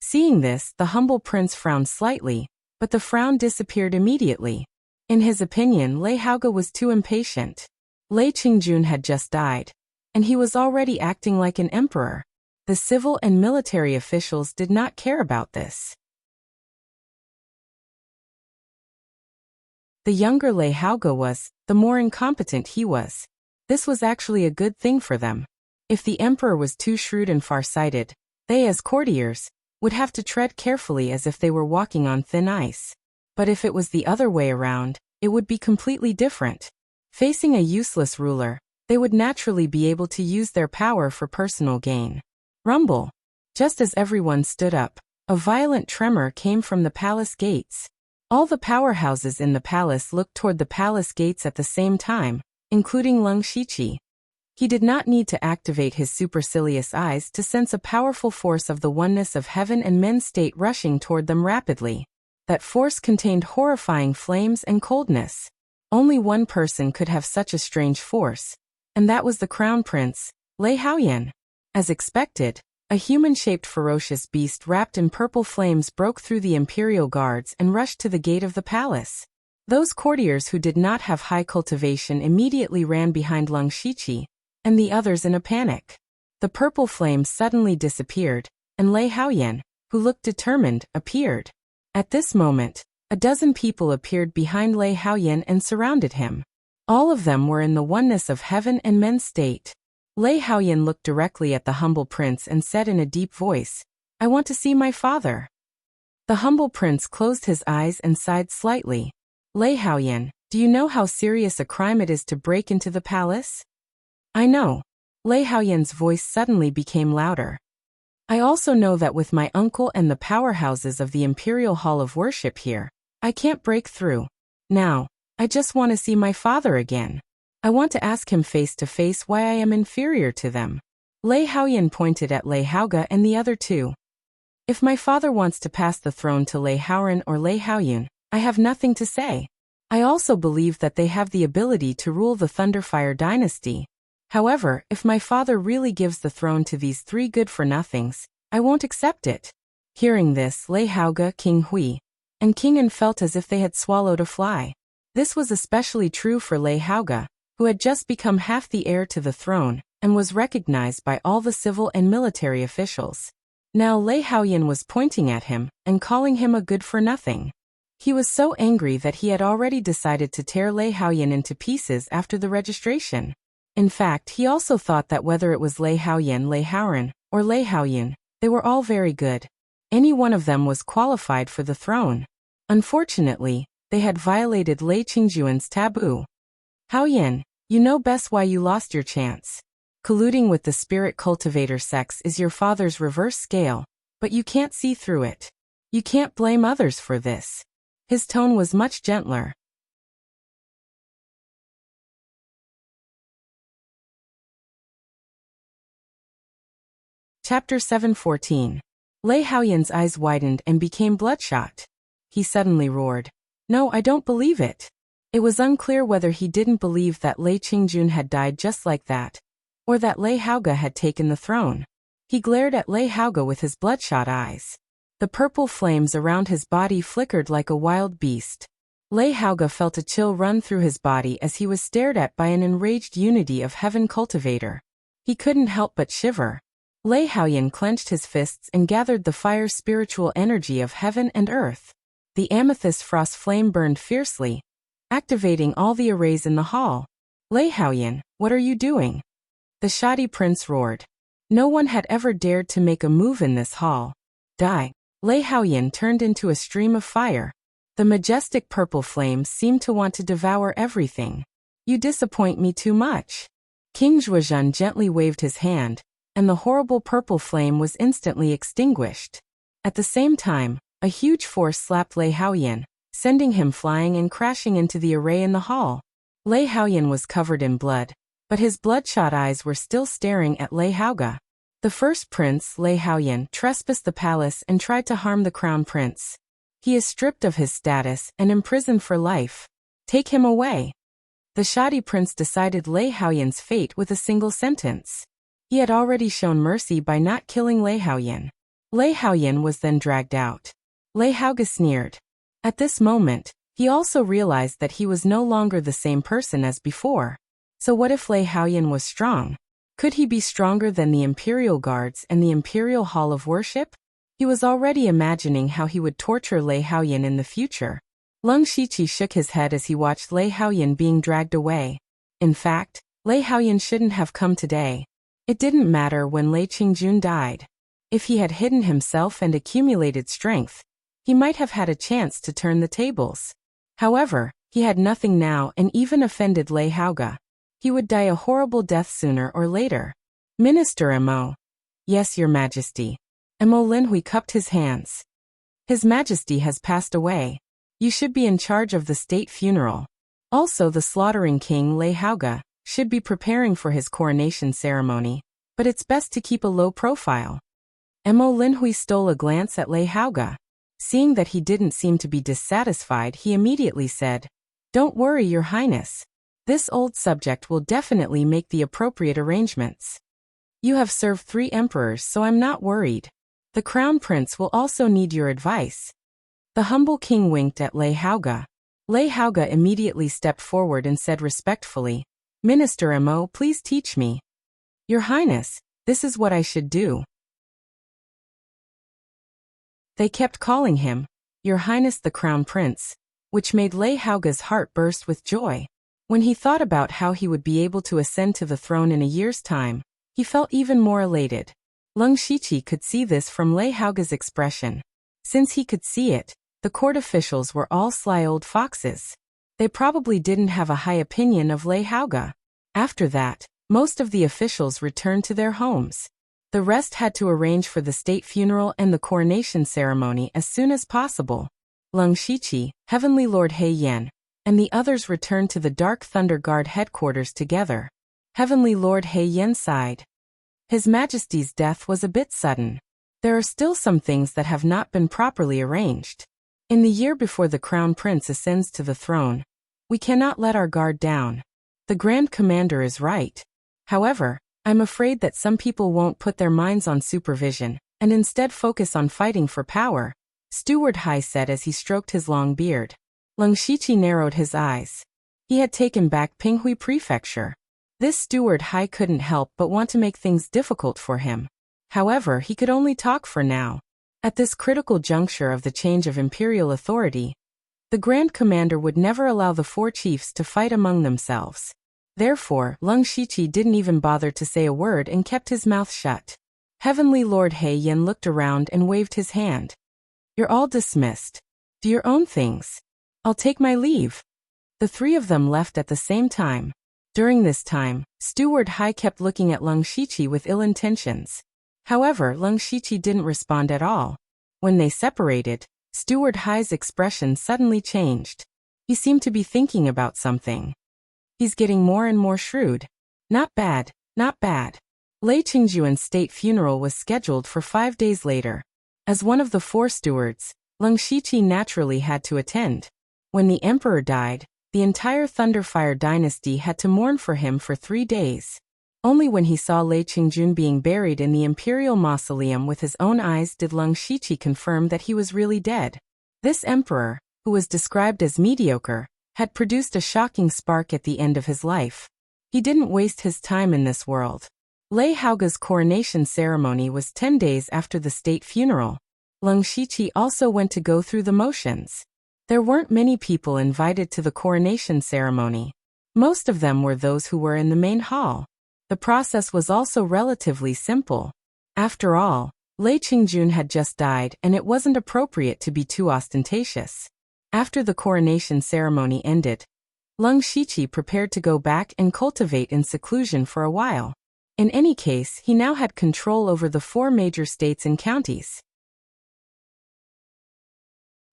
Seeing this, the humble prince frowned slightly, but the frown disappeared immediately. In his opinion, Lei Haoge was too impatient. Lei Qingjun had just died, and he was already acting like an emperor. The civil and military officials did not care about this. The younger Lei Haoge was, the more incompetent he was. This was actually a good thing for them. If the emperor was too shrewd and far-sighted, they as courtiers would have to tread carefully as if they were walking on thin ice. But if it was the other way around, it would be completely different. Facing a useless ruler, they would naturally be able to use their power for personal gain. Rumble. Just as everyone stood up, a violent tremor came from the palace gates. All the powerhouses in the palace looked toward the palace gates at the same time, including Leng Shiqi. He did not need to activate his supercilious eyes to sense a powerful force of the oneness of heaven and men's state rushing toward them rapidly. That force contained horrifying flames and coldness. Only one person could have such a strange force, and that was the crown prince, Lei Haoyan. As expected, a human-shaped ferocious beast wrapped in purple flames broke through the imperial guards and rushed to the gate of the palace. Those courtiers who did not have high cultivation immediately ran behind Leng Shiqi, and the others in a panic. The purple flames suddenly disappeared, and Lei Haoyan, who looked determined, appeared. At this moment, a dozen people appeared behind Lei Haoyan and surrounded him. All of them were in the oneness of heaven and men's state. Lei Haoyan looked directly at the humble prince and said in a deep voice, "I want to see my father." The humble prince closed his eyes and sighed slightly. "Lei Haoyan, do you know how serious a crime it is to break into the palace?" "I know." Lei Haoyan's voice suddenly became louder. "I also know that with my uncle and the powerhouses of the Imperial Hall of Worship here, I can't break through. Now, I just want to see my father again. I want to ask him face to face why I am inferior to them." Lei Haoyan pointed at Lei Haoge and the other two. "If my father wants to pass the throne to Lei Haoran or Lei Haoyun, I have nothing to say. I also believe that they have the ability to rule the Thunderfire dynasty. However, if my father really gives the throne to these three good-for-nothings, I won't accept it." Hearing this, Lei Haoge, King Hui, and King En felt as if they had swallowed a fly. This was especially true for Lei Haoge, who had just become half the heir to the throne, and was recognized by all the civil and military officials. Now Lei Haoyan was pointing at him, and calling him a good-for-nothing. He was so angry that he had already decided to tear Lei Haoyan into pieces after the registration. In fact, he also thought that whether it was Lei Haoyan, Lei Haoran, or Lei Haoyun, they were all very good. Any one of them was qualified for the throne. Unfortunately, they had violated Lei Qingjuan's taboo. "Haoyan, you know best why you lost your chance. Colluding with the spirit cultivator sects is your father's reverse scale, but you can't see through it. You can't blame others for this." His tone was much gentler. Chapter 714. Lei Haoyan's eyes widened and became bloodshot. He suddenly roared, "No, I don't believe it." It was unclear whether he didn't believe that Lei Qingjun had died just like that, or that Lei Haoge had taken the throne. He glared at Lei Haoge with his bloodshot eyes. The purple flames around his body flickered like a wild beast. Lei Haoge felt a chill run through his body as he was stared at by an enraged unity of heaven cultivator. He couldn't help but shiver. Lei Haoyan clenched his fists and gathered the fire spiritual energy of heaven and earth. The amethyst frost flame burned fiercely, activating all the arrays in the hall. "Lei Haoyan, what are you doing?" The shoddy prince roared. No one had ever dared to make a move in this hall. "Die." Lei Haoyan turned into a stream of fire. The majestic purple flames seemed to want to devour everything. "You disappoint me too much." King Zhuozhen gently waved his hand, and the horrible purple flame was instantly extinguished. At the same time, a huge force slapped Lei Haoyan, sending him flying and crashing into the array in the hall. Lei Haoyan was covered in blood, but his bloodshot eyes were still staring at Lei Haoga. The first prince, Lei Haoyan, trespassed the palace and tried to harm the crown prince. He is stripped of his status and imprisoned for life. Take him away. The shoddy prince decided Lei Haoyan's fate with a single sentence. He had already shown mercy by not killing Lei Haoyan. Lei Haoyan was then dragged out. Lei Haoga sneered. At this moment, he also realized that he was no longer the same person as before. So what if Lei Haoyan was strong? Could he be stronger than the Imperial Guards and the Imperial Hall of Worship? He was already imagining how he would torture Lei Haoyan in the future. Leng Shiqi shook his head as he watched Lei Haoyan being dragged away. In fact, Lei Haoyan shouldn't have come today. It didn't matter when Lei Qingjun died. If he had hidden himself and accumulated strength, he might have had a chance to turn the tables. However, he had nothing now and even offended Lei Haoga. He would die a horrible death sooner or later. Minister Mo. Yes, Your Majesty. Mo Linhui cupped his hands. His Majesty has passed away. You should be in charge of the state funeral. Also, the slaughtering king Lei Haoga should be preparing for his coronation ceremony, but it's best to keep a low profile. Mo Linhui stole a glance at Lei Haoga. Seeing that he didn't seem to be dissatisfied, he immediately said, "Don't worry, Your Highness. This old subject will definitely make the appropriate arrangements. You have served 3 emperors, so I'm not worried. The crown prince will also need your advice." The humble king winked at Lei Haoga. Lei Haoga immediately stepped forward and said respectfully, "Minister Mo, please teach me." "Your Highness, this is what I should do." They kept calling him, "Your Highness the Crown Prince," which made Lei Haoga's heart burst with joy. When he thought about how he would be able to ascend to the throne in a year's time, he felt even more elated. Leng Shiqi could see this from Lei Haoga's expression. Since he could see it, the court officials were all sly old foxes. They probably didn't have a high opinion of Lei Haoga. After that, most of the officials returned to their homes. The rest had to arrange for the state funeral and the coronation ceremony as soon as possible. Leng Shiqi, Heavenly Lord He Yan, and the others returned to the Dark Thunder Guard headquarters together. Heavenly Lord He Yan sighed. His Majesty's death was a bit sudden. There are still some things that have not been properly arranged. In the year before the Crown Prince ascends to the throne, we cannot let our guard down. The Grand Commander is right. However, I'm afraid that some people won't put their minds on supervision, and instead focus on fighting for power, Steward Hai said as he stroked his long beard. Leng Shiqi narrowed his eyes. He had taken back Pinghui Prefecture. This Steward Hai couldn't help but want to make things difficult for him. However, he could only talk for now. At this critical juncture of the change of imperial authority, the Grand Commander would never allow the 4 chiefs to fight among themselves. Therefore, Leng Shiqi didn't even bother to say a word and kept his mouth shut. Heavenly Lord He Yan looked around and waved his hand. "You're all dismissed. Do your own things. I'll take my leave." The 3 of them left at the same time. During this time, Steward Hai kept looking at Leng Shiqi with ill intentions. However, Leng Shiqi didn't respond at all. When they separated, Steward Hai's expression suddenly changed. He seemed to be thinking about something. He's getting more and more shrewd. Not bad, not bad. Lei Qingjuan's state funeral was scheduled for 5 days later. As one of the 4 stewards, Leng Shiqi naturally had to attend. When the emperor died, the entire Thunderfire dynasty had to mourn for him for 3 days. Only when he saw Lei Qingjun being buried in the imperial mausoleum with his own eyes did Leng Shiqi confirm that he was really dead. This emperor, who was described as mediocre, had produced a shocking spark at the end of his life. He didn't waste his time in this world. Lei Haoga's coronation ceremony was 10 days after the state funeral. Leng Shiqi also went to go through the motions. There weren't many people invited to the coronation ceremony. Most of them were those who were in the main hall. The process was also relatively simple. After all, Lei Qingjun had just died and it wasn't appropriate to be too ostentatious. After the coronation ceremony ended, Lung Shiqi prepared to go back and cultivate in seclusion for a while. In any case, he now had control over the 4 major states and counties.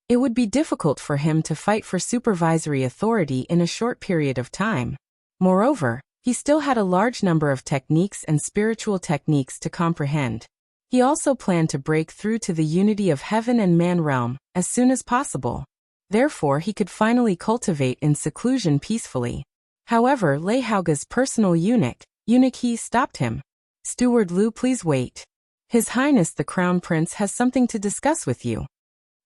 It would be difficult for him to fight for supervisory authority in a short period of time. Moreover, he still had a large number of techniques and spiritual techniques to comprehend. He also planned to break through to the unity of heaven and man realm as soon as possible. Therefore, he could finally cultivate in seclusion peacefully. However, Lei Haoge's personal eunuch He, stopped him. "Steward Lu, please wait. His Highness the Crown Prince has something to discuss with you."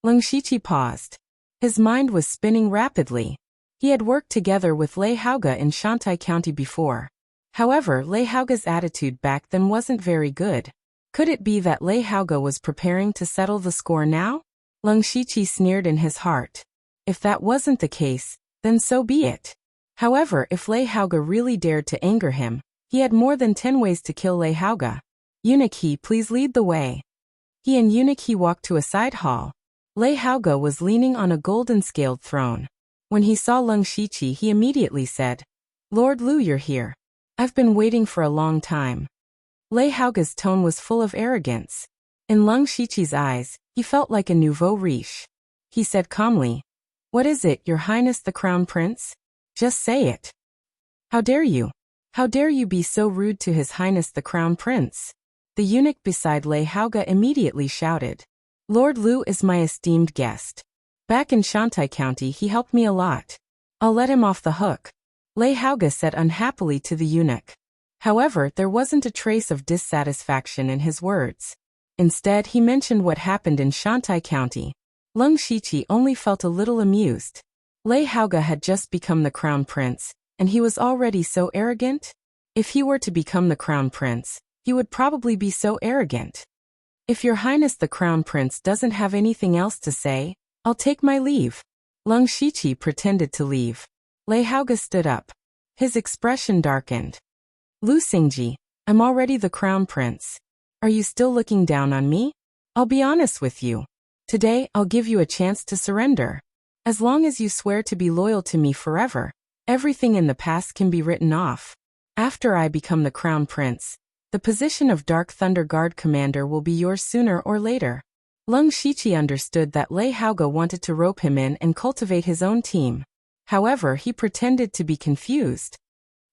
Lung Shiqi paused. His mind was spinning rapidly. He had worked together with Lei Haoge in Shantai County before. However, Lei Haoge's attitude back then wasn't very good. Could it be that Lei Haoge was preparing to settle the score now? Lung Shiqi sneered in his heart. If that wasn't the case, then so be it. However, if Lei Haoge really dared to anger him, he had more than 10 ways to kill Lei Haoge. "Eunuch He, please lead the way." He and Eunuch He walked to a side hall. Lei Haoge was leaning on a golden scaled throne. When he saw Lung Shiqi, he immediately said, "Lord Lu, you're here. I've been waiting for a long time." Lei Haoge's tone was full of arrogance. In Lung Shiqi's eyes, he felt like a nouveau riche. He said calmly, "What is it, Your Highness the Crown Prince? Just say it." "How dare you? How dare you be so rude to His Highness the Crown Prince?" The eunuch beside Lei Haoge immediately shouted. "Lord Lu is my esteemed guest. Back in Shantai County he helped me a lot. I'll let him off the hook," Lei Haoge said unhappily to the eunuch. However, there wasn't a trace of dissatisfaction in his words. Instead, he mentioned what happened in Shantai County. Lung Shiqi only felt a little amused. Lei Haoge had just become the Crown Prince, and he was already so arrogant? If he were to become the Crown Prince, he would probably be so arrogant. "If Your Highness the Crown Prince doesn't have anything else to say, I'll take my leave." Lung Shiqi pretended to leave. Lei Haoge stood up. His expression darkened. "Lu Xingji, I'm already the Crown Prince. Are you still looking down on me? I'll be honest with you. Today, I'll give you a chance to surrender. As long as you swear to be loyal to me forever, everything in the past can be written off. After I become the Crown Prince, the position of Dark Thunder Guard Commander will be yours sooner or later." Lung Shiqi understood that Lei Haoge wanted to rope him in and cultivate his own team. However, he pretended to be confused.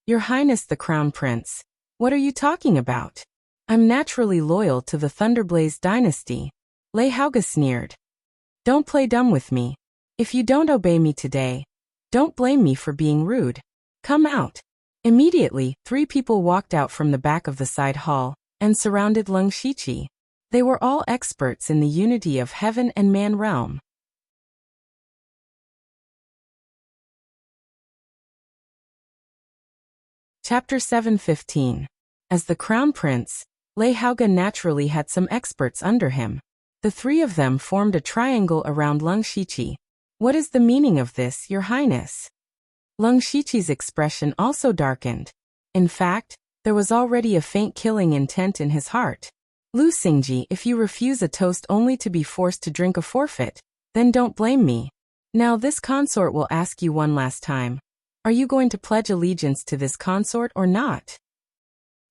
"Your Highness the Crown Prince, what are you talking about? I'm naturally loyal to the Thunderblaze dynasty." Lei Haoge sneered. "Don't play dumb with me. If you don't obey me today, don't blame me for being rude. Come out." Immediately, 3 people walked out from the back of the side hall and surrounded Lung Shiqi. They were all experts in the unity of heaven and man realm. Chapter 7:15. As the Crown Prince, Lei Haoge naturally had some experts under him. The 3 of them formed a triangle around Lung Shiqi. "What is the meaning of this, Your Highness?" Lung Shiqi's expression also darkened. In fact, there was already a faint killing intent in his heart. "Lu Xingji, if you refuse a toast only to be forced to drink a forfeit, then don't blame me. Now this consort will ask you one last time. Are you going to pledge allegiance to this consort or not?"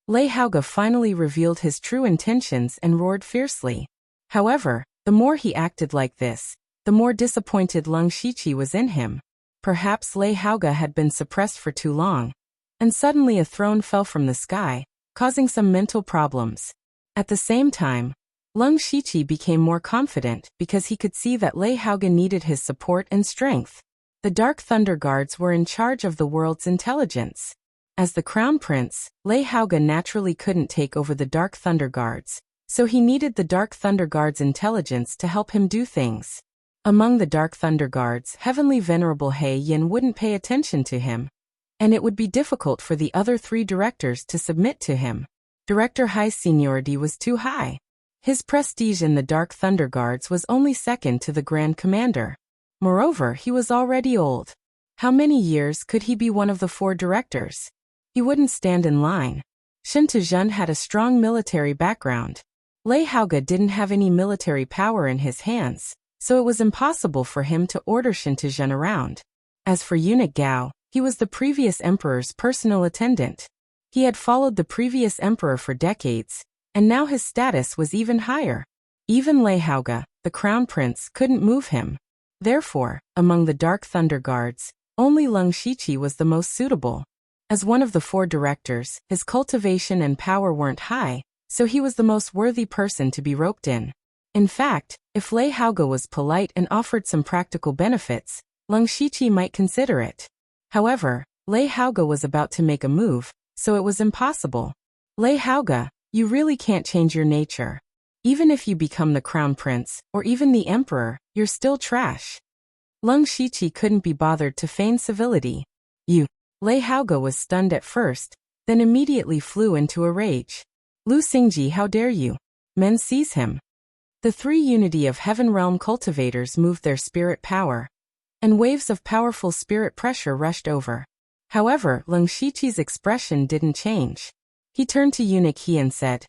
Lei Haoge finally revealed his true intentions and roared fiercely. However, the more he acted like this, the more disappointed Lung Shiqi was in him. Perhaps Lei Haoge had been suppressed for too long, and suddenly a throne fell from the sky, causing some mental problems. At the same time, Lung Shiqi became more confident because he could see that Lei Haoge needed his support and strength. The Dark Thunder Guards were in charge of the world's intelligence. As the Crown Prince, Lei Haoge naturally couldn't take over the Dark Thunder Guards, so he needed the Dark Thunder Guards' intelligence to help him do things. Among the Dark Thunder Guards, Heavenly Venerable He Yin wouldn't pay attention to him, and it would be difficult for the other 3 directors to submit to him. Director Hai's seniority was too high. His prestige in the Dark Thunder Guards was only second to the Grand Commander. Moreover, he was already old. How many years could he be one of the 4 directors? He wouldn't stand in line. Shen Tezhen had a strong military background. Lei Haoge didn't have any military power in his hands, so it was impossible for him to order Shen Tezhen around. As for Eunuch Gao, He was the previous emperor's personal attendant. He had followed the previous emperor for decades, and now his status was even higher. Even Lei Haoge, the crown prince, couldn't move him. Therefore, among the Dark Thunder Guards, only Leng Shiqi was the most suitable. As one of the 4 directors, his cultivation and power weren't high, so he was the most worthy person to be roped in. In fact, if Lei Haoge was polite and offered some practical benefits, Leng Shiqi might consider it. However, Lei Haoge was about to make a move, so it was impossible. Lei Haoge, you really can't change your nature. Even if you become the crown prince, or even the emperor, you're still trash. Leng Shiqi couldn't be bothered to feign civility. You. Lei Haoge was stunned at first, then immediately flew into a rage. Lu Xingji, how dare you? Men seize him. The 3 Unity of Heaven Realm cultivators moved their spirit power, and waves of powerful spirit pressure rushed over. However, Leng Shiqi's expression didn't change. He turned to Eunuch He and said,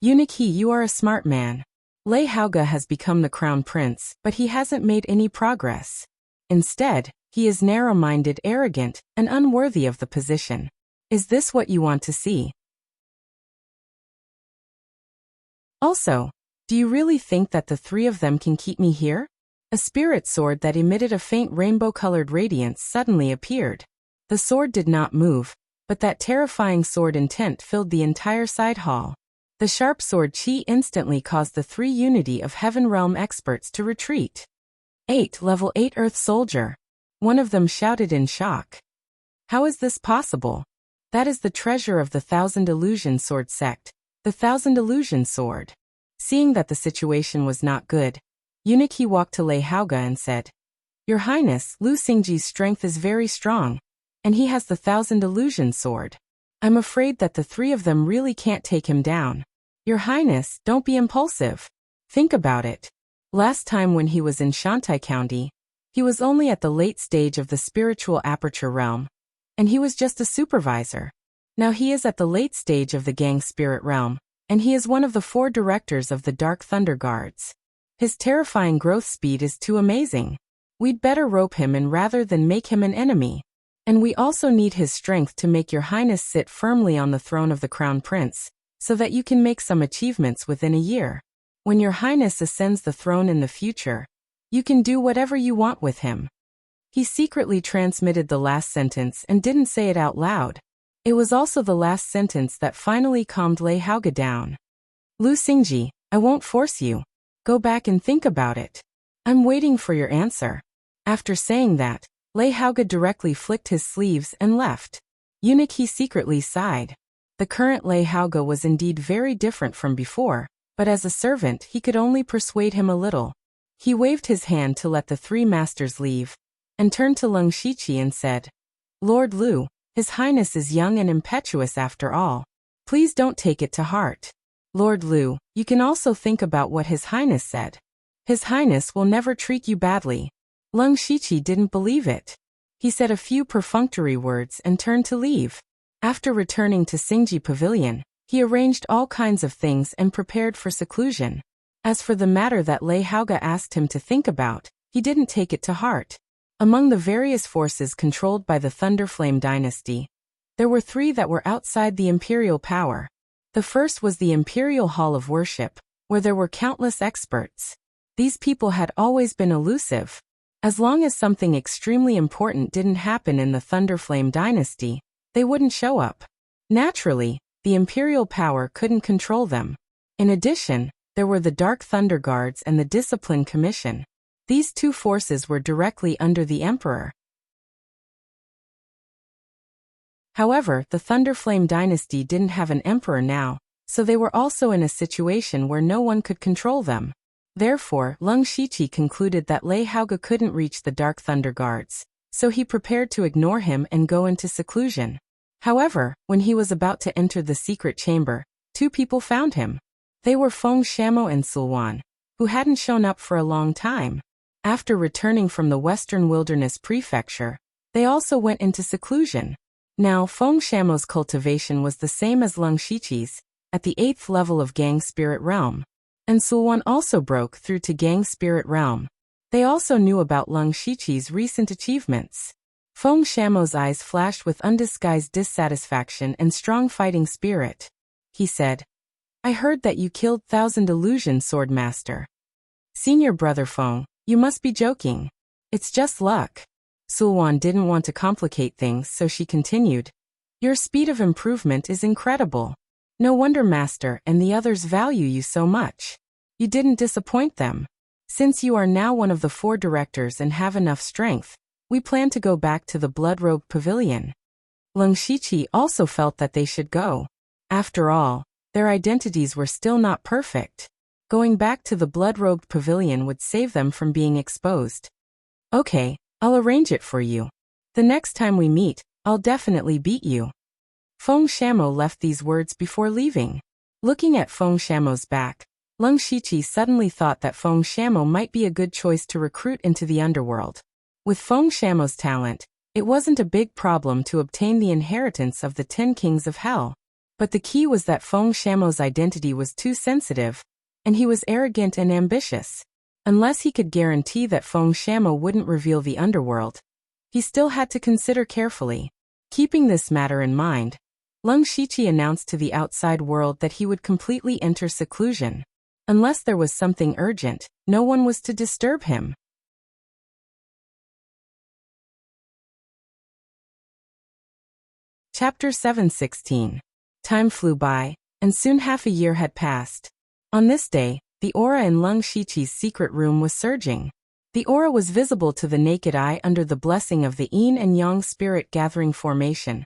Eunuch He, you are a smart man. Lei Haoge has become the crown prince, but he hasn't made any progress. Instead, he is narrow-minded, arrogant, and unworthy of the position. Is this what you want to see? Also, do you really think that the 3 of them can keep me here? A spirit sword that emitted a faint rainbow-colored radiance suddenly appeared. The sword did not move, but that terrifying sword intent filled the entire side hall. The sharp sword chi instantly caused the 3 Unity of Heaven Realm experts to retreat. 8 Level 8 Earth Soldier. One of them shouted in shock. How is this possible? That is the treasure of the Thousand Illusion Sword sect, the Thousand Illusion Sword. Seeing that the situation was not good, Eunuch He walked to Lei Haoge and said, Your Highness, Lu Xingji's strength is very strong, and he has the Thousand Illusion Sword. I'm afraid that the 3 of them really can't take him down. Your Highness, don't be impulsive. Think about it. Last time when he was in Shantai County, he was only at the late stage of the spiritual aperture realm, and he was just a supervisor. Now he is at the late stage of the gang spirit realm, and he is one of the 4 directors of the Dark Thunder Guards. His terrifying growth speed is too amazing. We'd better rope him in rather than make him an enemy. And we also need his strength to make your Highness sit firmly on the throne of the Crown Prince, so that you can make some achievements within a year. When your Highness ascends the throne in the future, you can do whatever you want with him. He secretly transmitted the last sentence and didn't say it out loud. It was also the last sentence that finally calmed Lei Haoge down. Lu Xingji, I won't force you. Go back and think about it. I'm waiting for your answer. After saying that, Lei Haoge directly flicked his sleeves and left. Eunuch He secretly sighed. The current Lei Haoge was indeed very different from before, but as a servant he could only persuade him a little. He waved his hand to let the 3 masters leave, and turned to Leng Shiqi and said, Lord Lu, His Highness is young and impetuous after all. Please don't take it to heart. Lord Lu, you can also think about what His Highness said. His Highness will never treat you badly. Leng Shiqi didn't believe it. He said a few perfunctory words and turned to leave. After returning to Xingji Pavilion, he arranged all kinds of things and prepared for seclusion. As for the matter that Lei Haoge asked him to think about, he didn't take it to heart. Among the various forces controlled by the Thunderflame dynasty, there were 3 that were outside the imperial power. The first was the Imperial Hall of Worship, where there were countless experts. These people had always been elusive. As long as something extremely important didn't happen in the Thunderflame dynasty, they wouldn't show up. Naturally, the imperial power couldn't control them. In addition, there were the Dark Thunder Guards and the Discipline Commission. These 2 forces were directly under the emperor. However, the Thunderflame dynasty didn't have an emperor now, so they were also in a situation where no one could control them. Therefore, Leng Shiqi concluded that Lei Haoge couldn't reach the Dark Thunder Guards, so he prepared to ignore him and go into seclusion. However, when he was about to enter the secret chamber, 2 people found him. They were Feng Shamo and Sulwan, who hadn't shown up for a long time. After returning from the Western Wilderness Prefecture, they also went into seclusion. Now, Feng Shamo's cultivation was the same as Leng Shiqi's, at the 8th level of Gang Spirit Realm. And Sulwan also broke through to Gang Spirit Realm. They also knew about Leng Shiqi's recent achievements. Feng Shamo's eyes flashed with undisguised dissatisfaction and strong fighting spirit. He said, I heard that you killed Thousand Illusion Sword Master. Senior brother Feng, you must be joking. It's just luck. Sulwan didn't want to complicate things, so she continued. Your speed of improvement is incredible. No wonder Master and the others value you so much. You didn't disappoint them. Since you are now one of the 4 directors and have enough strength, we plan to go back to the Blood-Robed Pavilion. Leng Shiqi also felt that they should go. After all, their identities were still not perfect. Going back to the Blood-Robed Pavilion would save them from being exposed. Okay, I'll arrange it for you. The next time we meet, I'll definitely beat you. Feng Shamo left these words before leaving. Looking at Feng Shamo's back, Leng Shiqi suddenly thought that Feng Shamo might be a good choice to recruit into the underworld. With Feng Shamo's talent, it wasn't a big problem to obtain the inheritance of the 10 kings of hell. But the key was that Feng Shamo's identity was too sensitive, and he was arrogant and ambitious. Unless he could guarantee that Feng Shamo wouldn't reveal the underworld, he still had to consider carefully. Keeping this matter in mind, Leng Shiqi announced to the outside world that he would completely enter seclusion. Unless there was something urgent, no one was to disturb him. Chapter 7:16. Time flew by, and soon half a year had passed. On this day, the aura in Leng Shiqi's secret room was surging. The aura was visible to the naked eye under the blessing of the Yin and Yang spirit gathering formation,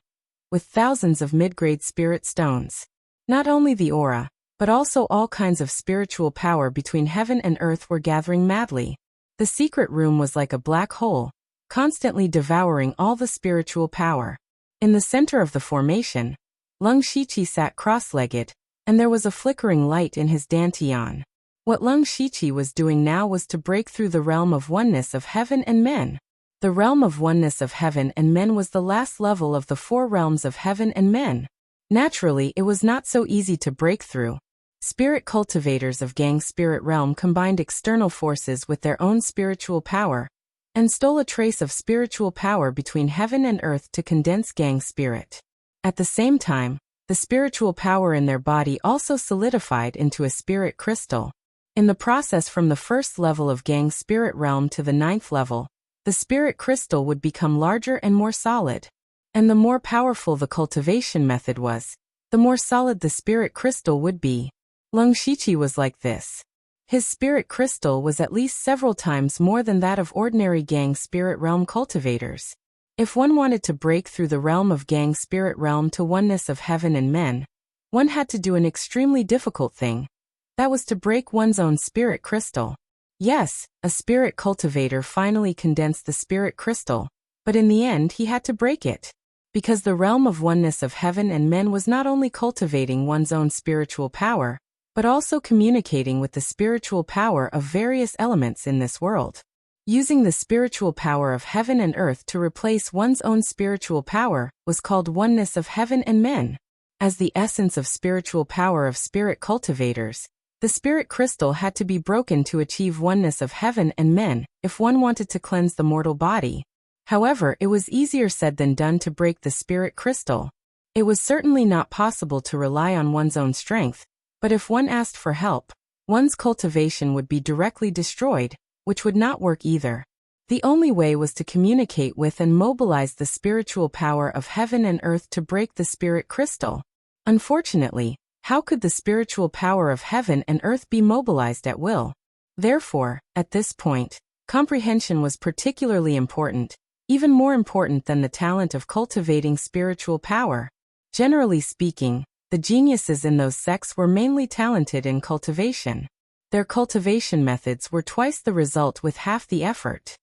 with thousands of mid-grade spirit stones. Not only the aura, but also all kinds of spiritual power between heaven and earth were gathering madly. The secret room was like a black hole, constantly devouring all the spiritual power. In the center of the formation, Leng Shiqi sat cross-legged, and there was a flickering light in his dantian. What Leng Shiqi was doing now was to break through the realm of oneness of heaven and men. The realm of oneness of heaven and men was the last level of the 4 realms of heaven and men. Naturally, it was not so easy to break through. Spirit cultivators of Gang Spirit Realm combined external forces with their own spiritual power, and stole a trace of spiritual power between heaven and earth to condense Gang Spirit. At the same time, the spiritual power in their body also solidified into a spirit crystal. In the process from the 1st level of Gang Spirit Realm to the 9th level, the spirit crystal would become larger and more solid. And the more powerful the cultivation method was, the more solid the spirit crystal would be. Leng Shiqi was like this. His spirit crystal was at least several times more than that of ordinary Gang Spirit Realm cultivators. If one wanted to break through the realm of Gang Spirit Realm to oneness of heaven and men, one had to do an extremely difficult thing. That was to break one's own spirit crystal. Yes, a spirit cultivator finally condensed the spirit crystal, but in the end he had to break it. Because the realm of oneness of heaven and men was not only cultivating one's own spiritual power, but also communicating with the spiritual power of various elements in this world. Using the spiritual power of heaven and earth to replace one's own spiritual power was called oneness of heaven and men. As the essence of spiritual power of spirit cultivators, the spirit crystal had to be broken to achieve oneness of heaven and men if one wanted to cleanse the mortal body. However, it was easier said than done to break the spirit crystal. It was certainly not possible to rely on one's own strength, but if one asked for help, one's cultivation would be directly destroyed, which would not work either. The only way was to communicate with and mobilize the spiritual power of heaven and earth to break the spirit crystal. Unfortunately, how could the spiritual power of heaven and earth be mobilized at will? Therefore, at this point, comprehension was particularly important, even more important than the talent of cultivating spiritual power. Generally speaking, the geniuses in those sects were mainly talented in cultivation. Their cultivation methods were twice the result with half the effort.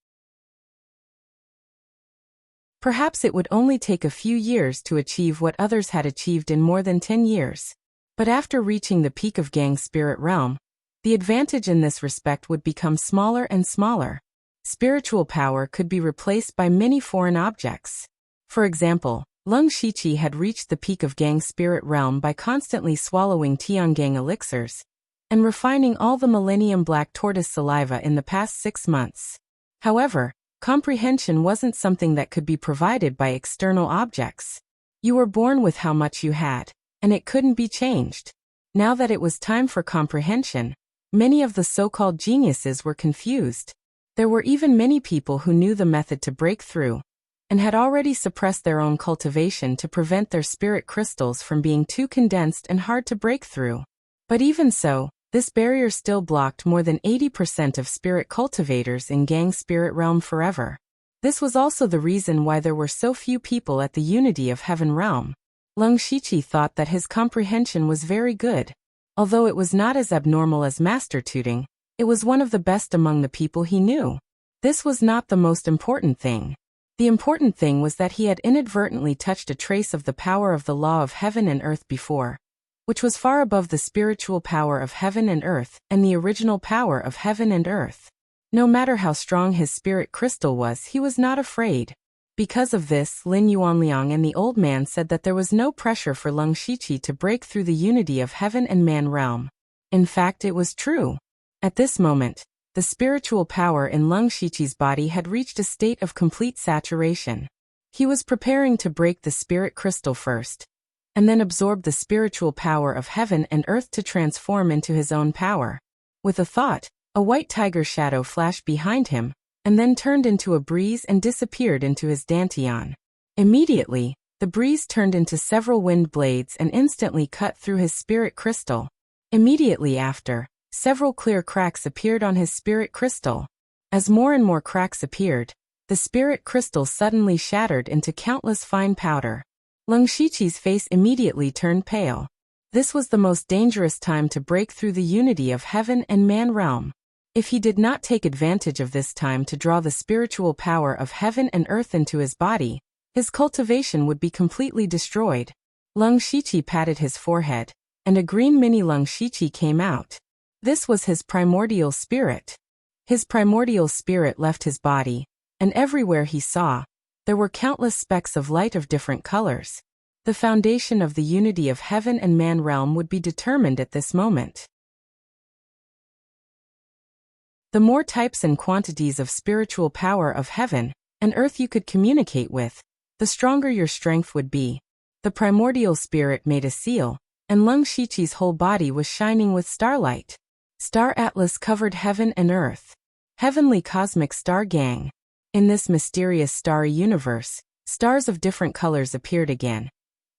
Perhaps it would only take a few years to achieve what others had achieved in more than 10 years. But after reaching the peak of Gang Spirit Realm, the advantage in this respect would become smaller and smaller. Spiritual power could be replaced by many foreign objects. For example, Leng Shiqi had reached the peak of Gang Spirit Realm by constantly swallowing Tiangang elixirs and refining all the Millennium Black Tortoise saliva in the past 6 months. However, Comprehension wasn't something that could be provided by external objects. You were born with how much you had, and it couldn't be changed. Now that it was time for comprehension, many of the so-called geniuses were confused. There were even many people who knew the method to break through, and had already suppressed their own cultivation to prevent their spirit crystals from being too condensed and hard to break through. But even so, this barrier still blocked more than 80% of spirit cultivators in Gang spirit realm forever. This was also the reason why there were so few people at the Unity of Heaven realm. Lung Shiqi thought that his comprehension was very good. Although it was not as abnormal as Master Tuting, it was one of the best among the people he knew. This was not the most important thing. The important thing was that he had inadvertently touched a trace of the power of the law of heaven and earth before, which was far above the spiritual power of heaven and earth and the original power of heaven and earth. No matter how strong his spirit crystal was, he was not afraid. Because of this, Lin Yuanliang and the old man said that there was no pressure for Lung Shiqi to break through the unity of heaven and man realm. In fact, it was true. At this moment, the spiritual power in Lung Shiqi's body had reached a state of complete saturation. He was preparing to break the spirit crystal first, and then absorb the spiritual power of heaven and earth to transform into his own power. With a thought, a white tiger shadow flashed behind him, and then turned into a breeze and disappeared into his dantian. Immediately, the breeze turned into several wind blades and instantly cut through his spirit crystal. Immediately after, several clear cracks appeared on his spirit crystal. As more and more cracks appeared, the spirit crystal suddenly shattered into countless fine powder. Lung Shiqi's face immediately turned pale. This was the most dangerous time to break through the unity of heaven and man realm. If he did not take advantage of this time to draw the spiritual power of heaven and earth into his body, his cultivation would be completely destroyed. Lung Shiqi patted his forehead, and a green mini Lung Shiqi came out. This was his primordial spirit. His primordial spirit left his body, and everywhere he saw, there were countless specks of light of different colors. The foundation of the unity of heaven and man realm would be determined at this moment. The more types and quantities of spiritual power of heaven and earth you could communicate with, the stronger your strength would be. The primordial spirit made a seal, and Lung Shiqi's whole body was shining with starlight. Star Atlas covered heaven and earth. Heavenly cosmic star gang. In this mysterious starry universe, stars of different colors appeared again.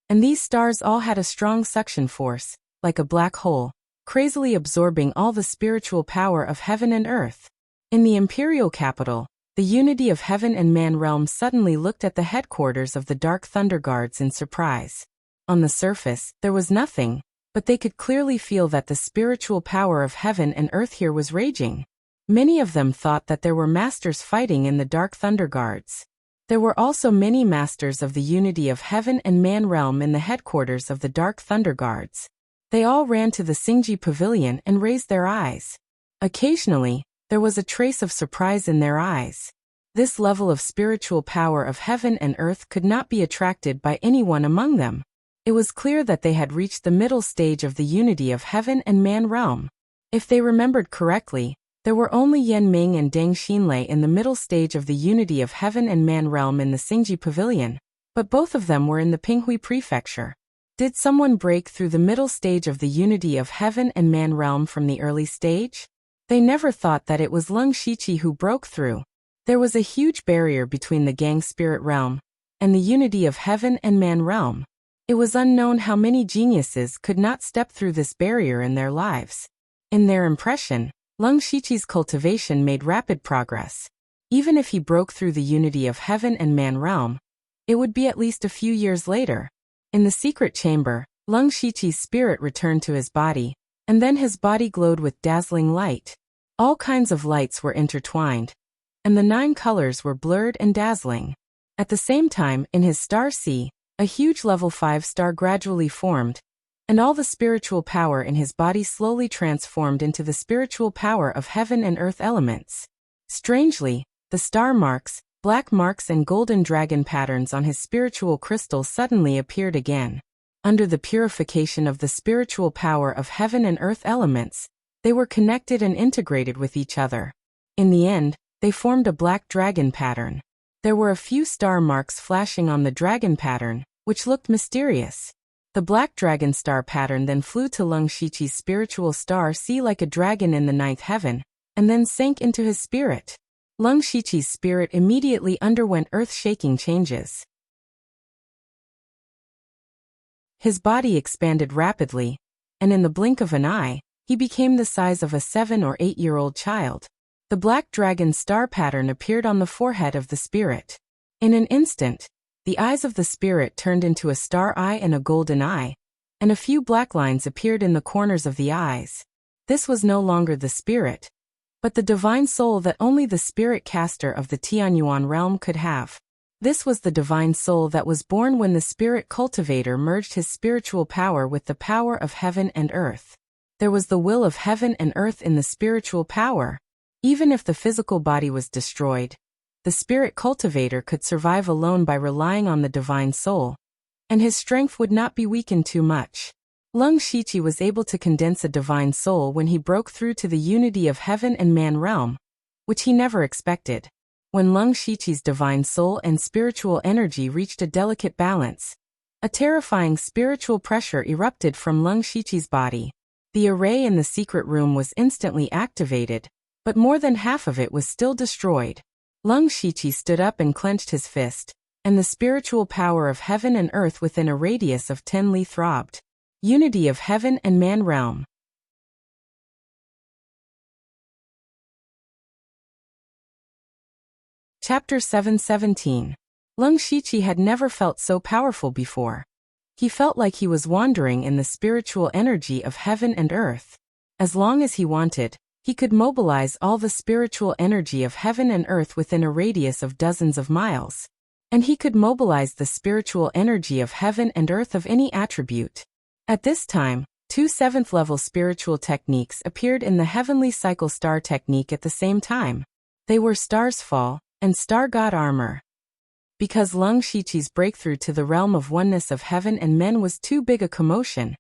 And these stars all had a strong suction force, like a black hole, crazily absorbing all the spiritual power of heaven and earth. In the imperial capital, the unity of heaven and man realm suddenly looked at the headquarters of the Dark Thunder Guards in surprise. On the surface, there was nothing, but they could clearly feel that the spiritual power of heaven and earth here was raging. Many of them thought that there were masters fighting in the Dark Thunder Guards. There were also many masters of the unity of heaven and man realm in the headquarters of the Dark Thunder Guards. They all ran to the Xingji Pavilion and raised their eyes. Occasionally, there was a trace of surprise in their eyes. This level of spiritual power of heaven and earth could not be attracted by anyone among them. It was clear that they had reached the middle stage of the unity of heaven and man realm. If they remembered correctly, there were only Yan Ming and Deng Xinlei in the middle stage of the unity of heaven and man realm in the Xingji Pavilion, but both of them were in the Pinghui Prefecture. Did someone break through the middle stage of the unity of heaven and man realm from the early stage? They never thought that it was Lung Shiqi who broke through. There was a huge barrier between the Gang spirit realm and the unity of heaven and man realm. It was unknown how many geniuses could not step through this barrier in their lives. In their impression, Lung Shiqi's cultivation made rapid progress. Even if he broke through the unity of heaven and man realm, it would be at least a few years later. In the secret chamber, Lung Shiqi's spirit returned to his body, and then his body glowed with dazzling light. All kinds of lights were intertwined, and the 9 colors were blurred and dazzling. At the same time, in his star sea, a huge level 5 star gradually formed, and all the spiritual power in his body slowly transformed into the spiritual power of heaven and earth elements. Strangely, the star marks, black marks and golden dragon patterns on his spiritual crystal suddenly appeared again. Under the purification of the spiritual power of heaven and earth elements, they were connected and integrated with each other. In the end, They formed a black dragon pattern. There were a few star marks flashing on the dragon pattern, which looked mysterious. The black dragon star pattern then flew to Leng Shiqi's spiritual star sea like a dragon in the ninth heaven, and then sank into his spirit. Leng Shiqi's spirit immediately underwent earth-shaking changes. His body expanded rapidly, and in the blink of an eye, he became the size of a 7- or 8-year-old child. The black dragon star pattern appeared on the forehead of the spirit. In an instant, the eyes of the spirit turned into a star eye and a golden eye, and a few black lines appeared in the corners of the eyes. This was no longer the spirit, but the divine soul that only the spirit caster of the Tianyuan realm could have. This was the divine soul that was born when the spirit cultivator merged his spiritual power with the power of heaven and earth. There was the will of heaven and earth in the spiritual power. Even if the physical body was destroyed, the spirit cultivator could survive alone by relying on the divine soul, and his strength would not be weakened too much. Leng Shiqi was able to condense a divine soul when he broke through to the unity of heaven and man realm, which he never expected. When Leng Shiqi's divine soul and spiritual energy reached a delicate balance, a terrifying spiritual pressure erupted from Leng Shiqi's body. The array in the secret room was instantly activated, but more than half of it was still destroyed. Leng Shiqi stood up and clenched his fist, and the spiritual power of heaven and earth within a radius of 10 li throbbed. Unity of heaven and man realm. Chapter 717. Leng Shiqi had never felt so powerful before. He felt like he was wandering in the spiritual energy of heaven and earth. As long as he wanted, he could mobilize all the spiritual energy of heaven and earth within a radius of dozens of miles. And he could mobilize the spiritual energy of heaven and earth of any attribute. At this time, 2 7th-level spiritual techniques appeared in the heavenly cycle star technique at the same time. They were Star's Fall and Star God Armor. Because Leng Shiqi's breakthrough to the realm of oneness of heaven and men was too big a commotion,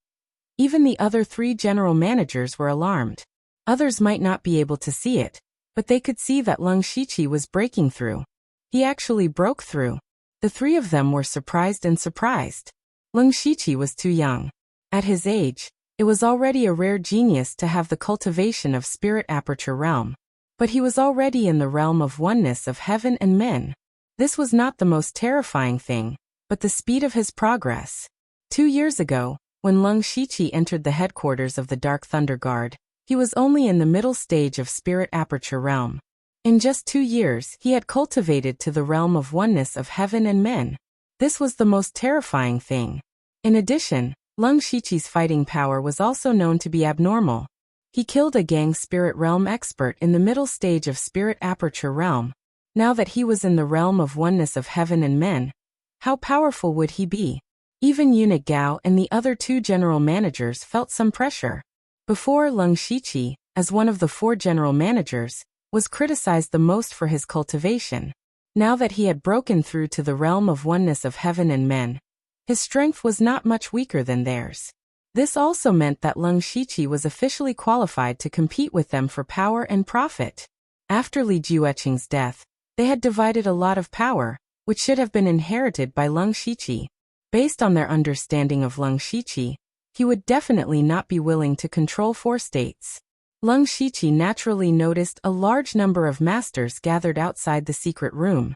even the other 3 general managers were alarmed. Others might not be able to see it, but they could see that Leng Shiqi was breaking through. He actually broke through. The 3 of them were surprised and surprised. Leng Shiqi was too young. At his age, it was already a rare genius to have the cultivation of spirit aperture realm. But he was already in the realm of oneness of heaven and men. This was not the most terrifying thing, but the speed of his progress. 2 years ago, when Leng Shiqi entered the headquarters of the Dark Thunder Guard, he was only in the middle stage of spirit aperture realm. In just 2 years, he had cultivated to the realm of oneness of heaven and men. This was the most terrifying thing. In addition, Leng Shiqi's fighting power was also known to be abnormal. He killed a gang spirit realm expert in the middle stage of spirit aperture realm. Now that he was in the realm of oneness of heaven and men, how powerful would he be? Even Eunuch Gao and the other 2 general managers felt some pressure. Before, Leng Shiqi, as one of the 4 general managers, was criticized the most for his cultivation. Now that he had broken through to the realm of oneness of heaven and men, his strength was not much weaker than theirs. This also meant that Leng Shiqi was officially qualified to compete with them for power and profit. After Li Jueqing's death, they had divided a lot of power, which should have been inherited by Leng Shiqi. Based on their understanding of Leng Shiqi, he would definitely not be willing to control 4 states. Leng Shiqi naturally noticed a large number of masters gathered outside the secret room.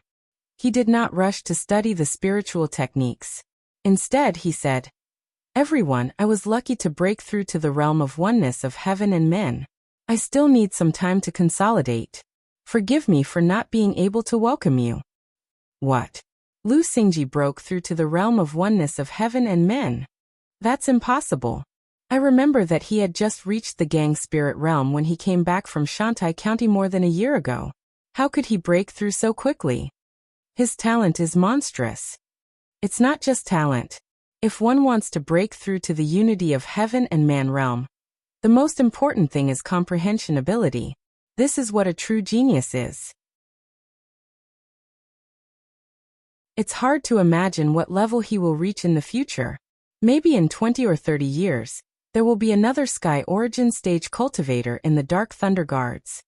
He did not rush to study the spiritual techniques. Instead, he said, "Everyone, I was lucky to break through to the realm of oneness of heaven and men. I still need some time to consolidate. Forgive me for not being able to welcome you." What? Lu Xingji broke through to the realm of oneness of heaven and men? That's impossible. I remember that he had just reached the gang spirit realm when he came back from Shantai County more than a year ago. How could he break through so quickly? His talent is monstrous. It's not just talent. If one wants to break through to the unity of heaven and man realm, the most important thing is comprehension ability. This is what a true genius is. It's hard to imagine what level he will reach in the future. Maybe in 20 or 30 years, there will be another Sky Origin stage cultivator in the Dark Thunder Guards.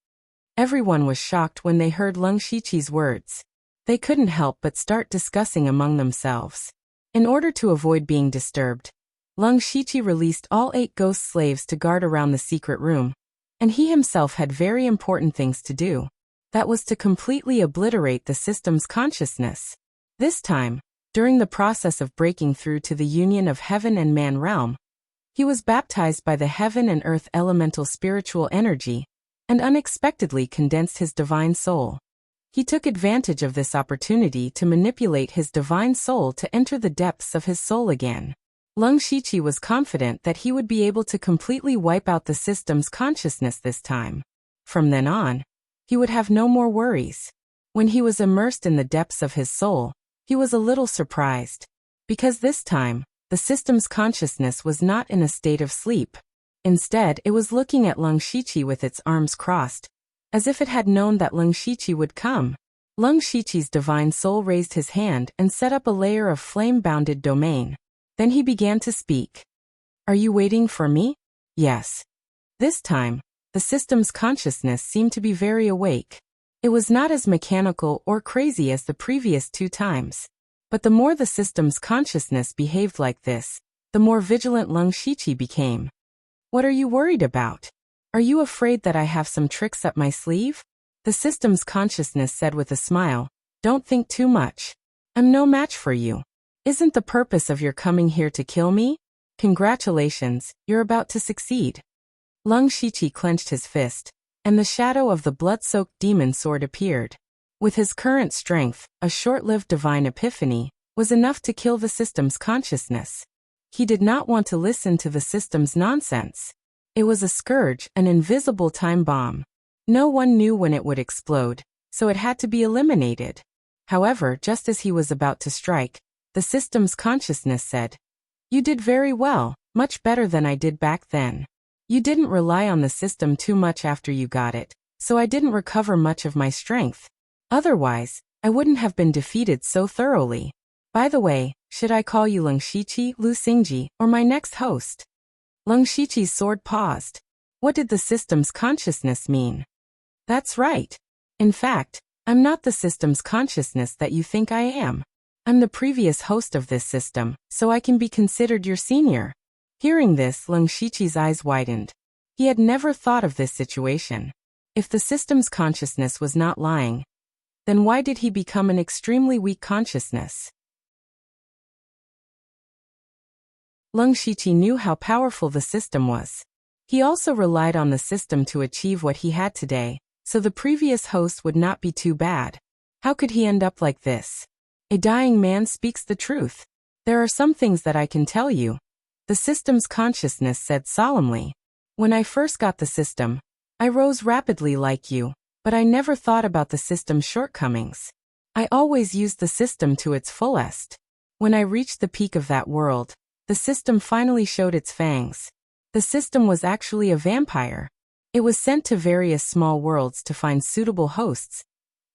Everyone was shocked when they heard Leng Shiqi's words. They couldn't help but start discussing among themselves. In order to avoid being disturbed, Leng Shiqi released all 8 ghost slaves to guard around the secret room, and he himself had very important things to do. That was to completely obliterate the system's consciousness. This time, during the process of breaking through to the union of heaven and man realm, he was baptized by the heaven and earth elemental spiritual energy, and unexpectedly condensed his divine soul. He took advantage of this opportunity to manipulate his divine soul to enter the depths of his soul again. Leng Shiqi was confident that he would be able to completely wipe out the system's consciousness this time. From then on, he would have no more worries. When he was immersed in the depths of his soul, he was a little surprised. Because this time, the system's consciousness was not in a state of sleep. Instead, it was looking at Leng Shiqi with its arms crossed, as if it had known that Leng Shiqi would come. Leng Shiqi's divine soul raised his hand and set up a layer of flame-bounded domain. Then he began to speak. "Are you waiting for me?" "Yes." This time, the system's consciousness seemed to be very awake. It was not as mechanical or crazy as the previous 2 times. But the more the system's consciousness behaved like this, the more vigilant Leng Shiqi became. "What are you worried about? Are you afraid that I have some tricks up my sleeve?" The system's consciousness said with a smile, "Don't think too much. I'm no match for you. Isn't the purpose of your coming here to kill me? Congratulations, you're about to succeed." Leng Shiqi clenched his fist, and the shadow of the blood-soaked demon sword appeared. With his current strength, a short-lived divine epiphany was enough to kill the system's consciousness. He did not want to listen to the system's nonsense. It was a scourge, an invisible time bomb. No one knew when it would explode, so it had to be eliminated. However, just as he was about to strike, the system's consciousness said, "You did very well, much better than I did back then. You didn't rely on the system too much after you got it, so I didn't recover much of my strength. Otherwise, I wouldn't have been defeated so thoroughly. By the way, should I call you Leng Shiqi, Lu Xingji, or my next host?" Leng Shiqi's sword paused. What did the system's consciousness mean? "That's right. In fact, I'm not the system's consciousness that you think I am. I'm the previous host of this system, so I can be considered your senior." Hearing this, Leng Shiqi's eyes widened. He had never thought of this situation. If the system's consciousness was not lying, then why did he become an extremely weak consciousness? Leng Shiqi knew how powerful the system was. He also relied on the system to achieve what he had today, so the previous host would not be too bad. How could he end up like this? A dying man speaks the truth. "There are some things that I can tell you," the system's consciousness said solemnly. "When I first got the system, I rose rapidly like you, but I never thought about the system's shortcomings. I always used the system to its fullest. When I reached the peak of that world, the system finally showed its fangs. The system was actually a vampire. It was sent to various small worlds to find suitable hosts,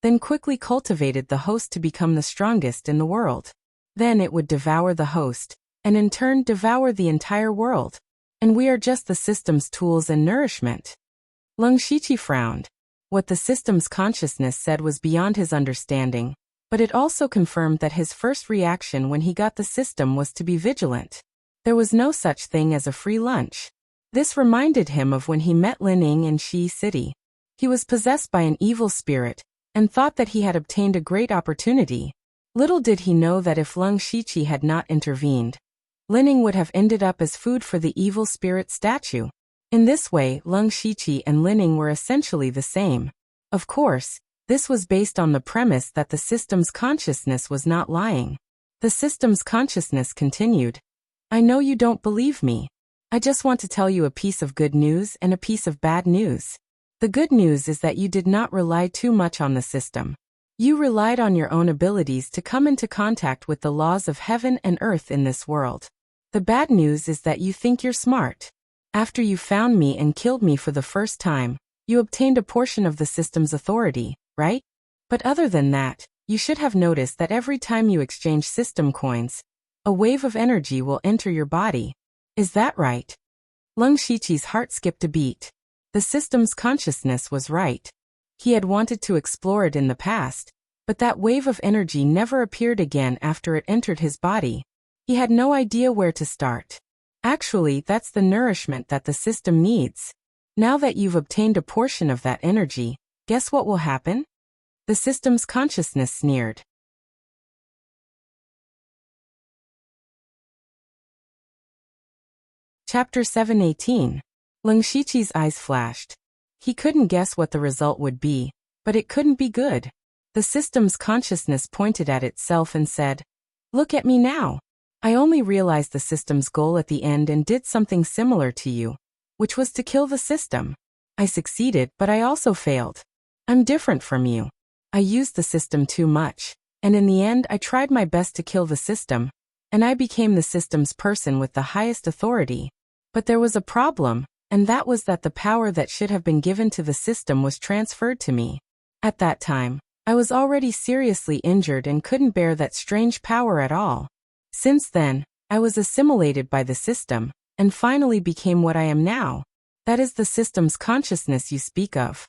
then quickly cultivated the host to become the strongest in the world. Then it would devour the host, and in turn devour the entire world. And we are just the system's tools and nourishment." Leng Shiqi frowned. What the system's consciousness said was beyond his understanding, but it also confirmed that his first reaction when he got the system was to be vigilant. There was no such thing as a free lunch. This reminded him of when he met Lin Ying in Shi City. He was possessed by an evil spirit, and thought that he had obtained a great opportunity. Little did he know that if Leng Shiqi had not intervened, Lin Ying would have ended up as food for the evil spirit statue. In this way, Leng Shiqi and Lin Ying were essentially the same. Of course, this was based on the premise that the system's consciousness was not lying. The system's consciousness continued. "I know you don't believe me. I just want to tell you a piece of good news and a piece of bad news. The good news is that you did not rely too much on the system. You relied on your own abilities to come into contact with the laws of heaven and earth in this world. The bad news is that you think you're smart. After you found me and killed me for the first time, you obtained a portion of the system's authority, right? But other than that, you should have noticed that every time you exchange system coins, a wave of energy will enter your body. Is that right?" Leng Shiqi's heart skipped a beat. The system's consciousness was right. He had wanted to explore it in the past, but that wave of energy never appeared again after it entered his body. He had no idea where to start. Actually, that's the nourishment that the system needs. Now that you've obtained a portion of that energy, guess what will happen? The system's consciousness sneered. Chapter 7:18. Leng Shiqi's eyes flashed. He couldn't guess what the result would be, but it couldn't be good. The system's consciousness pointed at itself and said, "Look at me now. I only realized the system's goal at the end and did something similar to you, which was to kill the system. I succeeded, but I also failed. I'm different from you. I used the system too much, and in the end I tried my best to kill the system, and I became the system's person with the highest authority. But there was a problem, and that was that the power that should have been given to the system was transferred to me. At that time, I was already seriously injured and couldn't bear that strange power at all. Since then, I was assimilated by the system, and finally became what I am now. That is the system's consciousness you speak of."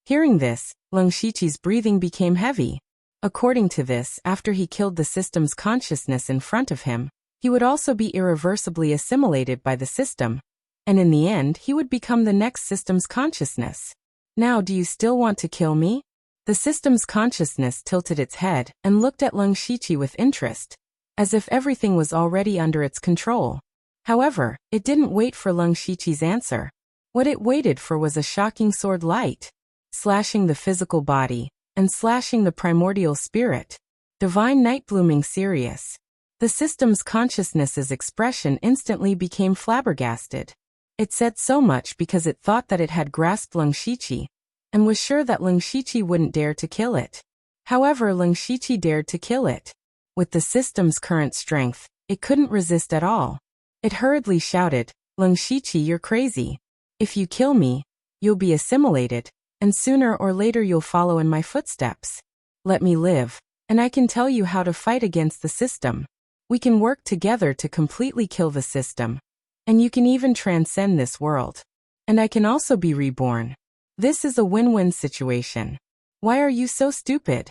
Hearing this, Leng Shiqi's breathing became heavy. According to this, after he killed the system's consciousness in front of him, he would also be irreversibly assimilated by the system, and in the end he would become the next system's consciousness. "Now do you still want to kill me?" The system's consciousness tilted its head and looked at Leng Shiqi with interest, as if everything was already under its control. However, it didn't wait for Leng Shiqi's answer. What it waited for was a shocking sword light, slashing the physical body, and slashing the primordial spirit. Divine night blooming serious. The system's consciousness's expression instantly became flabbergasted. It said so much because it thought that it had grasped Leng Shiqi, and was sure that Leng Shiqi wouldn't dare to kill it. However, Leng Shiqi dared to kill it. With the system's current strength, it couldn't resist at all. It hurriedly shouted, "Leng Shiqi, you're crazy. If you kill me, you'll be assimilated, and sooner or later you'll follow in my footsteps. Let me live, and I can tell you how to fight against the system. We can work together to completely kill the system. And you can even transcend this world. And I can also be reborn. This is a win-win situation. Why are you so stupid?"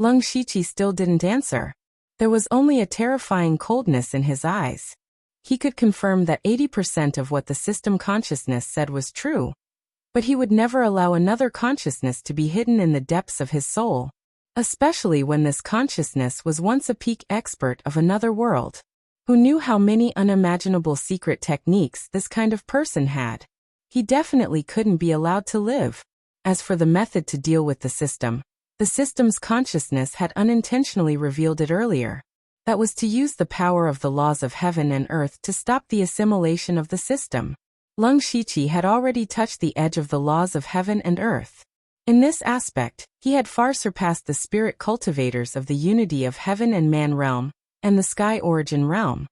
Leng Shiqi still didn't answer. There was only a terrifying coldness in his eyes. He could confirm that 80% of what the system consciousness said was true. But he would never allow another consciousness to be hidden in the depths of his soul, especially when this consciousness was once a peak expert of another world, who knew how many unimaginable secret techniques this kind of person had. He definitely couldn't be allowed to live. As for the method to deal with the system's consciousness had unintentionally revealed it earlier. That was to use the power of the laws of heaven and earth to stop the assimilation of the system. Leng Shiqi had already touched the edge of the laws of heaven and earth. In this aspect, he had far surpassed the spirit cultivators of the unity of heaven and man realm, and the sky origin realm.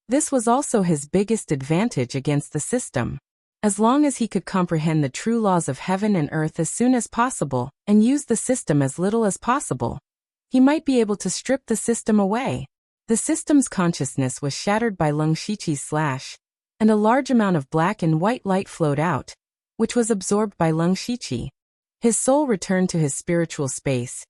This was also his biggest advantage against the system. As long as he could comprehend the true laws of heaven and earth as soon as possible, and use the system as little as possible, he might be able to strip the system away. The system's consciousness was shattered by Leng Shiqi's slash, and a large amount of black and white light flowed out, which was absorbed by Leng Shiqi. His soul returned to his spiritual space,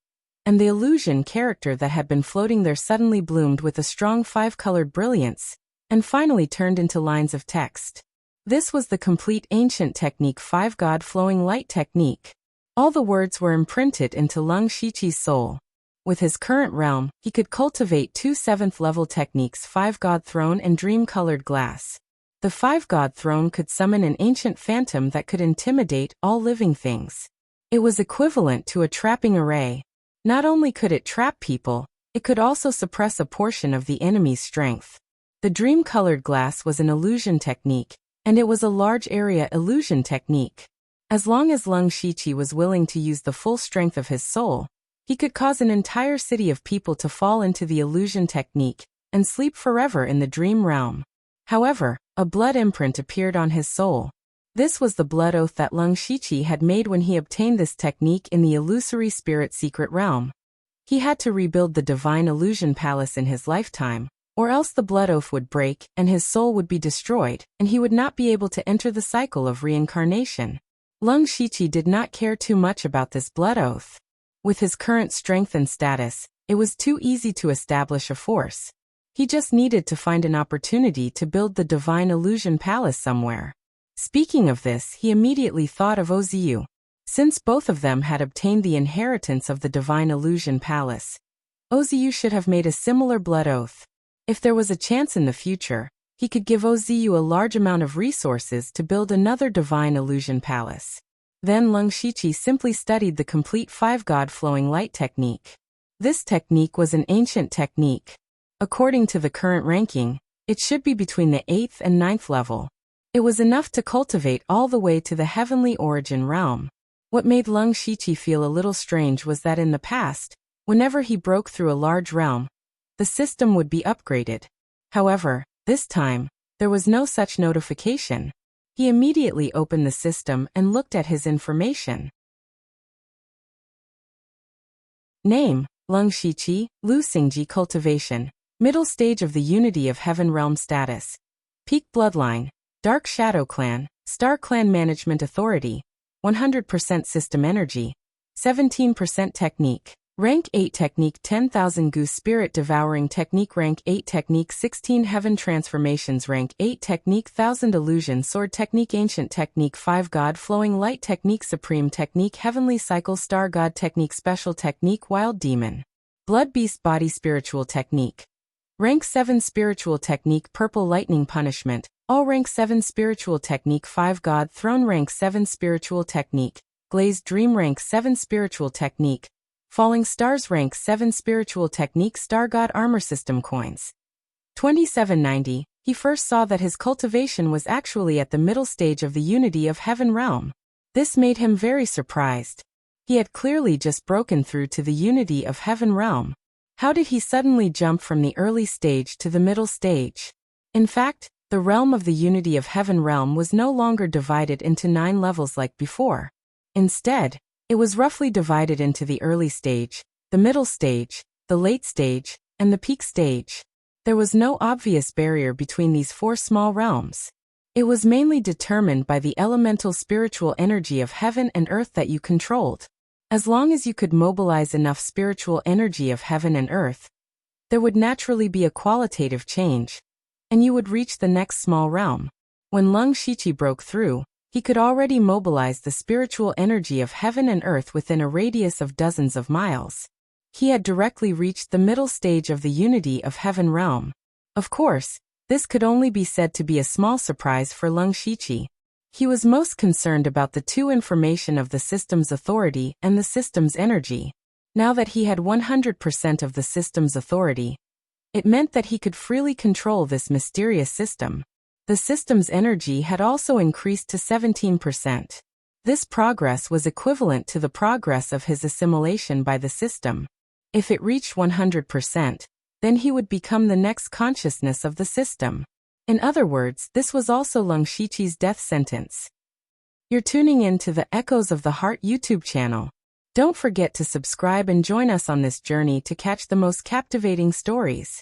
and the illusion character that had been floating there suddenly bloomed with a strong five-colored brilliance, and finally turned into lines of text. This was the complete ancient technique 5-God flowing light technique. All the words were imprinted into Leng Shiqi's soul. With his current realm, he could cultivate 2 7th-level techniques 5-God throne and dream-colored glass. The 5-God throne could summon an ancient phantom that could intimidate all living things. It was equivalent to a trapping array. Not only could it trap people, it could also suppress a portion of the enemy's strength. The dream-colored glass was an illusion technique, and it was a large area illusion technique. As long as Leng Shiqi was willing to use the full strength of his soul, he could cause an entire city of people to fall into the illusion technique and sleep forever in the dream realm. However, a blood imprint appeared on his soul. This was the blood oath that Leng Shiqi had made when he obtained this technique in the illusory spirit secret realm. He had to rebuild the divine illusion palace in his lifetime, or else the blood oath would break and his soul would be destroyed, and he would not be able to enter the cycle of reincarnation. Lung Shiqi did not care too much about this blood oath. With his current strength and status, it was too easy to establish a force. He just needed to find an opportunity to build the Divine Illusion Palace somewhere. Speaking of this, he immediately thought of Oziu. Since both of them had obtained the inheritance of the Divine Illusion Palace, Oziu should have made a similar blood oath. If there was a chance in the future, he could give Oziu a large amount of resources to build another Divine Illusion Palace. Then Lung Shiqi simply studied the complete 5-God flowing light technique. This technique was an ancient technique. According to the current ranking, it should be between the 8th and 9th level. It was enough to cultivate all the way to the heavenly origin realm. What made Lung Shiqi feel a little strange was that in the past, whenever he broke through a large realm, the system would be upgraded. However, this time, there was no such notification. He immediately opened the system and looked at his information. Name: Lung Shiqi, Lu Xingji Cultivation. Middle stage of the Unity of Heaven Realm status. Peak Bloodline, Dark Shadow Clan, Star Clan Management Authority, 100% System Energy, 17% Technique. Rank 8 Technique 10,000 Goose Spirit Devouring Technique Rank 8 Technique 16 Heaven Transformations Rank 8 Technique 1000 Illusion Sword Technique Ancient Technique 5 God Flowing Light Technique Supreme Technique Heavenly Cycle Star God Technique Special Technique Wild Demon Blood Beast Body Spiritual Technique Rank 7 Spiritual Technique Purple Lightning Punishment All Rank 7 Spiritual Technique 5 God Throne Rank 7 Spiritual Technique Glazed Dream Rank 7 Spiritual Technique Falling Stars Rank 7 Spiritual Technique Star God Armor System Coins 2790. He first saw that his cultivation was actually at the middle stage of the Unity of Heaven realm. This made him very surprised. He had clearly just broken through to the Unity of Heaven realm. How did he suddenly jump from the early stage to the middle stage? In fact, the realm of the Unity of Heaven realm was no longer divided into 9 levels like before. Instead, it was roughly divided into the early stage, the middle stage, the late stage, and the peak stage. There was no obvious barrier between these 4 small realms. It was mainly determined by the elemental spiritual energy of heaven and earth that you controlled. As long as you could mobilize enough spiritual energy of heaven and earth, there would naturally be a qualitative change, and you would reach the next small realm. When Lung Shiqi broke through, he could already mobilize the spiritual energy of heaven and earth within a radius of dozens of miles. He had directly reached the middle stage of the Unity of Heaven realm. Of course, this could only be said to be a small surprise for Lung Shiqi. He was most concerned about the 2 information of the system's authority and the system's energy. Now that he had 100% of the system's authority, it meant that he could freely control this mysterious system. The system's energy had also increased to 17%. This progress was equivalent to the progress of his assimilation by the system. If it reached 100%, then he would become the next consciousness of the system. In other words, this was also Lung Shiqi's death sentence. You're tuning in to the Echoes of the Heart YouTube channel. Don't forget to subscribe and join us on this journey to catch the most captivating stories.